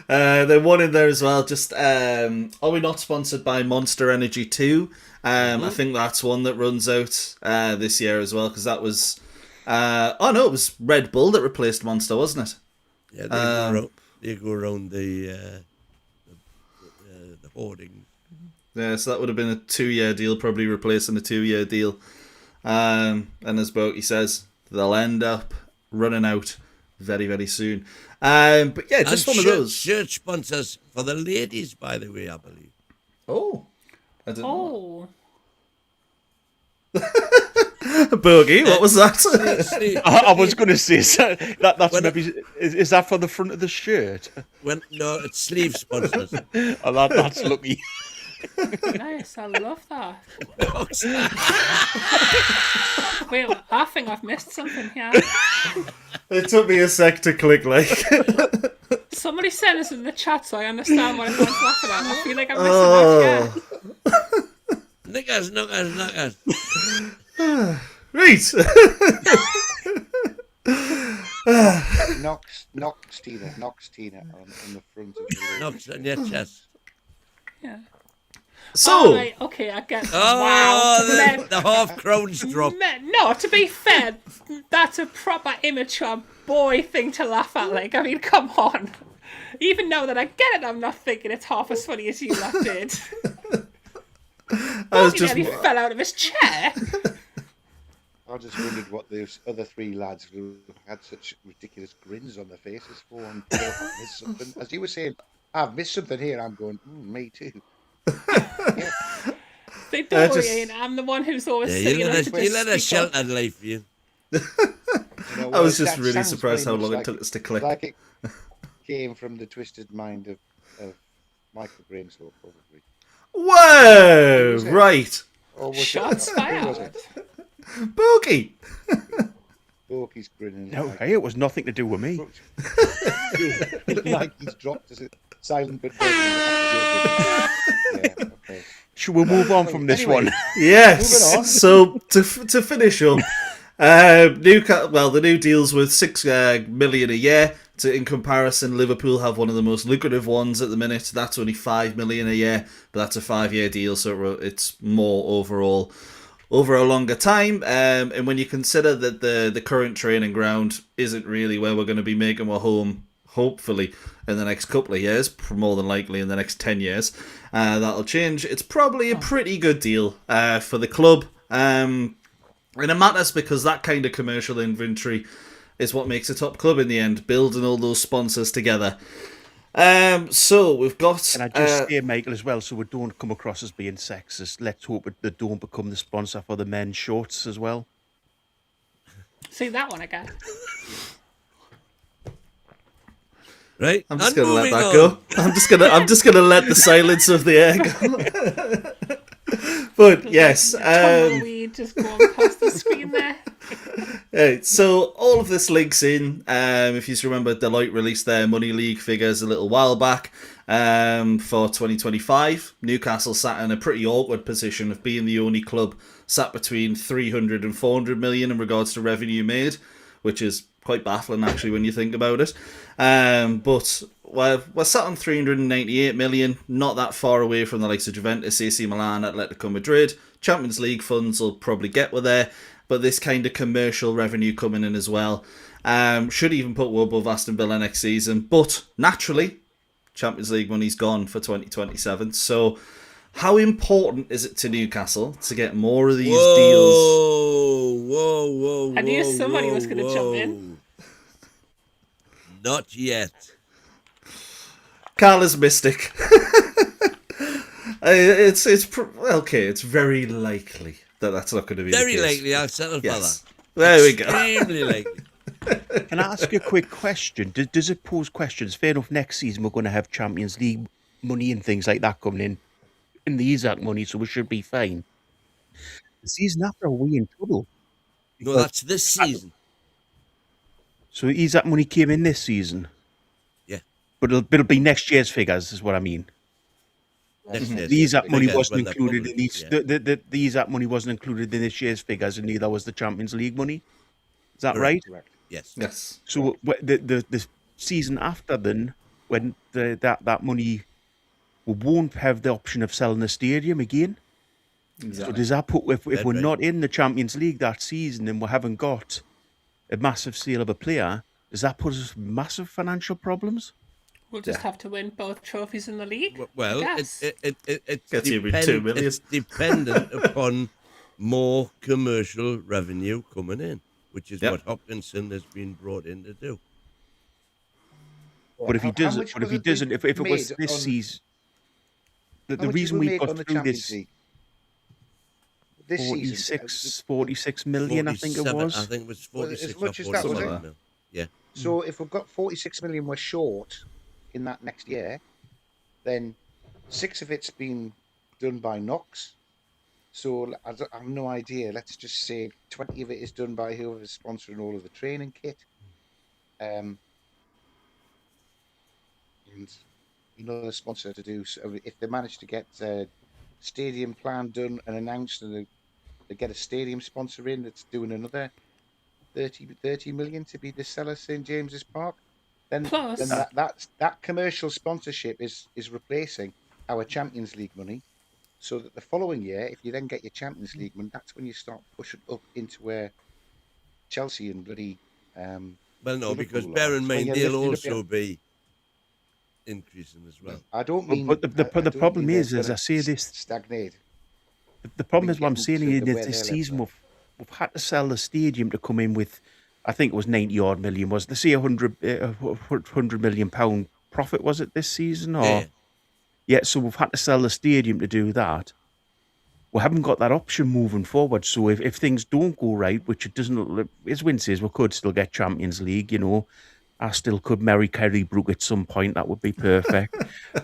Then one in there as well. Just are we not sponsored by Monster Energy 2? I think that's one that runs out this year as well, because that was it was Red Bull that replaced Monster, wasn't it?
Yeah, they go around the hoardings.
Yeah, so that would have been a 2-year deal, probably replacing a 2-year deal. And as Boki says, they'll end up running out very, very soon. But yeah, just one of those.
Shirt sponsors for the ladies, by the way, I believe.
Oh. I didn't know. Bogi, what was that?
I was going to say that's maybe is that for the front of the shirt?
No, it's sleeve sponsors.
Oh, that's lucky.
Nice, I love that. Wait, I think I've missed something here.
It took me a sec to click like.
Somebody send us in the chat so I understand what everyone's laughing at. I feel like I'm missing
Knickers.
Right.
Knox Tina on the front of the
Knox on your chest.
Yeah.
So,
right, okay, I get.
Oh,
wow,
the half crown's drop.
No, to be fair, that's a proper immature boy thing to laugh at. Like, I mean, come on. Even now that I get it, I'm not thinking it's half as funny as you lot did.
I was just
nearly fell out of his chair.
I just wondered what those other 3 lads who had such ridiculous grins on their faces for, and missed something. As you were saying, I've missed something here. I'm going, me too. Yeah.
They don't worry, Ian. I'm the one who's always sitting
you let us sheltered life for you.
I was just really surprised how long it took us to click.
Like it came from the twisted mind of Michael Grainslow, probably.
Whoa! Right.
Shots fired.
Bogi!
Bogi's grinning.
No, hey, it was nothing to do with me.
Like he's dropped as a silent but yeah, okay.
Should we move on from this one?
Yes. So to finish up, the new deal's worth $6 million a year. In comparison, Liverpool have one of the most lucrative ones at the minute. That's only $5 million a year, but that's a 5-year deal, so it's more overall over a longer time. And when you consider that the current training ground isn't really where we're going to be making our home, hopefully in the next couple of years, more than likely in the next 10 years, that'll change. It's probably a pretty good deal for the club. And it matters because that kind of commercial inventory is what makes a top club in the end, building all those sponsors together. So we've got...
And I just say, Michael, as well, so we don't come across as being sexist, let's hope they don't become the sponsor for the men's shorts as well.
See that one again.
Right,
I'm just gonna let that go. I'm just gonna let the silence of the air go. But yes,
tumbleweed just going past the screen there.
So all of this links in. If you remember, Deloitte released their Money League figures a little while back for 2025. Newcastle sat in a pretty awkward position of being the only club sat between 300 and 400 million in regards to revenue made, which is quite baffling actually when you think about it. But we're sat on 398 million, not that far away from the likes of Juventus, AC Milan, Atletico Madrid. Champions League funds will probably get we're there, but this kind of commercial revenue coming in as well should even put us above Aston Villa next season. But naturally, Champions League money's gone for 2027. So how important is it to Newcastle to get more of these deals?
Whoa!
I knew somebody was going to jump in.
Not yet.
Carla's mystic. It's very likely that that's not going to be
Very
the case.
likely I'll settle for
Yes.
that.
There we go.
Extremely likely.
Can I ask you a quick question? Does it pose questions? Fair enough, next season we're going to have Champions League money and things like that coming in the Isaac money, so we should be fine. The season after, are we in trouble?
No, that's this season.
So Isaac money came in this season?
Yeah.
But it'll be next year's figures, is what I mean.
Next year's
The Isaac money
figures
wasn't
when they're
included in
published,
these.
yeah.
The Isaac money wasn't included in this year's figures, and neither was the Champions League money. Is that right?
Correct.
Yes.
Yes.
So the season after then, when that money, we won't have the option of selling the stadium again. So does that put if we're
right.
not in the Champions League that season and we haven't got a massive sale of a player, does that put us in massive financial problems?
We'll just have to win both trophies in the league.
Well,
Yes.
it's
Gets you with 2 million.
it's dependent upon more commercial revenue coming in, which is
Yep.
what Hopkinson has been brought in to do.
But if he
How
doesn't,
much
but if
was
he
it
doesn't, if it was
made
this
on-
season, the
How much
reason
did
we
make
got
on the
through
Champions
this
League? This season,
46 million, I think it
47
was.
I think it was
Well,
46
as much
or
as that, was
47
it?
mil. Yeah.
So if we've got 46 million we're short in that next year, then 6 of it's been done by Knox. So I have no idea. Let's just say 20 of it is done by whoever's sponsoring all of the training kit. And the sponsor to do. So if they manage to get stadium plan done and announced, and they get a stadium sponsor in that's doing another 30 million to be the seller St James's Park, then
Plus-
that commercial sponsorship is replacing our Champions League money, so that the following year, if you then get your Champions League money, that's when you start pushing up into where Chelsea and bloody
Well, no, because
Liverpool
bear
are.
in
So when
mind
you're
they'll
lifting up
also be increasing as well.
I don't
But-
mean.
but the
I don't
problem
mean
is,
they're
as I
gonna
say this-
stagnate.
The problem
mean,
is what I'm
getting
saying
to
here,
the
that
where
this
their
season
levels
we've had to sell the stadium to come in with, I think it was 90 odd million, was they say 100 million pound profit, was it this season? Or
Yeah.
yeah, so we've had to sell the stadium to do that. We haven't got that option moving forward. So if things don't go right, which it doesn't look, as Win says, we could still get Champions League, I still could marry Kerry Brook at some point, that would be perfect.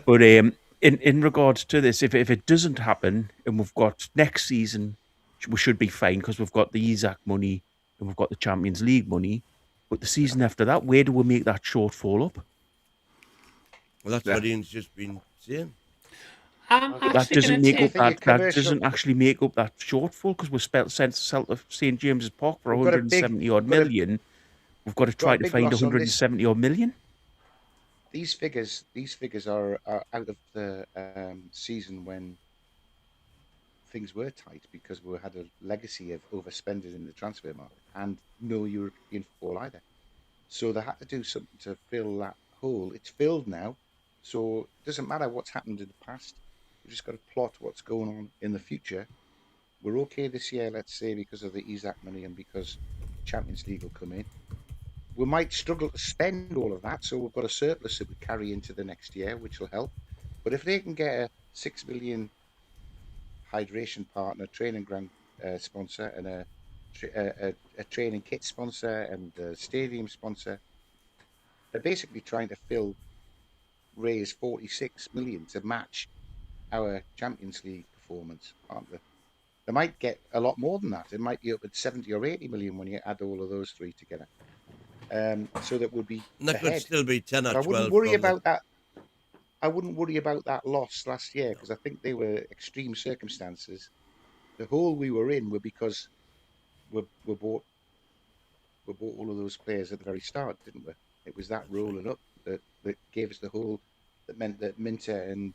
But in regards to this, if it doesn't happen and we've got next season, we should be fine because we've got the Isaac money and we've got the Champions League money. But the season after that, where do we make that shortfall up?
Well, that's what Ian's just been saying.
I'm
That
actually
doesn't
going to
make
take.
up that. That doesn't actually make up that shortfall because we sent to St James's Park for
We've got a
170
big-
odd
we've got a-
million. We've got to try to
big
find
loss on this.
170 odd million.
These figures are out of the season when things were tight because we had a legacy of overspending in the transfer market and no European football either. So they had to do something to fill that hole. It's filled now, so it doesn't matter what's happened in the past. We've just got to plot what's going on in the future. We're okay this year, let's say, because of the Isaac money and because Champions League will come in. We might struggle to spend all of that, so we've got a surplus that we carry into the next year, which will help. But if they can get a 6 million hydration partner, training ground sponsor, and a training kit sponsor and a stadium sponsor, they're basically trying to raise 46 million to match our Champions League performance, aren't they? They might get a lot more than that. It might be up at 70 or 80 million when you add all of those three together. So that would be
And that could
ahead.
still be 10 or
But I
12.
wouldn't worry
from the-
about that. I wouldn't worry about that loss last year because I think they were extreme circumstances. The hole we were in were because we bought we bought all of those players at the very start, didn't we? It was that rolling up that gave us the whole, that meant that Minter and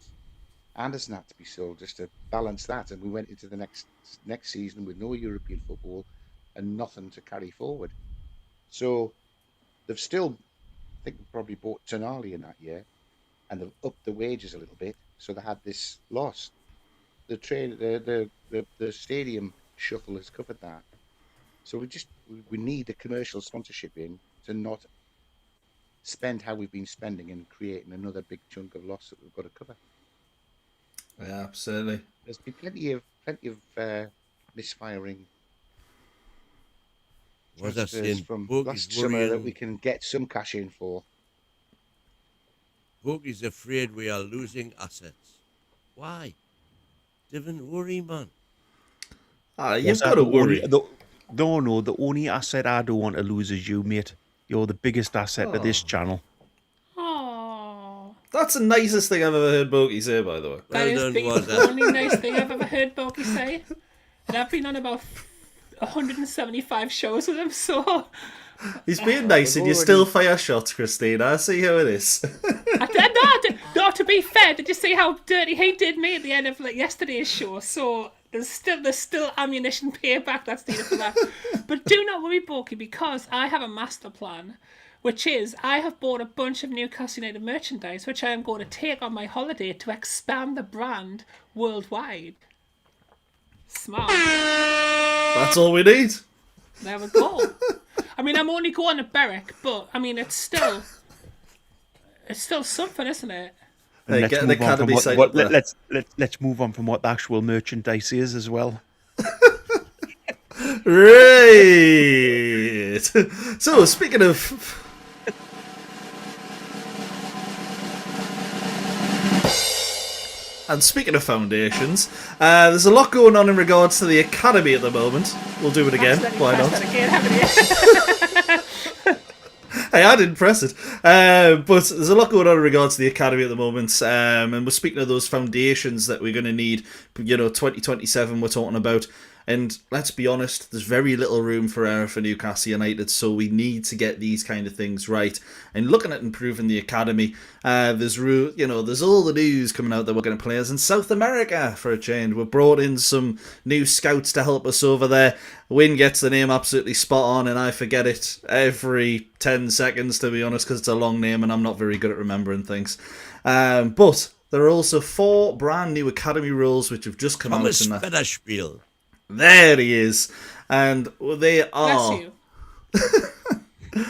Anderson had to be sold just to balance that, and we went into the next season with no European football and nothing to carry forward. So they've still, I think, probably bought Toon Army in that year, and they've upped the wages a little bit, so they had this loss. The stadium shuffle has covered that. So we need a commercial sponsorship in to not spend how we've been spending and creating another big chunk of loss that we've got to cover.
Yeah, absolutely.
There's been plenty of misfiring
Was I
transfers
saying
from
Bogey's
last summer that
worrying?
we can get some cash in for.
Bogey's afraid we are losing assets. Why? Don't worry, man.
You've got to worry.
No, the only asset I don't want to lose is you, mate. You're the biggest asset of this channel.
Oh,
That's the nicest thing I've ever heard Bogey say, by the way.
that is
done,
the
Wazza.
only nice thing I've ever heard Boki say. And I've been on about 175 shows with him, so
He's being nice and you still fire shots, Christina. I see how it is.
no, to be fair, did you see how dirty he did me at the end of yesterday's show? So there's still ammunition payback that's needed for that. But do not worry, Boki, because I have a master plan, which is I have bought a bunch of Newcastle United merchandise, which I am going to take on my holiday to expand the brand worldwide. Smart.
That's all we need.
There we go. I mean, I'm only going to Berwick, but I mean, it's still something, isn't it?
Hey,
Let's
get an
move on from
academy site.
let's move on from what the actual merchandise is as well.
Right. So, speaking of... And speaking of foundations, there's a lot going on in regards to the academy at the moment. We'll do it again. Why not? Hey, I didn't press it. But there's a lot going on in regards to the academy at the moment. And we're speaking of those foundations that we're going to need. 2027 we're talking about. And let's be honest, there's very little room for error for Newcastle United, so we need to get these kind of things right. And looking at improving the academy, there's all the news coming out that we're going to players in South America for a change. We've brought in some new scouts to help us over there. Wynn gets the name absolutely spot on, and I forget it every 10 seconds, to be honest, because it's a long name and I'm not very good at remembering things. But there are also 4 brand new academy roles which have just come
Thomas
out.
Federspiel.
There he is. And they are...
Bless you.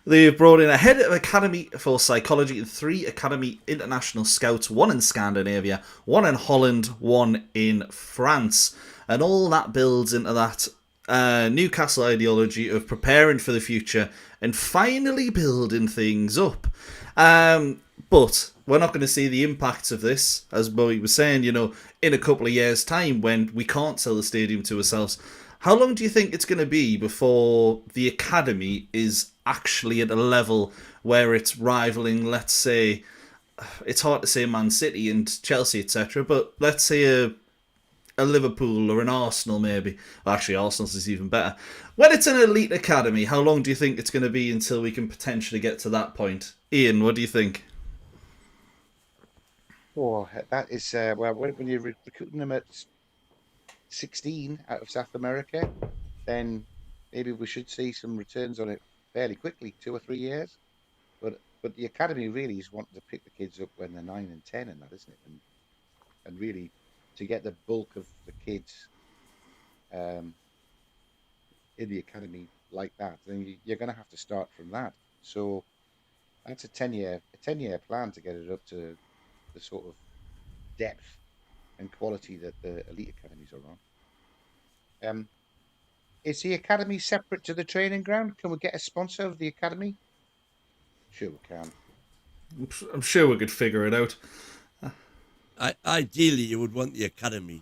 They've brought in a head of academy for psychology and 3 academy international scouts, 1 in Scandinavia, 1 in Holland, 1 in France. And all that builds into that Newcastle ideology of preparing for the future and finally building things up. But we're not going to see the impacts of this, as Bowie was saying, in a couple of years' time when we can't sell the stadium to ourselves. How long do you think it's going to be before the academy is actually at a level where it's rivaling, let's say, it's hard to say Man City and Chelsea, etc., but let's say a Liverpool or an Arsenal maybe. Well, actually, Arsenal's is even better. When it's an elite academy, how long do you think it's going to be until we can potentially get to that point? Ian, what do you think?
Oh, that is when you're recruiting them at 16 out of South America, then maybe we should see some returns on it fairly quickly, 2 or 3 years. But the academy really is wanting to pick the kids up when they're 9 and 10 and that, isn't it? And really to get the bulk of the kids in the academy like that, then you're going to have to start from that. So that's a 10-year plan to get it up to the sort of depth and quality that the elite academies are on. Is the academy separate to the training ground? Can we get a sponsor of the academy? Sure we can.
I'm sure we could figure it out.
Ideally, you would want the academy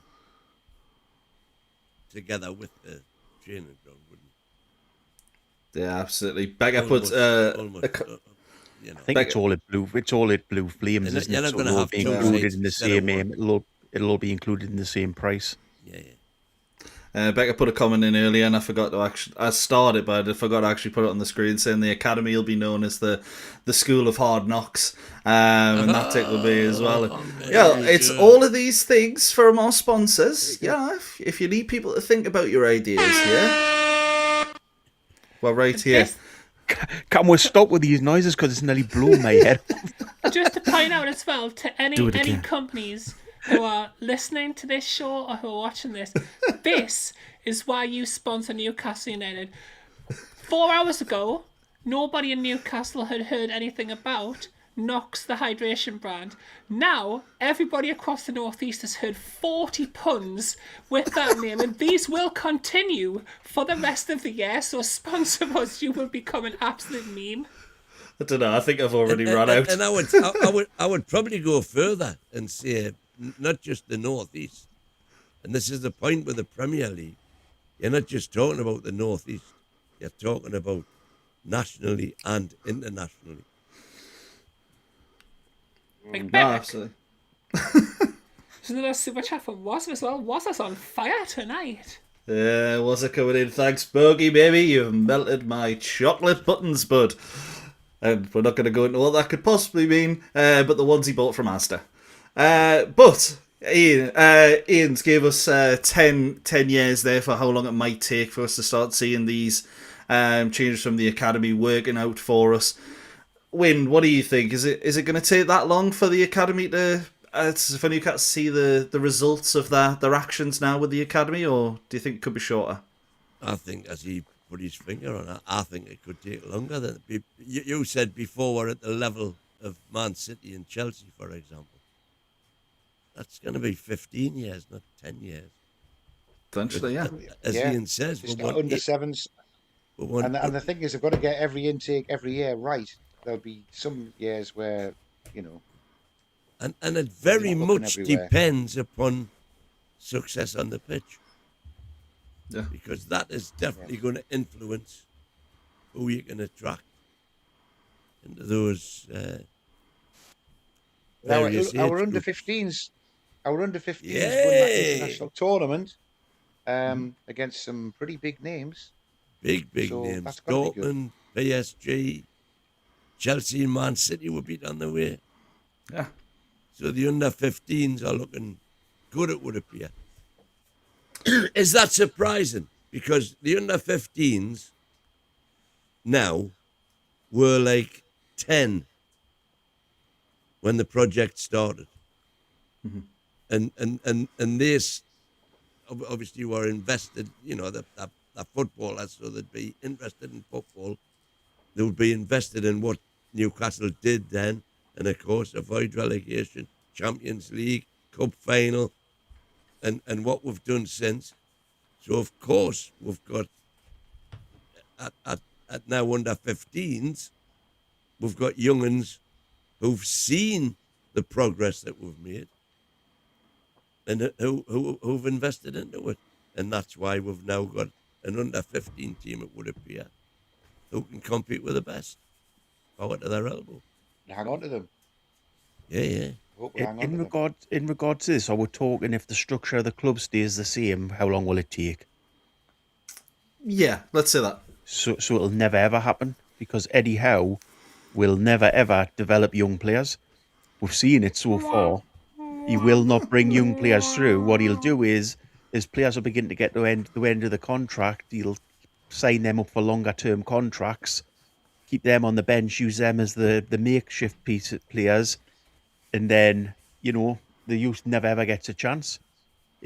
together with the training ground, wouldn't you?
Yeah, absolutely. Beggar
Almost,
put...
you know.
I think it's all at blue flames,
You're not-
isn't
you're
it?
not
So
gonna
it'll
have
be
two
included
sites
in the
instead of
same
one.
it'll all be included in the same price.
Yeah.
Becca put a comment in earlier, and I forgot to actually. I started, but I forgot to actually put it on the screen, saying the academy will be known as the School of Hard Knocks, and that tickled me as well. Yeah, it's all of these things from our sponsors. Yeah, if you need people to think about your ideas, yeah. Well, right here.
Can we stop with these noises because it's nearly blown my head?
Just to point out as well to any
again.
companies who are listening to this show or who are watching this, this is why you sponsor Newcastle United. 4 hours ago, nobody in Newcastle had heard anything about Knox, the hydration brand. Now, everybody across the northeast has heard 40 puns with that name, and these will continue for the rest of the year. So sponsor us, you will become an absolute meme.
I don't know. I think I've already run out.
And I would probably go further and say not just the northeast. And this is the point with the Premier League. You're not just talking about the northeast. You're talking about nationally and internationally.
Like
No, absolutely.
There's another super chat from Was as well. Was us on fire tonight?
Was it coming in? Thanks, Bogey, baby. You've melted my chocolate buttons, bud. And we're not going to go into what that could possibly mean, but the ones he bought from Asda. But Ian's gave us 10 years there for how long it might take for us to start seeing these changes from the academy working out for us. Win, what do you think? Is it going to take that long for the academy to for Newcastle to see the results of their actions now with the academy, or do you think it could be shorter?
I think, as he put his finger on it, I think it could take longer. Than you said before, we're at the level of Man City and Chelsea, for example. That's going to be 15 years, not 10 years.
Potentially, yeah.
As Ian says,
It's got under sevens. And the thing is, they've got to get every intake every year right. There'll be some years where,
And it very much
everywhere.
depends upon success on the pitch.
Yeah.
Because that is definitely going to influence who you can attract into those various
our
age
under
groups.
15s. Our under 15s won that
Yay!
international tournament against some pretty big names.
Big
So
names.
that's gotta be good.
Dortmund, PSG, Chelsea and Man City will be on the way.
Yeah.
So the under 15s are looking good, it would appear. Is that surprising? Because the under 15s now were like 10 when the project started. And this obviously were invested, the footballers, so they'd be interested in football. They would be invested in what Newcastle did then, and of course avoid relegation, Champions League, Cup final, and what we've done since. So of course we've got at now under 15s, we've got young'uns who've seen the progress that we've made and who've invested into it, and that's why we've now got an under 15 team, it would appear, who can compete with the best. Power to their elbow.
Hang on to them.
Yeah.
Hope we hang on to them.
In regard to this, I we're talking if the structure of the club stays the same, how long will it take?
Yeah, let's say that.
So it'll never ever happen because Eddie Howe will never ever develop young players. We've seen it so far. He will not bring young players through. What he'll do is, as players will begin to get to the end of the contract, he'll sign them up for longer term contracts, keep them on the bench, use them as the makeshift piece of players, and then the youth never ever gets a chance.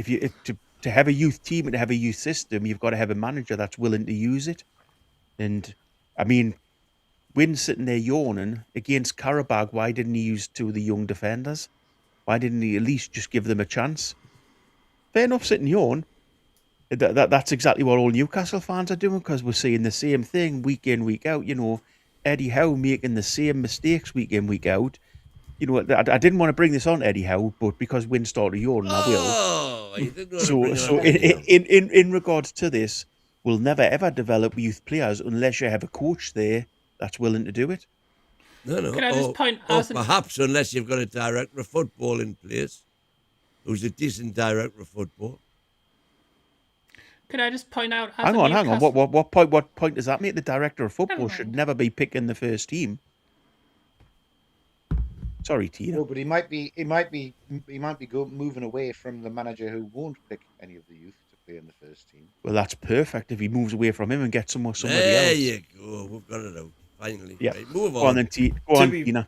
To have a youth team and to have a youth system, you've got to have a manager that's willing to use it. And I mean, Wynn's sitting there yawning against Karabag. Why didn't he use two of the young defenders? Why didn't he at least just give them a chance? Fair enough, sitting yawn. That's exactly what all Newcastle fans are doing, because we're seeing the same thing week in, week out. Eddie Howe making the same mistakes week in, week out. I didn't want to bring this on Eddie Howe, but because Wynn started yawning, I will.
Oh, you didn't want to
So
bring it on.
in regards to this, we'll never ever develop youth players unless you have a coach there that's willing to do it.
No.
Can I just point
or
out?
perhaps unless you've got a director of football in place who's a decent director of football.
Could I just point out?
Hang on. What point does that make? The director of football
Never
should
mind.
never be picking the first team. Sorry, Tina.
No, but he might be moving away from the manager who won't pick any of the youth to play in the first team.
Well, that's perfect if he moves away from him and gets somebody
There
else.
you go. We've got it out. Finally.
Yeah.
Right, move
Go on
on.
then, Tina.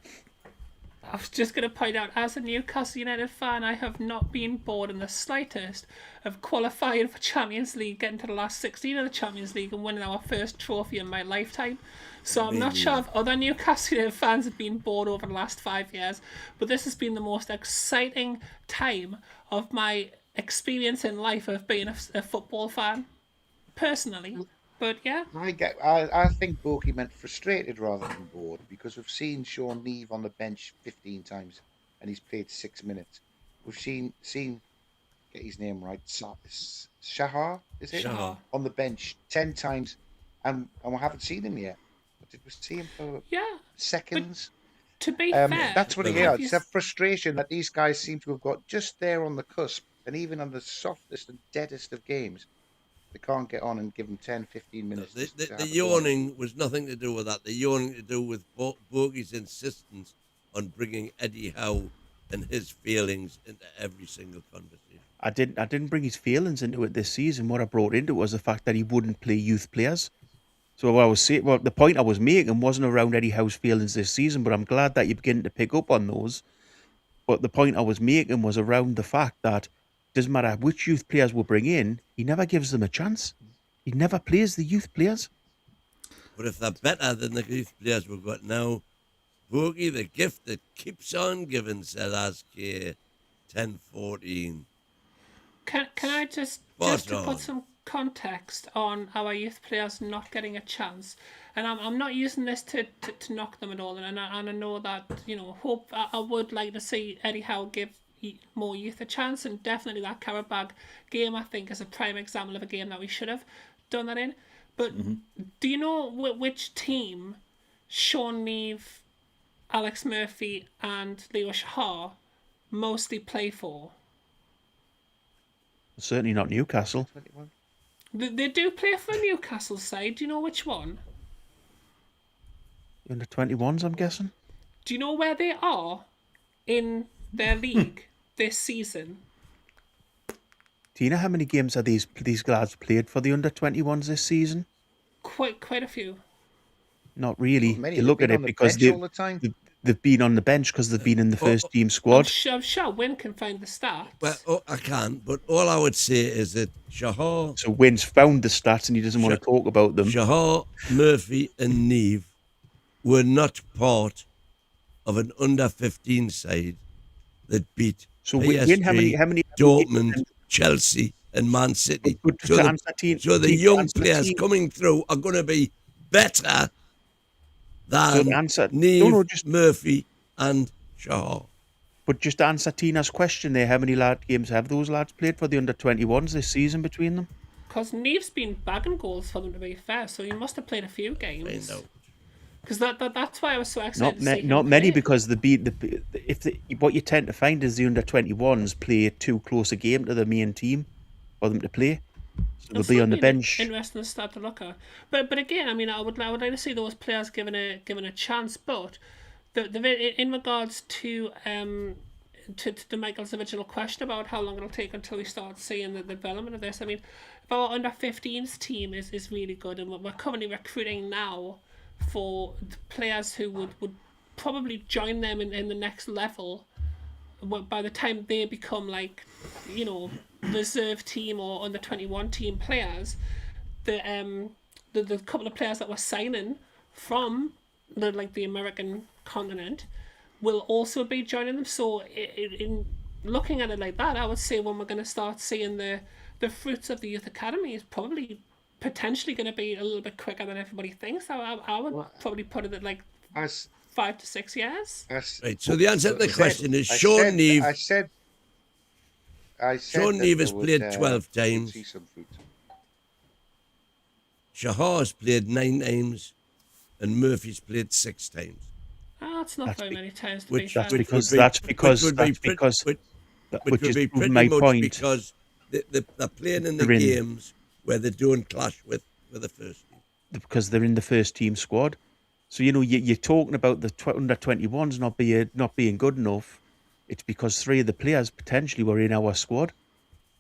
I was just going to point out, as a Newcastle United fan, I have not been bored in the slightest of qualifying for Champions League, getting to the last 16 of the Champions League and winning our first trophy in my lifetime. So I'm not sure if other Newcastle United fans have been bored over the last 5 years, but this has been the most exciting time of my experience in life of being a football fan, personally. But yeah.
I think Borky meant frustrated rather than bored, because we've seen Sean Neve on the bench 15 times and he's played 6 minutes. We've seen get his name right, Shahar, is it?
Shahar.
On the bench 10 times and we haven't seen him yet. But did we see him for seconds?
To be fair,
that's what it is. It's a frustration that these guys seem to have got just there on the cusp, and even on the softest and deadest of games, they can't get on and give them 10, 15 minutes.
The yawning was nothing to do with that. The yawning to do with Bogey's insistence on bringing Eddie Howe and his feelings into every single conversation.
I didn't bring his feelings into it this season. What I brought into it was the fact that he wouldn't play youth players. So what I was saying, the point I was making wasn't around Eddie Howe's feelings this season, but I'm glad that you're beginning to pick up on those. But the point I was making was around the fact that doesn't matter which youth players we bring in, he never gives them a chance. He never plays the youth players.
But if they're better than the youth players we've got now, Bogey, the gift that keeps on giving, said Ask 10-14.
Can I just to put some context on our youth players not getting a chance, and I'm not using this to knock them at all, and I know that, I would like to see Eddie Howe give more youth a chance, and definitely that Carabag game I think is a prime example of a game that we should have done that in. But do you know which team Sean Neve, Alex Murphy and Leo Shahar mostly play for?
Certainly not Newcastle.
They do play for a Newcastle side. Do you know which one?
Under 21s, I'm guessing.
Do you know where they are in their league this season?
Tina, how many games have these lads played for the under 21s this season?
Quite a few.
Not really.
Many
You look at it because they've been on the bench because they've been in the first team squad.
I'm sure Wynn can find the stats.
Well, I can, but all I would say is that Shahar...
So Wynn's found the stats and he doesn't want to talk about them.
Shahar, Murphy and Neve were not part of an under-15 side that beat
Wynn, how many
Dortmund, Chelsea and Man City. So the young players coming through are going to be better than Neve, Murphy and Shahar.
But just to answer Tina's question there, how many games have those lads played for the under-21s this season between them?
Because Neve's been bagging goals for them, to be fair, so he must have played a few games.
I know.
Because that's why I was so excited.
Not many, because what you tend to find is the under-21s play too close a game to the main team for them to play. So they'll be on the bench.
Interesting start to look at. But again, I mean, I would like to see those players given a chance. But in regards to Michael's original question about how long it'll take until we start seeing the development of this, I mean, if our under-15s team is really good, and we're currently recruiting now for players who would probably join them in the next level by the time they become reserve team or under 21 team players. The couple of players that we're signing from the American continent will also be joining them. So in looking at it like that, I would say when we're going to start seeing the fruits of the youth academy is probably potentially going to be a little bit quicker than everybody thinks. I would probably put it at 5 to 6 years.
Right. So the answer to the question is Sean Neve. Sean Neve has played 12 times. Shahar's played 9 times, and Murphy's played 6 times.
That's not very many times.
Which would be pretty
my
much
point. Because they're playing in the games where they don't clash with the first team.
Because they're in the first team squad. So you're talking about the under 21s not being good enough. It's because 3 of the players potentially were in our squad.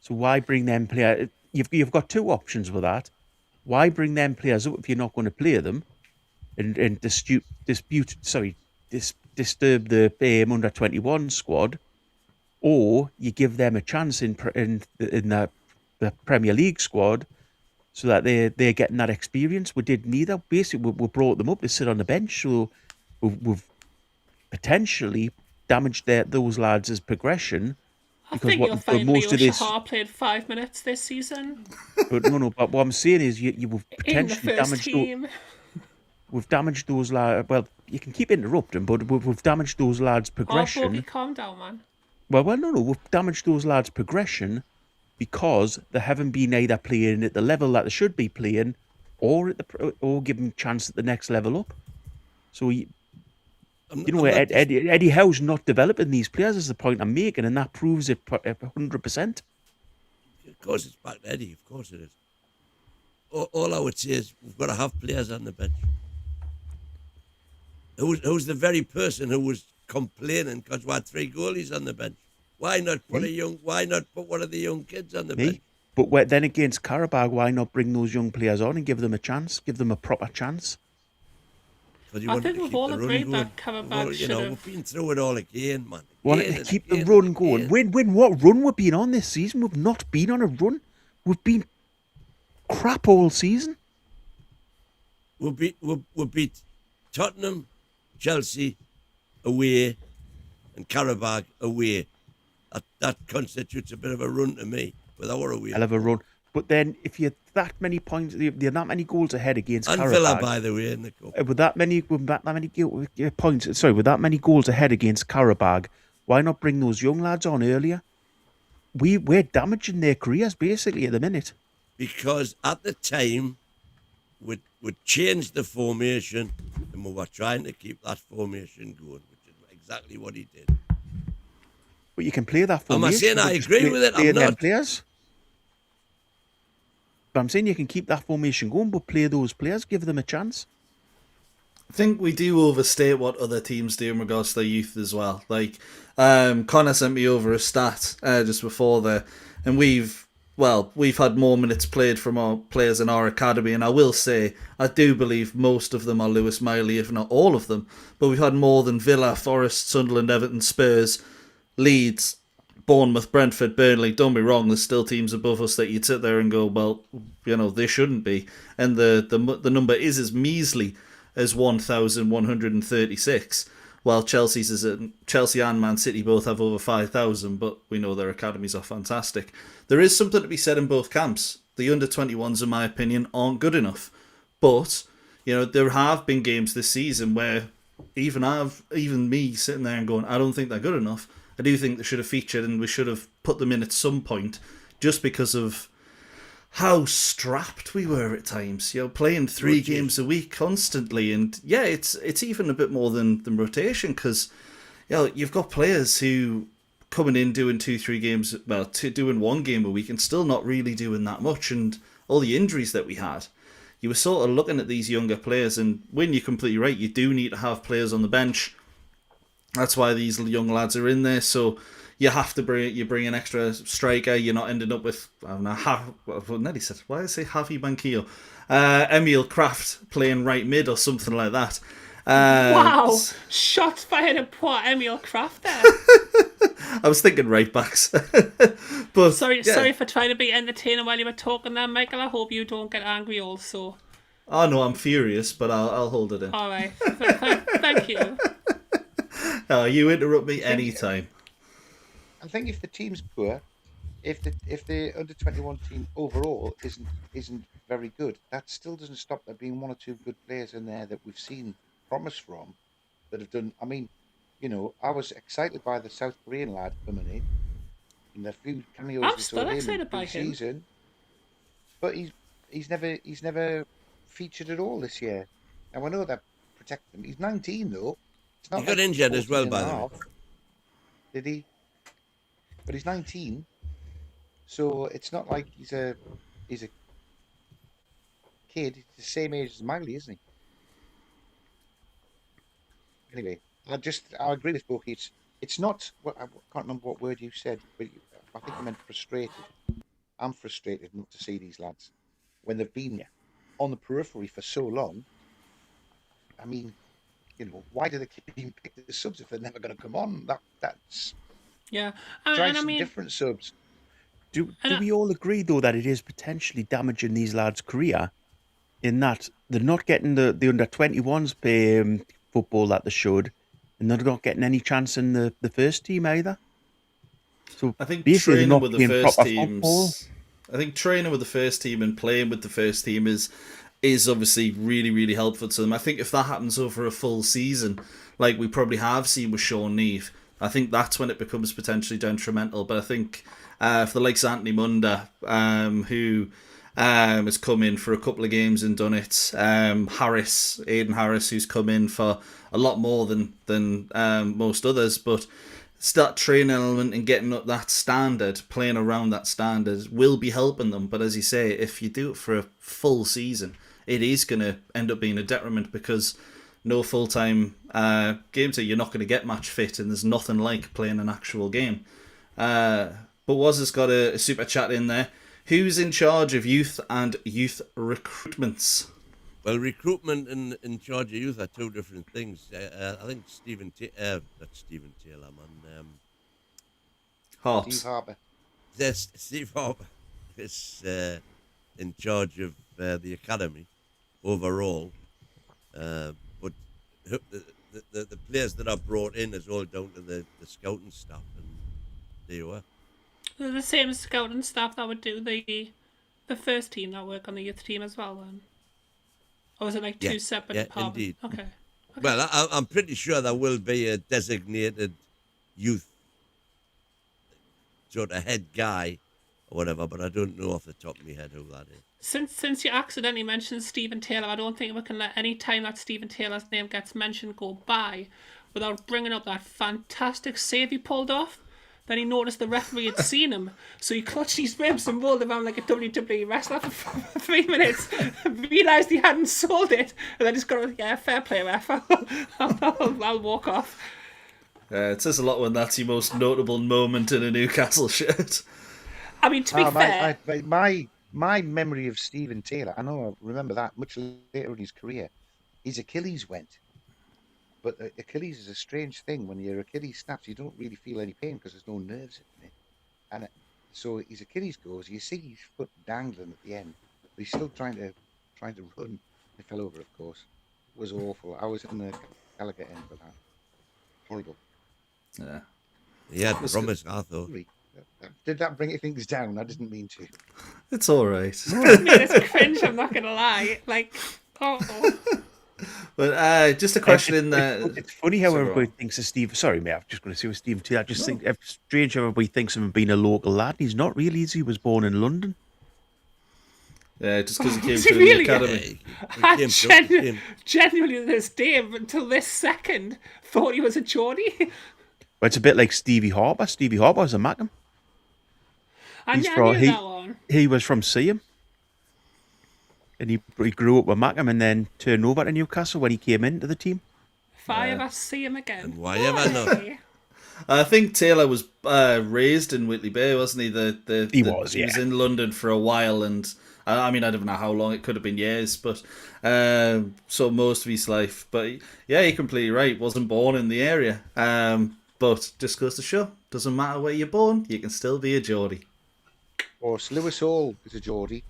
So why bring them players? You've got 2 options with that. Why bring them players up if you're not going to play them, and disturb the under 21 squad, or you give them a chance in the Premier League squad, so that they're getting that experience. We did neither. Basically, we brought them up to sit on the bench, so we've potentially damaged those lads' progression.
I think you'll find Leo Shahar played 5 minutes this season.
But no. But what I'm saying is, you've potentially damaged.
Team.
We've damaged those lads. Well, you can keep interrupting, but we've damaged those lads' progression.
Oh, Bobby, calm down, man.
Well, no. We've damaged those lads' progression because they haven't been either playing at the level that they should be playing, or given a chance at the next level up. So Eddie Howe's not developing these players, is the point I'm making, and that proves it 100%.
Of course, it's back to Eddie. Of course, it is. All I would say is we've got to have players on the bench. Who's the very person who was complaining because we had 3 goalies on the bench? Why not put one of the young kids on the bench?
But then against Karabakh, why not bring those young players on and give them a chance, give them a proper chance?
I think we've all agreed that Karabakh should have...
We've been through it all again, man.
Keep the run going. Win what run we've been on this season? We've not been on a run. We've been crap all season.
We'll beat Tottenham, Chelsea away, and Karabakh away. That constitutes a bit of a run to me with our away.
Hell of a run. But then, if you're that many points, you're that many goals ahead against
and
Karabakh.
Villa, by the way, in the cup.
With that many points, with that many goals ahead against Karabakh, why not bring those young lads on earlier? We're damaging their careers basically at the minute.
Because at the time, we changed the formation, and we were trying to keep that formation going, which is exactly what he did.
But you can play that formation.
I'm not saying I agree with it. I'm not.
Players. But I'm saying you can keep that formation going, but play those players, give them a chance.
I think we do overstate what other teams do in regards to their youth as well. Like, Connor sent me over a stat just before there, and we've had more minutes played from our players in our academy, and I will say, I do believe most of them are Lewis Miley, if not all of them, but we've had more than Villa, Forest, Sunderland, Everton, Spurs, Leeds, Bournemouth, Brentford, Burnley. Don't be wrong, there's still teams above us that you'd sit there and go, well, they shouldn't be. And the number is as measly as 1,136, while Chelsea and Man City both have over 5,000, but we know their academies are fantastic. There is something to be said in both camps. The under-21s, in my opinion, aren't good enough. But, there have been games this season where even me sitting there and going, I don't think they're good enough. I do think they should have featured, and we should have put them in at some point, just because of how strapped we were at times. Playing 3 games a week constantly, and yeah, it's even a bit more than rotation, because you've got players who coming in doing 2-3 games, doing 1 game a week, and still not really doing that much, and all the injuries that we had. You were sort of looking at these younger players, and when you're completely right, you do need to have players on the bench. That's why these young lads are in there. So you have to bring an extra striker. You're not ending up with, I don't know, Nelly said, why did I say Javi Banquillo? Emil Kraft playing right mid or something like that.
Wow, shots fired at poor Emil Kraft there.
I was thinking right backs. But
sorry for trying to be entertaining while you were talking there, Michael. I hope you don't get angry also.
Oh no, I'm furious, but I'll hold it in.
All right, thank you.
Oh, you interrupt me anytime.
I think if the team's poor, if the under-21 team overall isn't very good, that still doesn't stop there being 1 or 2 good players in there that we've seen promise from, that have done. I mean, I was excited by the South Korean lad coming in, and the few cameos
I'm still excited by him.
Season, but he's never featured at all this year. Now I know that protect him. He's 19 though.
He got injured as well, by the way.
Did he? But he's 19, so it's not like he's a kid. He's the same age as Miley, isn't he? Anyway, I agree with Bucky. It's not. I can't remember what word you said, but I think you meant frustrated. I'm frustrated not to see these lads when they've been on the periphery for so long. I mean, why do they keep being picked as subs if they're never going to come on? That's
Yeah,
try
and I
some
mean,
different subs.
Do we all agree, though, that it is potentially damaging these lads' career in that they're not getting the under-21s football that they should, and they're not getting any chance in the first team either? So
I think
basically they're
training
not
with the
playing
first
proper football.
teams. I think training with the first team and playing with the first team is obviously really, really helpful to them. I think if that happens over a full season, like we probably have seen with Sean Neve, I think that's when it becomes potentially detrimental. But I think for the likes of Anthony Munda, who has come in for a couple of games and done it, Aiden Harris, who's come in for a lot more than most others, but start training element and getting up that standard, playing around that standard will be helping them. But as you say, if you do it for a full season, it is going to end up being a detriment because no full-time game, so you're not going to get match fit, and there's nothing like playing an actual game. But Woz has got a super chat in there. Who's in charge of youth and youth recruitments?
Well, recruitment and in charge of youth are two different things. I think that's Stephen Taylor, man.
Harps.
Steve Harper.
Yes, Steve Harper is in charge of the academy overall. But the players that are brought in is all down to the scouting staff, and there you are.
they're the same scouting staff that would do the first team that work on the youth team as well, then. Or is it like two separate departments?
Indeed.
Okay.
Well, I'm pretty sure there will be a designated youth sort of head guy or whatever, but I don't know off the top of my head who that is.
Since you accidentally mentioned Stephen Taylor, I don't think we can let any time that Stephen Taylor's name gets mentioned go by without bringing up that fantastic save he pulled off. Then he noticed the referee had seen him, so he clutched his ribs and rolled around like a WWE wrestler for 3 minutes, realised he hadn't sold it, and then just got, fair play, ref. I'll walk off.
It says a lot when that's your most notable moment in a Newcastle shirt.
I mean, to be fair...
My memory of Stephen Taylor, I remember that much later in his career, his Achilles went. But Achilles is a strange thing. When your Achilles snaps, you don't really feel any pain because there's no nerves in it. And so his Achilles goes, you see his foot dangling at the end, but he's still trying to run. He fell over, of course. It was awful. I was in the Gallagher end for that. Horrible.
Yeah.
He had promise, I thought.
Did that bring things down? I didn't mean to.
It's all right.
It's cringe, I'm not going to lie. Like,
But just a question in there.
It's funny how everybody thinks of Steve. Sorry, mate. I'm just going to say with Stephen Taylor. I just think it's strange how everybody thinks of him being a local lad. He's not really. He was born in London.
Yeah, just because he came
Is he
through
really?
the academy.
I genuinely, this day, until this second, thought he was a Geordie.
But it's a bit like Stevie Harper. Stevie Harper was a Mackham.
I knew that one.
He was from Seaham. And he grew up with Mackham and then turned over to Newcastle when he came into the team.
If I ever see him again.
And why ever not?
I think Taylor was raised in Whitley Bay, wasn't he? He was in London for a while, and I mean, I don't know how long. It could have been years, but so most of his life. But yeah, you're completely right. Wasn't born in the area, but just goes to show, doesn't matter where you're born, you can still be a Geordie.
Or Lewis Hall is a Geordie.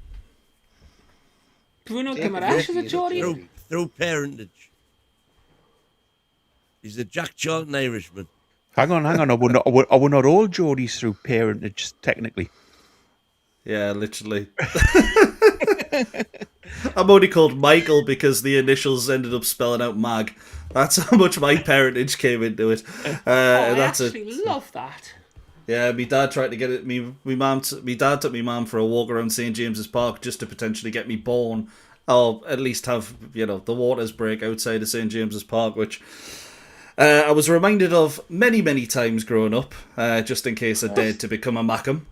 Bruno Guimaraes is a Geordie.
Through parentage. He's a Jack Charlton Irishman.
Hang on. Are we not all Geordies through parentage, technically?
Yeah, literally. I'm only called Michael because the initials ended up spelling out Mag. That's how much my parentage came into it.
I actually love that.
Yeah, my dad tried to get it. My dad took my mum for a walk around St James's Park just to potentially get me born, or at least have the waters break outside of St James's Park, which I was reminded of many times growing up, just in case I dared to become a Mackham.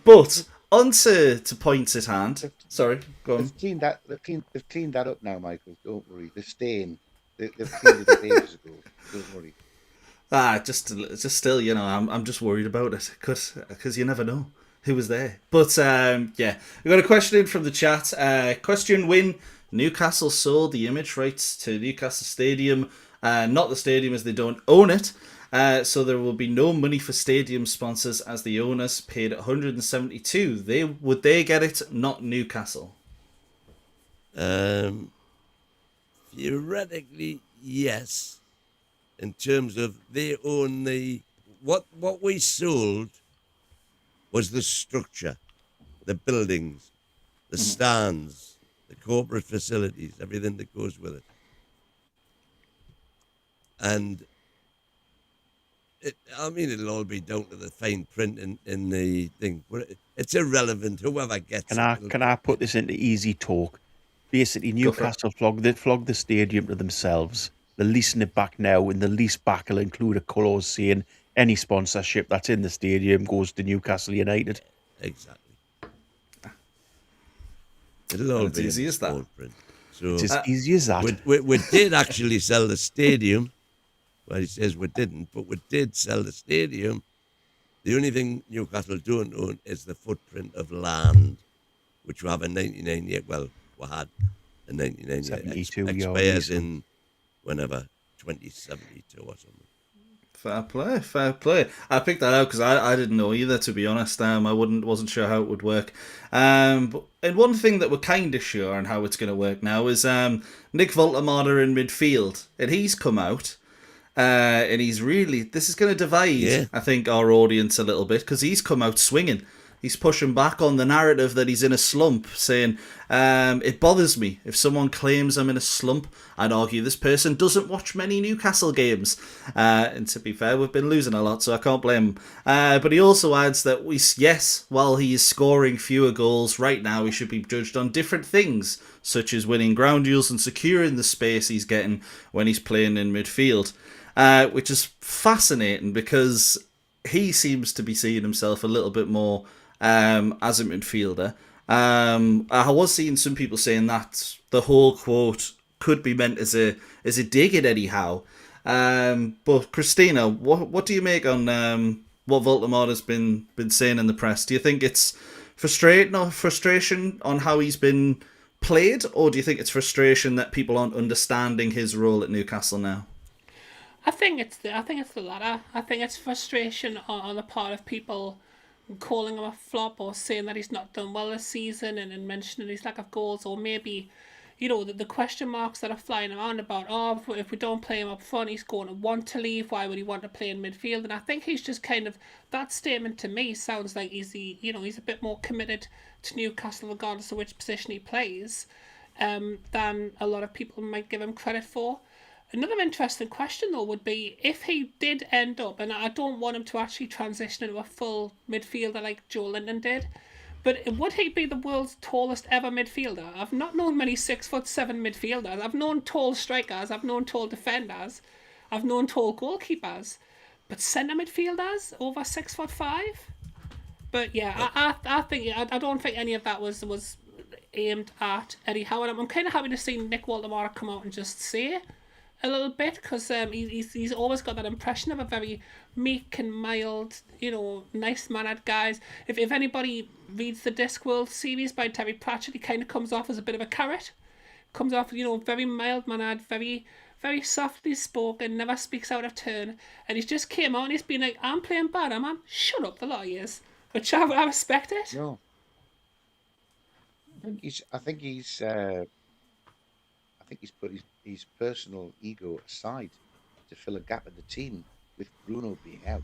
But on to points at hand. Sorry, go on.
They've cleaned that up now, Michael. Don't worry. They're staying. They've cleaned it up ages ago. Don't worry.
Just still, I'm just worried about it because you never know who was there. But yeah, we got a question in from the chat. Question: When Newcastle sold the image rights to Newcastle Stadium, not the stadium as they don't own it, so there will be no money for stadium sponsors as the owners paid 172. Would they get it? Not Newcastle.
Theoretically, yes. In terms of they own what we sold was the structure, the buildings, the stands, the corporate facilities, everything that goes with it. And it'll all be down to the fine print in the thing. But it's irrelevant. Whoever gets it.
Can I put this into easy talk? Basically, Newcastle flogged the stadium to themselves. They're leasing it back now, and the lease back will include a clause saying any sponsorship that's in the stadium goes to Newcastle United.
Exactly. It'll all be
easy as that.
Print. So
it's as easy as that.
We did actually sell the stadium. Well, he says we didn't, but we did sell the stadium. The only thing Newcastle don't own is the footprint of land, which we have a 99 year. Well, we had a 99 year expires in whenever 2072 or something.
Fair play. I picked that out because I didn't know either, to be honest. I wasn't sure how it would work. And one thing that we're kind of sure on how it's going to work now is Nick Voltemade in midfield, and he's come out. And he's this is going to divide, I think, our audience a little bit because he's come out swinging. He's pushing back on the narrative that he's in a slump, saying, it bothers me if someone claims I'm in a slump. I'd argue this person doesn't watch many Newcastle games. And to be fair, we've been losing a lot, so I can't blame him. But he also adds that, while he is scoring fewer goals right now, he should be judged on different things, such as winning ground duels and securing the space he's getting when he's playing in midfield. Which is fascinating because he seems to be seeing himself a little bit more as a midfielder. I was seeing some people saying that the whole quote could be meant as a dig at Eddie Howe. But Christina, what do you make on what Voltemade has been saying in the press? Do you think it's frustration on how he's been played, or do you think it's frustration that people aren't understanding his role at Newcastle now?
I think it's the latter. I think it's frustration on the part of people calling him a flop or saying that he's not done well this season and mentioning his lack of goals, or maybe, the question marks that are flying around about, if we don't play him up front, he's going to want to leave. Why would he want to play in midfield? And I think he's just that statement to me sounds like he's a bit more committed to Newcastle regardless of which position he plays, than a lot of people might give him credit for. Another interesting question, though, would be if he did end up, and I don't want him to actually transition into a full midfielder like Joe Linton did, but would he be the world's tallest ever midfielder? I've not known many 6'7" midfielders. I've known tall strikers, I've known tall defenders, I've known tall goalkeepers, but centre midfielders over 6'5"? But yeah, I don't think any of that was aimed at Eddie Howe. I'm kind of happy to see Nick Voltemade come out and just say a little bit, because he's always got that impression of a very meek and mild, nice-mannered guys. If anybody reads the Discworld series by Terry Pratchett, he kind of comes off as a bit of a carrot. Comes off, very mild-mannered, very, very softly spoken, never speaks out of turn. And he's just came out and he's been like, I'm playing bad, man. Shut up, the lot of years. Which I respect it.
No. I think he's put his personal ego aside to fill a gap in the team with Bruno being out.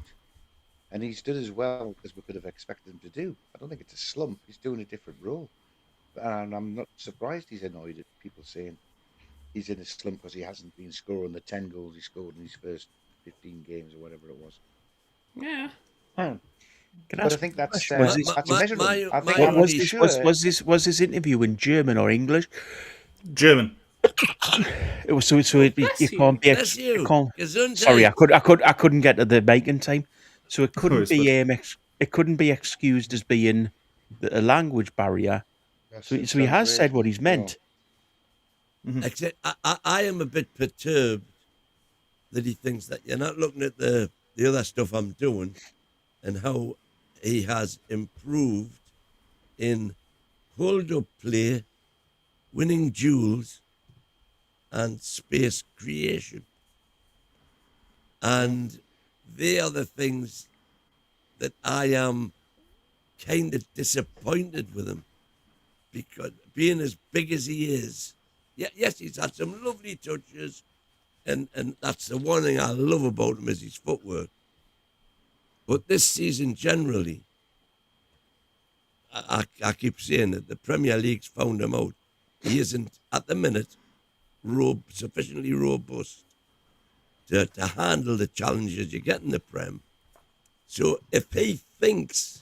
And he's done as well as we could have expected him to do. I don't think it's a slump. He's doing a different role. And I'm not surprised he's annoyed at people saying he's in a slump because he hasn't been scoring the 10 goals he scored in his first 15 games or whatever it was.
Yeah.
But I think that's a measurement.
Was this interview in German or English?
German.
It was so you can't be. Sorry, I couldn't get to the mic in time, so it couldn't be excused as being a language barrier. So he has said what he's meant.
Except I am a bit perturbed that he thinks that you're not looking at the other stuff I'm doing and how he has improved in hold-up play, winning duels, and space creation. And they are the things that I am kind of disappointed with him, because being as big as he is, yes, he's had some lovely touches, and that's the one thing I love about him is his footwork. But this season generally, I keep saying that the Premier League's found him out. He isn't, at the minute, sufficiently robust to handle the challenges you get in the Prem. So if he thinks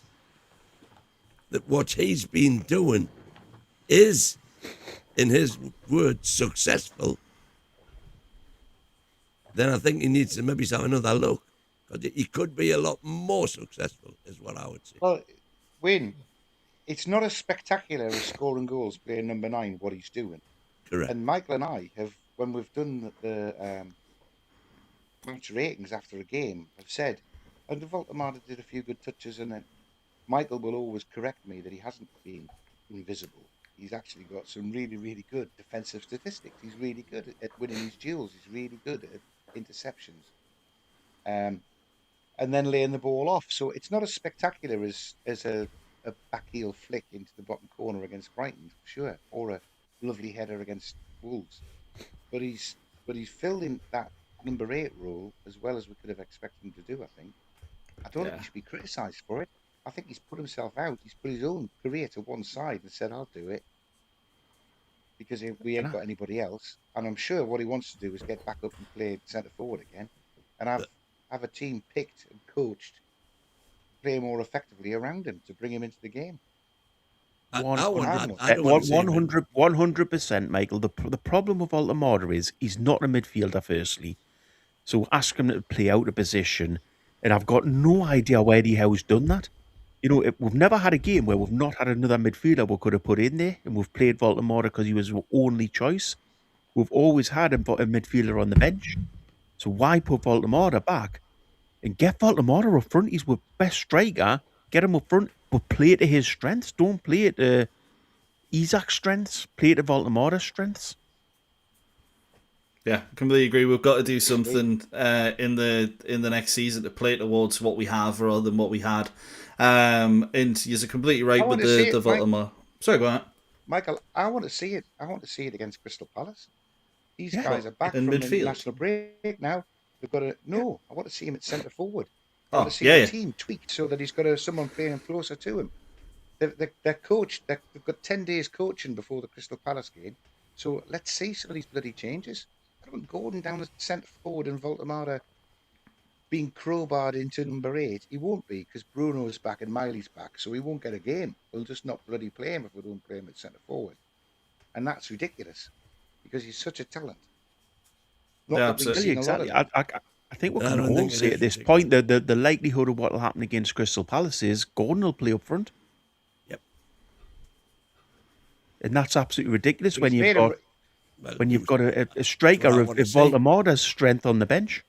that what he's been doing is, in his words, successful, then I think he needs to maybe have another look. Because he could be a lot more successful, is what I would say.
Well, Wayne, it's not as spectacular as scoring goals playing number 9, what he's doing.
Correct.
And Michael and I have, when we've done the match ratings after a game, have said, and Voldemort did a few good touches, and then Michael will always correct me that he hasn't been invisible. He's actually got some really, really good defensive statistics. He's really good at winning his duels. He's really good at interceptions. And then laying the ball off. So it's not as spectacular as a back heel flick into the bottom corner against Brighton, for sure, or a lovely header against Wolves. But he's filled in that number 8 role as well as we could have expected him to do, I think. I don't think he should be criticised for it. I think he's put himself out. He's put his own career to one side and said, I'll do it. Because we ain't got anybody else. And I'm sure what he wants to do is get back up and play centre forward again. And have a team picked and coached, play more effectively around him to bring him into the game.
100%, Michael. The problem with Altamada is he's not a midfielder, firstly. So ask him to play out of position. And I've got no idea where Eddie Howe's done that. You know, we've never had a game where we've not had another midfielder we could have put in there, and we've played Voldemort because he was our only choice. We've always had a midfielder on the bench. So why put Voldemort back? And get Voldemort up front. He's our best striker. Get him up front, but play to his strengths. Don't play it to Isaac's strengths. Play to Voldemort's strengths.
Yeah, completely agree. We've got to do something in the next season to play towards what we have rather than what we had. And you're completely right with the Voldemort. Sorry, go ahead.
Michael, I want to see it. I want to see it against Crystal Palace. These guys are back from the international break now. They've got to I want to see him at centre forward. I want to see the team tweaked so that he's got someone playing closer to him. They're coached. They've got 10 days coaching before the Crystal Palace game. So let's see some of these bloody changes. I don't want Gordon down at centre forward and Voldemort being crowbarred into number 8. He won't be because Bruno's back and Miley's back, so he won't get a game. We'll just not bloody play him if we don't play him at centre forward. And that's ridiculous because he's such a talent.
Absolutely, exactly. I think we can all say at this point that the likelihood of what will happen against Crystal Palace is Gordon will play up front.
Yep.
And that's absolutely ridiculous when you've got a striker of Voldemort's strength on the bench.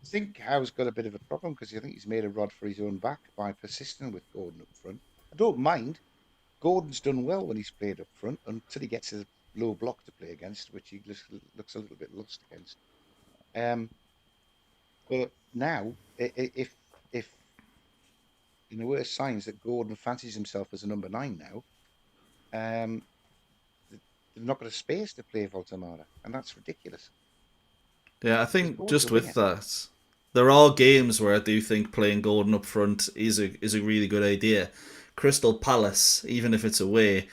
I think Howe's got a bit of a problem because I think he's made a rod for his own back by persisting with Gordon up front. I don't mind. Gordon's done well when he's played up front until he gets a low block to play against, which he looks a little bit lost against. But now, if there were signs that Gordon fancies himself as a number 9 now, they've not got a space to play Voldemort, and that's ridiculous.
Yeah, I think just with that, there are games where I do think playing Gordon up front is a really good idea. Crystal Palace, even if it's away,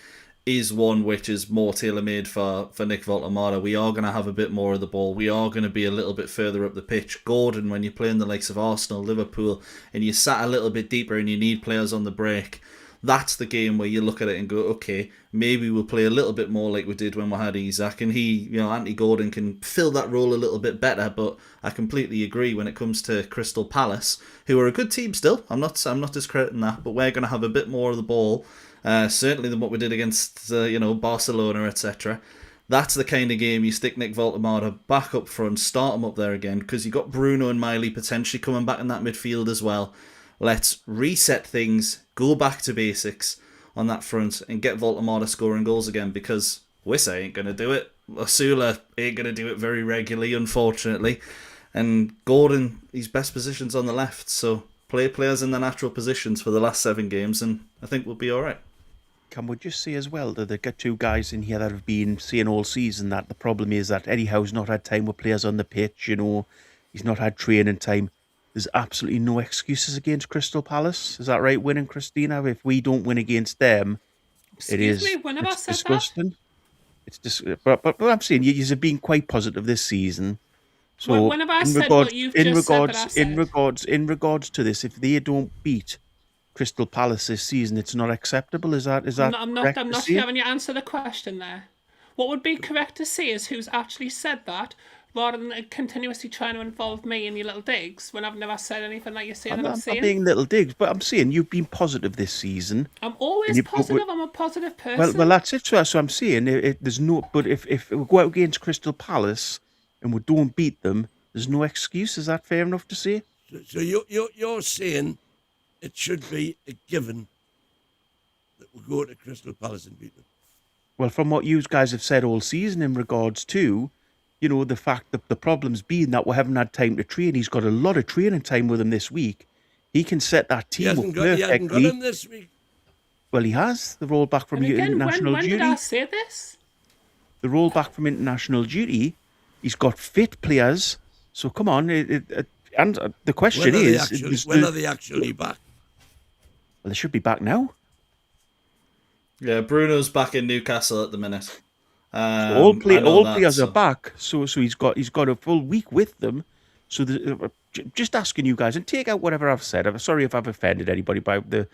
is one which is more tailor-made for Nick Voldemort. We are going to have a bit more of the ball. We are going to be a little bit further up the pitch. Gordon, when you're playing the likes of Arsenal, Liverpool, and you sat a little bit deeper and you need players on the break, that's the game where you look at it and go, okay, maybe we'll play a little bit more like we did when we had Isak, and Anthony Gordon can fill that role a little bit better. But I completely agree when it comes to Crystal Palace, who are a good team still. I'm not discrediting that, but we're going to have a bit more of the ball, certainly than what we did against Barcelona, etc. That's the kind of game you stick Nick Voltemade back up front, start him up there again, because you got Bruno and Miley potentially coming back in that midfield as well. Let's reset things, go back to basics on that front, and get Voltemade scoring goals again, because Wissa ain't going to do it. Osula ain't going to do it very regularly, unfortunately. And Gordon, his best position's on the left, so play players in their natural positions for the last 7 games, and I think we'll be all right.
Can we just say as well that they've got 2 guys in here that have been saying all season that the problem is that Eddie Howe's not had time with players on the pitch, he's not had training time. There's absolutely no excuses against Crystal Palace. Is that right, winning, Christina? If we don't win against them,
Excuse me, when have I said
disgusting. But I'm saying you've been quite positive this season. So
when have I said what you've just said that I said?
in regards to this, if they don't beat Crystal Palace this season, it's not acceptable. Is that
I'm not having you answer the question there. What would be correct to say is who's actually said that, rather than continuously trying to involve me in your little digs when I've never said anything like you're saying. I'm saying
being little digs, but I'm saying you've been positive this season.
I'm always positive. I'm a positive person.
Well, that's it. So I'm saying there's no. But if we go out against Crystal Palace and we don't beat them, there's no excuse. Is that fair enough to say?
So you're saying it should be a given that we go to Crystal Palace and beat them?
Well, from what you guys have said all season in regards to, the fact that the problem's been that we haven't had time to train. He's got a lot of training time with him this week. He can set that team up perfectly.
He hasn't got him this week.
Well, he has. The roll back from international duty.
When did I say this?
The roll back from international duty. He's got fit players. So come on. And the question is...
when are they actually back?
Well, they should be back now.
Yeah, Bruno's back in Newcastle at the minute.
All players are back, so he's got a full week with them. So just asking you guys, and take out whatever I've said. I'm sorry if I've offended anybody by the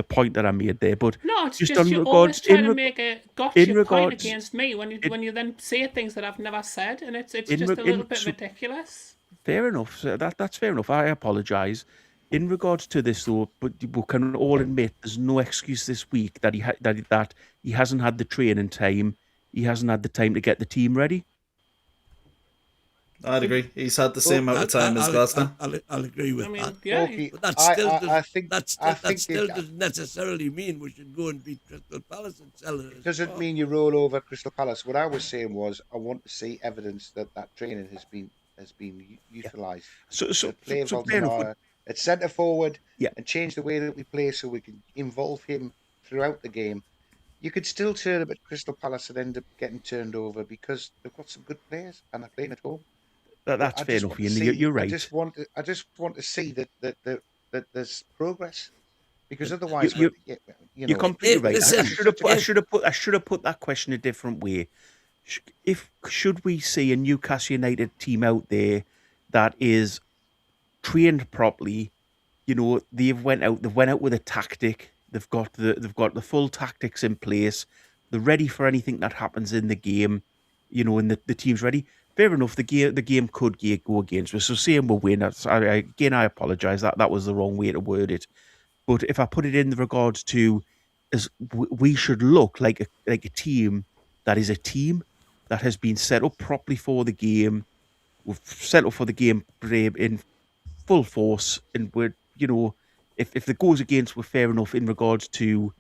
point that I made there, but
no, it's just you're always trying to make a gotcha point against me when you then say things that I've never said, and it's just a little bit ridiculous.
Fair enough. That's fair enough. I apologise. In regards to this, though, but we can all admit there's no excuse this week that he hasn't had the training time. He hasn't had the time to get the team ready.
I'd agree. He's had the same amount of time as Glasner.
I'll agree with that.
Yeah.
But that still doesn't necessarily mean we should go and beat Crystal Palace and sell it.
Doesn't mean you roll over Crystal Palace. What I was saying was I want to see evidence that training has been utilised.
So
play Voltemade at centre forward and change the way that we play so we can involve him throughout the game. You could still turn up at Crystal Palace and end up getting turned over because they've got some good players and they're playing at home.
That's fair enough, Ian. You're right.
I just want to see that there's progress, because otherwise, you're
completely right. I should have put that question a different way. Should we see a Newcastle United team out there that is trained properly? They've went out with a tactic. They've got the full tactics in place. They're ready for anything that happens in the game. And the team's ready. Fair enough. The game could go against us. So saying we'll win. I apologise. That was the wrong way to word it. But if I put it in the regards to, as we should look like a team that is a team that has been set up properly for the game. We've set up for the game in full force, and we're if it goes against, we're fair enough in regards to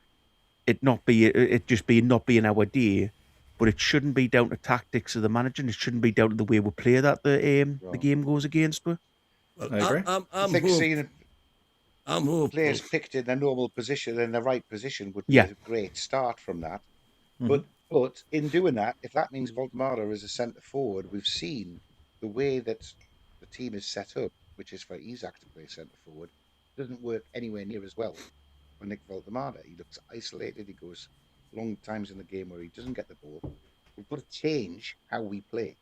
it not being our day. But it shouldn't be down to tactics of the manager, and it shouldn't be down to the way we play that the game goes against.
Well,
I agree.
I'm seeing players picked in their normal position, in the right position, would be a great start from that. Mm-hmm. But in doing that, if that means Voltemade is a centre forward, we've seen the way that the team is set up, which is for Isak to play centre forward, doesn't work anywhere near as well for Nick Voltemade. He looks isolated. He goes long times in the game where he doesn't get the ball. We've got to change how we play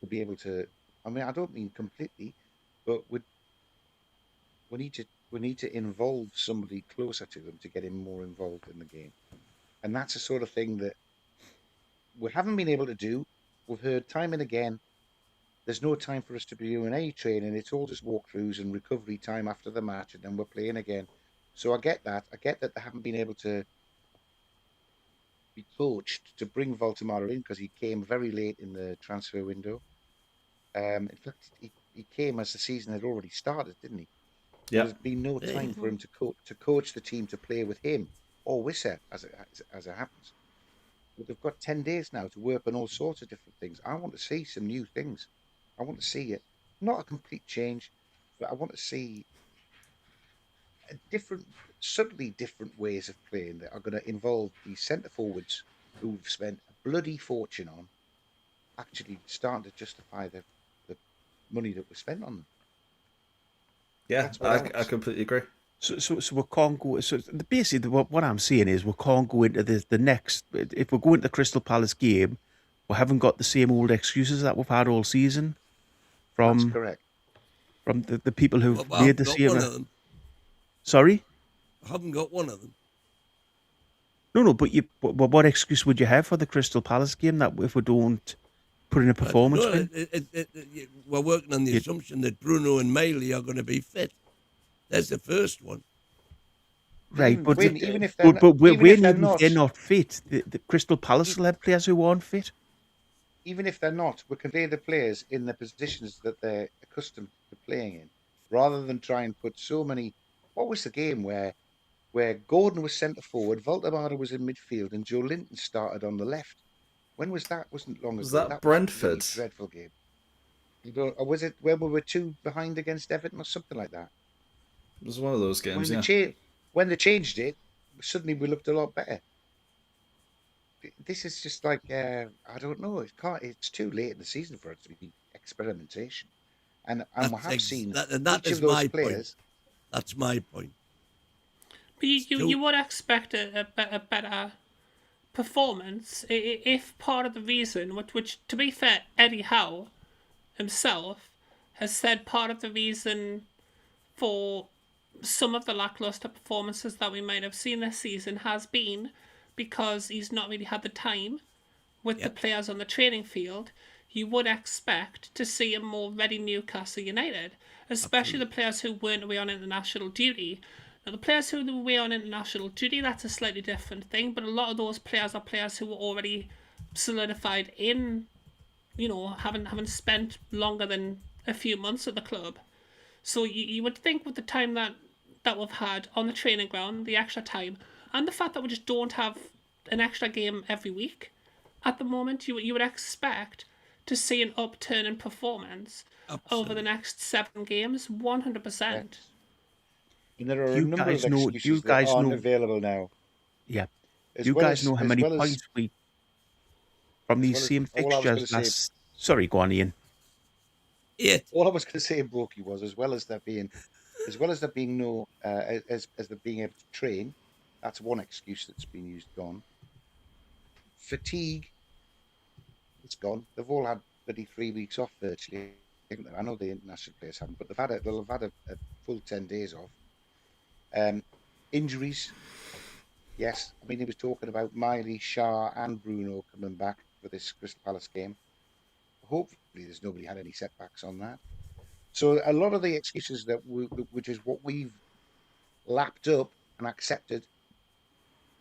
to be able to. I mean, I don't mean completely, but we need to we need to involve somebody closer to them to get him more involved in the game. And that's the sort of thing that we haven't been able to do. We've heard time and again, there's no time for us to be doing any training. It's all just walkthroughs and recovery time after the match, and then we're playing again. So I get that. I get that they haven't been able to be coached to bring Voltemara in because he came very late in the transfer window. In fact, he came as the season had already started, didn't he?
Yeah.
There's been no time for him to coach the team to play with him or Wissa, as it happens. But they've got 10 days now to work on all sorts of different things. I want to see some new things. I want to see it, not a complete change, but I want to see subtly different ways of playing that are going to involve these centre forwards who've spent a bloody fortune on actually starting to justify the money that was spent on them.
Yeah, I completely agree.
So we can't go. So basically, what I'm saying is we can't go into the next. If we're going to the Crystal Palace game, we haven't got the same old excuses that we've had all season.
That's correct.
From the people who've
Well,
made the
I've got
same.
one of them.
Sorry.
I haven't got one of them.
No, but what excuse would you have for the Crystal Palace game that if we don't put in a performance?
We're working on the assumption that Bruno and Mailey are going to be fit. That's the first one.
Right, but
even if
they're not fit, the Crystal Palace will have players who aren't fit.
Even if they're not, we can play the players in the positions that they're accustomed to playing in, rather than try and put so many. What was the game where Gordon was centre forward, Voltemara was in midfield, and Joe Linton started on the left? When was that? Wasn't long ago.
Was that Brentford?
Was a really dreadful game. Or was it when we were 2 behind against Everton or something like that?
It was one of those games,
when they changed it, suddenly we looked a lot better. This is just like I don't know. It's too late in the season for it to be experimentation, and we have seen
that
each
is
of those
my
players.
point. That's my point.
But you would expect a better performance if part of the reason, which to be fair, Eddie Howe himself has said part of the reason for some of the lackluster performances that we might have seen this season has been because he's not really had the time with the players on the training field. You would expect to see a more ready Newcastle United, especially the players who weren't away on international duty. Now, the players who were away on international duty, that's a slightly different thing, but a lot of those players are players who were already solidified in, having spent longer than a few months at the club. So you would think with the time that we've had on the training ground, the extra time, and the fact that we just don't have an extra game every week at the moment, you would expect to see an upturn in performance over the next 7 games, 100%.
And there are a number of excuses that aren't available now.
Yeah. You guys know how many points we from these same fixtures last... Sorry, go on, Ian.
Yeah.
All I was going to say, Brokey, was as well as there being no as there being able to train, that's one excuse that's been used. Gone. Fatigue, it's gone. They've all had 3 weeks off virtually. I know the international players haven't, but they'll have had a full 10 days off. Injuries, yes. I mean, he was talking about Miley, Shah, and Bruno coming back for this Crystal Palace game. Hopefully, there's nobody had any setbacks on that. So a lot of the excuses which is what we've lapped up and accepted,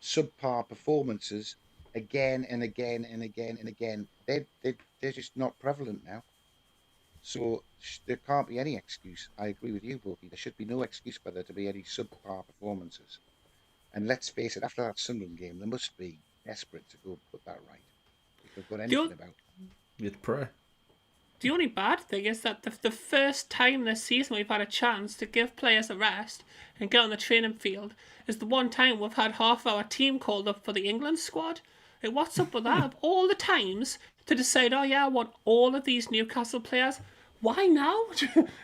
subpar performances again and again and again and again, they're just not prevalent now. So there can't be any excuse. I agree with you, Bookie. There should be no excuse for there to be any subpar performances. And let's face it, after that Sunderland game, they must be desperate to go put that right. If they've got anything about it.
You'd pray.
The only bad thing is that the first time this season we've had a chance to give players a rest and get on the training field is the one time we've had half our team called up for the England squad. Like, what's up with that? All the times to decide, oh yeah, I want all of these Newcastle players. Why now?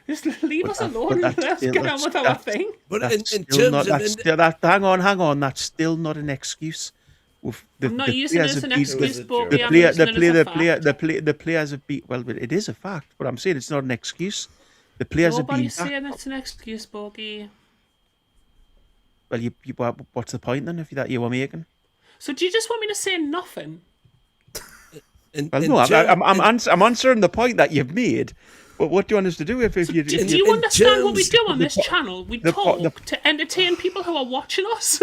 Just leave us alone and let's get on with our thing.
But
hang on, that's still not an excuse.
I'm not using it as an excuse, but the
players have beat. Well, it is a fact, but I'm saying it's not an excuse. The players have been.
Nobody's saying it's an excuse, Bogey.
Well, what's the point then if that you were making?
So do you just want me to say nothing?
Well, no, I'm answering the point that you've made. But what do you want us to do if you?
Do you understand what we do on this channel? We talk to entertain people who are watching us.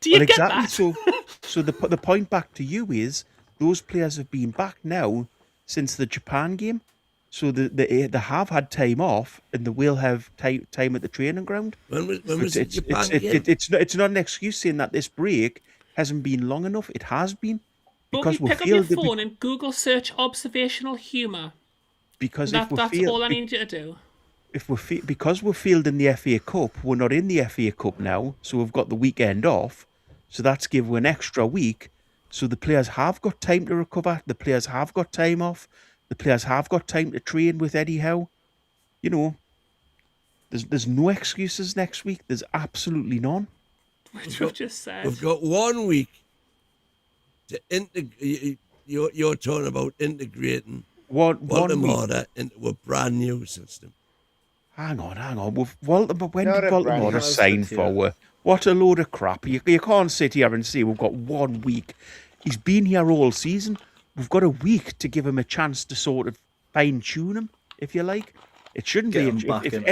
Do you get that?
So the point back to you is those players have been back now since the Japan game. So they have had time off, and they will have time at the training ground.
When was the Japan game?
It's not an excuse saying that this break hasn't been long enough. It has been.
Because pick up your phone and Google search observational humour.
Because
that's all I need you to do.
Because we're fielding the FA Cup, we're not in the FA Cup now, so we've got the weekend off. So that's given an extra week. So the players have got time to recover. The players have got time off. The players have got time to train with Eddie Howe. You know, there's no excuses next week. There's absolutely none.
Which we've just said.
We've got 1 week to integrate. You're talking about integrating Baltimore into a brand new system.
Hang on. When did Baltimore sign for? What a load of crap. You can't sit here and say we've got 1 week. He's been here all season. We've got a week to give him a chance to sort of fine-tune him, if you like. It shouldn't be. If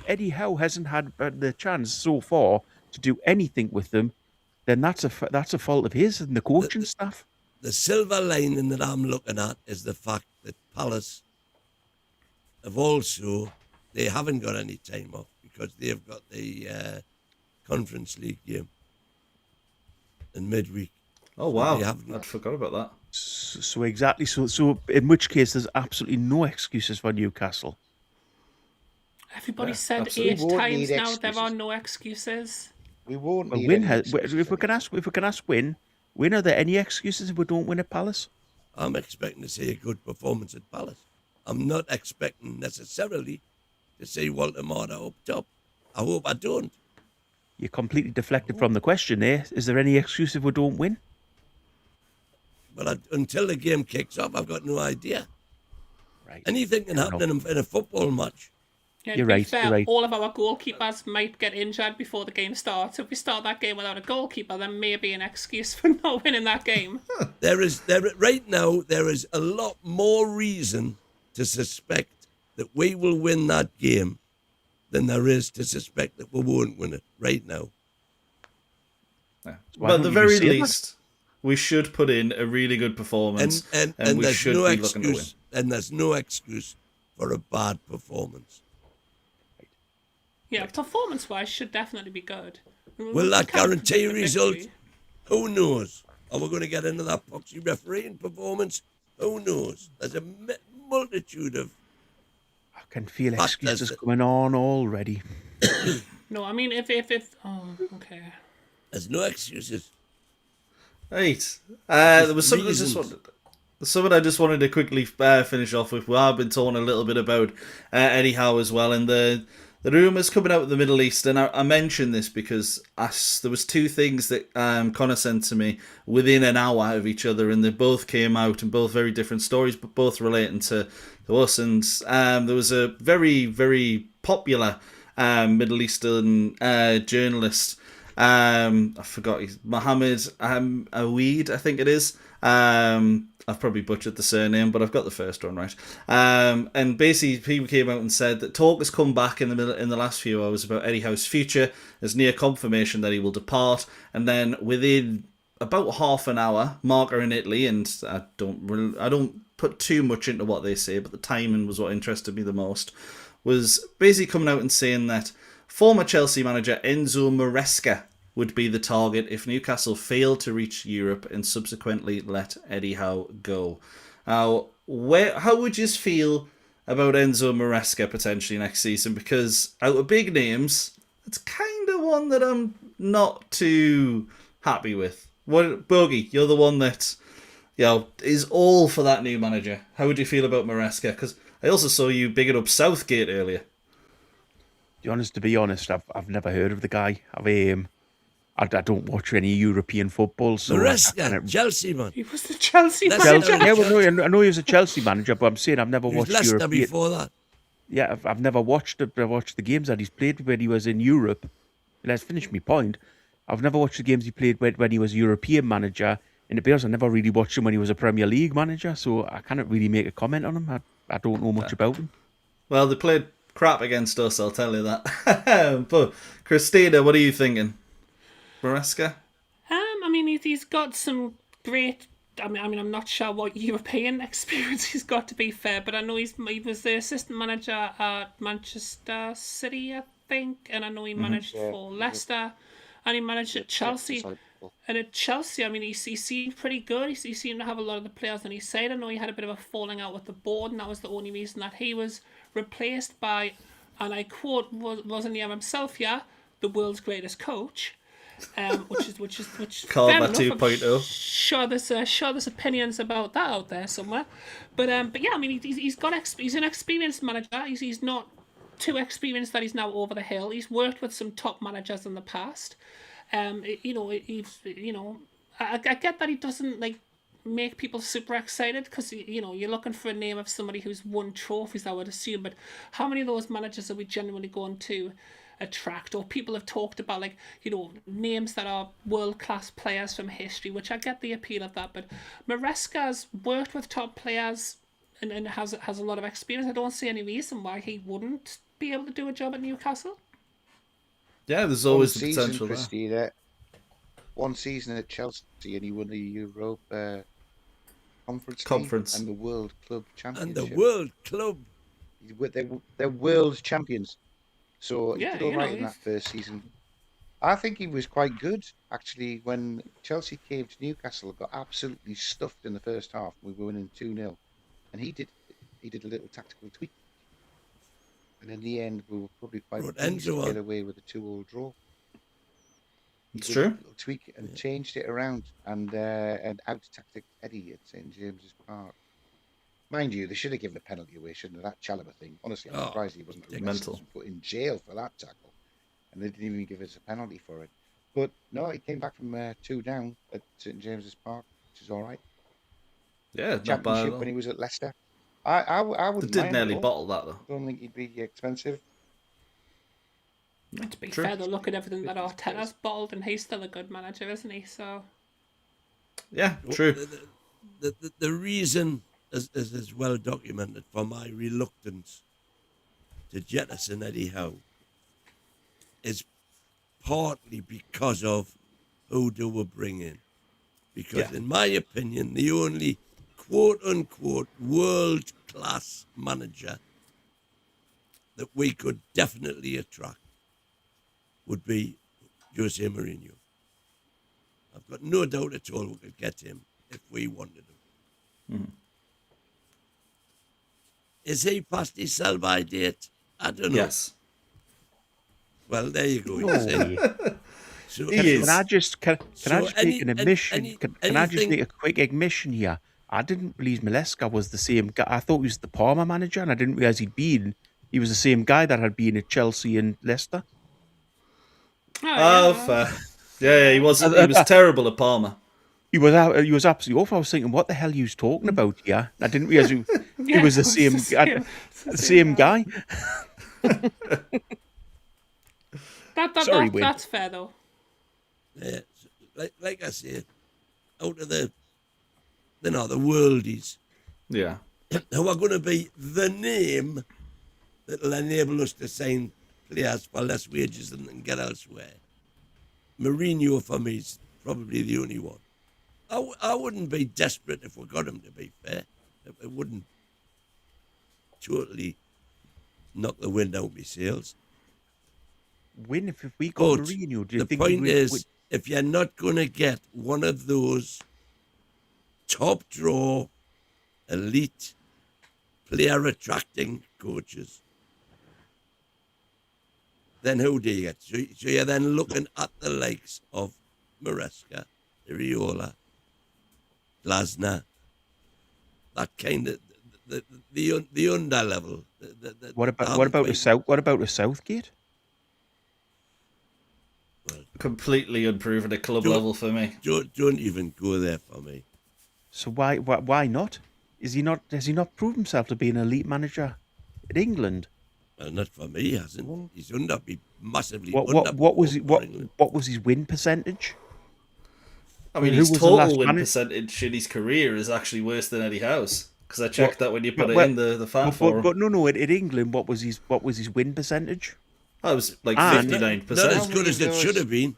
Eddie Howe hasn't had the chance so far to do anything with them, then that's a fault of his and the coaching staff.
The silver lining that I'm looking at is the fact that Palace they haven't got any time off because they've got the Conference League game in midweek.
Oh wow! I forgot about that.
So exactly. So in which case, there's absolutely no excuses for Newcastle.
Everybody said 8 times now. There are no excuses.
We won't.
Well, if we can ask Win, are there any excuses if we don't win at Palace?
I'm expecting to see a good performance at Palace. I'm not expecting necessarily to see Walter Marta up top. I hope I don't.
You completely deflected from the question there. Is there any excuse if we don't win?
Well, until the game kicks off, I've got no idea.
Right.
Anything can happen in a football match.
Yeah,
You're right.
All of our goalkeepers might get injured before the game starts. If we start that game without a goalkeeper, then maybe an excuse for not winning that game.
Right now, there is a lot more reason to suspect that we will win that game than there is to suspect that we won't win it right now.
Yeah. But at the very least, we should put in a really good performance, and we should be looking to win.
And there's no excuse for a bad performance.
Yeah, performance-wise, should definitely be good.
Will that guarantee a result? Who knows? Are we going to get into that proxy refereeing performance? Who knows? There's a multitude of...
I can feel excuses coming on already.
No, I mean, if... Oh, okay.
There's no excuses.
Right. There was something I just wanted to quickly finish off with. We have been talking a little bit about Eddie Howe as well, and the rumours coming out of the Middle East. And I mentioned this because there was 2 things that Connor sent to me within an hour of each other, and they both came out and both very different stories, but both relating to us. And there was a very, very popular Middle Eastern journalist. I forgot Mohammed Aweed, I think it is. I've probably butchered the surname, but I've got the first one right. And basically, people came out and said that talk has come back in the last few hours about Eddie Howe's future. There's near confirmation that he will depart, and then within about half an hour, Marca in Italy, and I don't put too much into what they say, but the timing was what interested me the most. Was basically coming out and saying that former Chelsea manager Enzo Maresca would be the target if Newcastle failed to reach Europe and subsequently let Eddie Howe go. Now, how would you feel about Enzo Maresca potentially next season? Because out of big names, it's kind of one that I'm not too happy with. Bogey, you're the one that is all for that new manager. How would you feel about Maresca? Because I also saw you bigging up Southgate earlier.
To be honest, I've never heard of the guy. I don't watch any European football. So
Maresca, Chelsea man.
He was the Chelsea manager.
I know he was a Chelsea manager, but I'm saying I've never watched
Leicester
European.
Before that.
Yeah, I've never watched the games that he's played when he was in Europe. let's finish my point. I've never watched the games he played when he was a European manager, and to be honest, I never really watched him when he was a Premier League manager, so I cannot really make a comment on him. I don't know much about him.
Well, they played crap against us, I'll tell you that. But Christina, what are you thinking? Maresca?
I mean, he's got some great. I mean, I'm not sure what European experience he's got, to be fair, but I know he was the assistant manager at Manchester City, I think, and I know he managed for Leicester, and he managed at Chelsea. And at Chelsea, I mean, he seemed pretty good. He seemed to have a lot of the players on his side. I know he had a bit of a falling out with the board, and that was the only reason that he was replaced by, and I quote, wasn't he himself, the world's greatest coach. Which
Karma 2.0.
Sure, there's opinions about that out there somewhere, but yeah, I mean, he's an experienced manager. He's not too experienced that he's now over the hill. He's worked with some top managers in the past. I get that he doesn't like make people super excited because you're looking for a name of somebody who's won trophies, I would assume. But how many of those managers are we genuinely going to attract? Or people have talked about names that are world-class players from history, which I get the appeal of that, but Maresca's worked with top players and has a lot of experience. I don't see any reason why he wouldn't be able to do a job at Newcastle.
Yeah, there's always the potential there.
Christina, one season at Chelsea and he won the Europe conference and the World Club Championship.
And the World Club.
They're world champions. So he did all right in that first season. I think he was quite good, actually, when Chelsea came to Newcastle, got absolutely stuffed in the first half. We were winning 2-0. And he did a little tactical tweak. And in the end, we were probably quite pleased to get away with a 2-2 draw.
It's true.
A little tweak and changed it around and out-tactic Eddie at St. James's Park. Mind you, they should have given a penalty away, shouldn't they? That Chalobah thing. Honestly, I'm surprised he wasn't put in jail for that tackle. And they didn't even give us a penalty for it. But no, he came back from 2 down at St. James's Park, which is all right.
Yeah, not
Championship
bad.
when he was at Leicester. I wouldn't
They did
mind
nearly
it,
bottle that, though.
I don't think he'd be expensive.
And to be fair, though, look at everything that Arteta's bottled, and he's still a good manager, isn't he? So
yeah, true.
The reason is well documented for my reluctance to jettison Eddie Howe is partly because of who do we bring in. Because in my opinion, the only quote-unquote world-class manager that we could definitely attract would be Jose Mourinho. I've got no doubt at all we could get him if we wanted him.
Mm-hmm.
Is he past his sell-by date? I don't know.
Yes.
Well, there you go. So,
Can I just make an admission? Can I just make a quick admission here? I didn't believe Maresca was the same guy. I thought he was the Parma manager, and I didn't realize he was the same guy that had been at Chelsea and Leicester.
Fair. Yeah, he was terrible at Parma.
He was absolutely awful. I was thinking, what the hell are you talking about here? I didn't realize he was the same guy.
Sorry, that's fair though.
Yeah, like I said, out of the worldies, who are going to be the name that will enable us to sign players for less wages than they can get elsewhere. Mourinho for me is probably the only one. I wouldn't be desperate if we got him, to be fair. It wouldn't totally knock the wind out of my sails.
If we got Mourinho, do you think
the point is, if you're not going to get one of those top draw, elite, player attracting coaches, then who do you get? So you're then looking at the likes of Maresca, Iriola, Glasner, that kind of the under level.
What about the Southgate?
Well,
completely unproven at club level for me.
Don't even go there for me.
So why not? Has he not proved himself to be an elite manager in England?
Well, not for me, he hasn't. He's massively
What was
underperformed for England.
what was his win percentage?
I mean,
Who
his
was the last
total win
manager?
percentage in his career is actually worse than Eddie Howe's. Because I checked that when you put
But-
it
but-
in the fan
But,
forum.
but no, in England, what was his win percentage?
That was like
And-
59%.
Not as good as it should have been.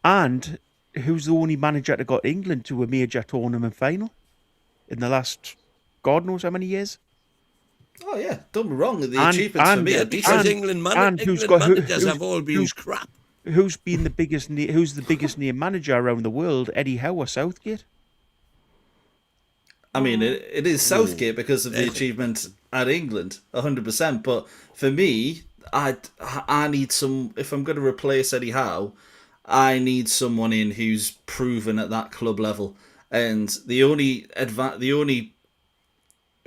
And who's the only manager that got England to a major tournament final in the last God knows how many years?
Oh yeah, don't be wrong. The
And-
achievements for
and-
me are
Yeah,
decent.
because
and-
England,
and who's
England
got- who-
managers
who's-
have all been
who's-
crap.
Who's been the biggest? Who's the biggest name manager around the world? Eddie Howe or Southgate?
I mean, it is Southgate because of the achievement at England, 100%. But for me, I need some. If I'm going to replace Eddie Howe, I need someone in who's proven at that club level. And the only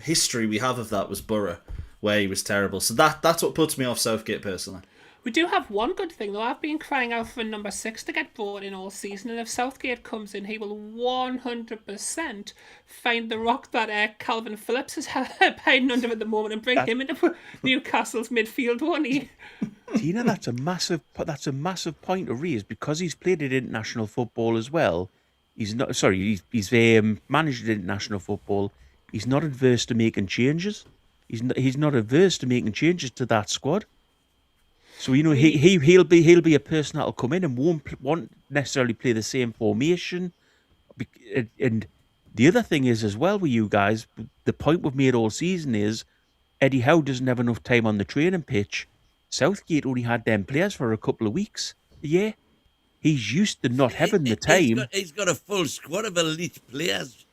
history we have of that was Borough, where he was terrible. So that's what puts me off Southgate personally.
We do have one good thing, though. I've been crying out for number 6 to get brought in all season, and if Southgate comes in, he will 100% find the rock that Calvin Phillips is hiding under at the moment and bring him into Newcastle's midfield, won't he?
Tina, that's a massive point to raise because he's played at international football as well. He's not He's managed international football. He's not adverse to making changes. He's not averse to making changes to that squad. So he'll be a person that'll come in and won't necessarily play the same formation. And the other thing is as well with you guys, the point we've made all season is Eddie Howe doesn't have enough time on the training pitch. Southgate only had them players for a couple of weeks. Yeah, he's used to not having the time.
He's got a full squad of elite players.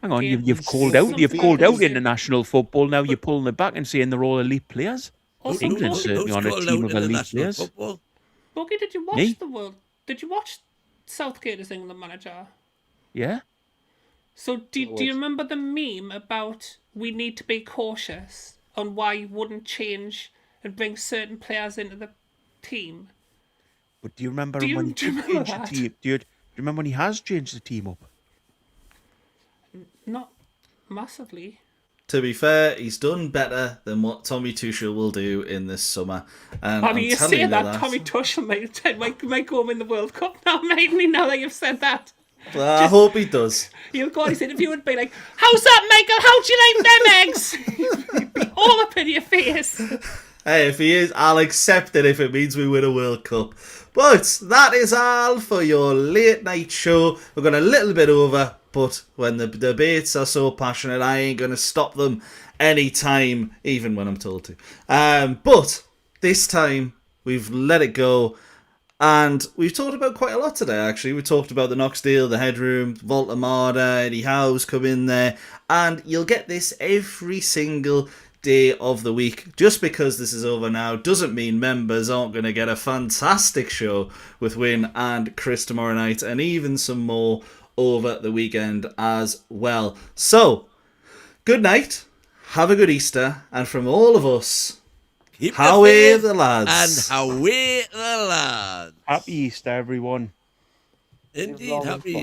Hang on,
Yeah,
you've called international football. Now you're pulling it back and saying they're all elite players.
Also,
England's certainly on a
called
team
out
of elite
international
players.
football?
Bogey, did you watch
Me?
Did you watch Southgate as England manager?
Yeah.
So do you remember the meme about we need to be cautious on why you wouldn't change and bring certain players into the team?
But do you remember
Do you-
when he
do you
did
remember
change the
that?
team? Do you remember when he has changed the team up?
Not massively.
To be fair, he's done better than what Tommy Tuchel will do in this summer. And
I mean,
I'm
you
telling
say
you
that Tommy Tuchel might go in the World Cup now, mate. Now that you've said that,
Well, I hope he does.
you'll go on his interview and be like, "How's that, Michael? How'd you like them eggs?" He'd be all up in your face.
Hey, if he is, I'll accept it if it means we win a World Cup. But that is all for your late night show. We're going a little bit over, but when the debates are so passionate, I ain't going to stop them anytime, even when I'm told to. But this time, we've let it go. And we've talked about quite a lot today, actually. We talked about the Knox deal, the headroom, Voltamada, Eddie Howe's come in there. And you'll get this every single day of the week. Just because this is over now doesn't mean members aren't going to get a fantastic show with Win and Chris tomorrow night, and even some more over the weekend as well. So, good night, have a good Easter, and from all of us,
Keep
howay
faith
the lads.
And howay the lads.
Happy Easter, everyone.
Indeed, happy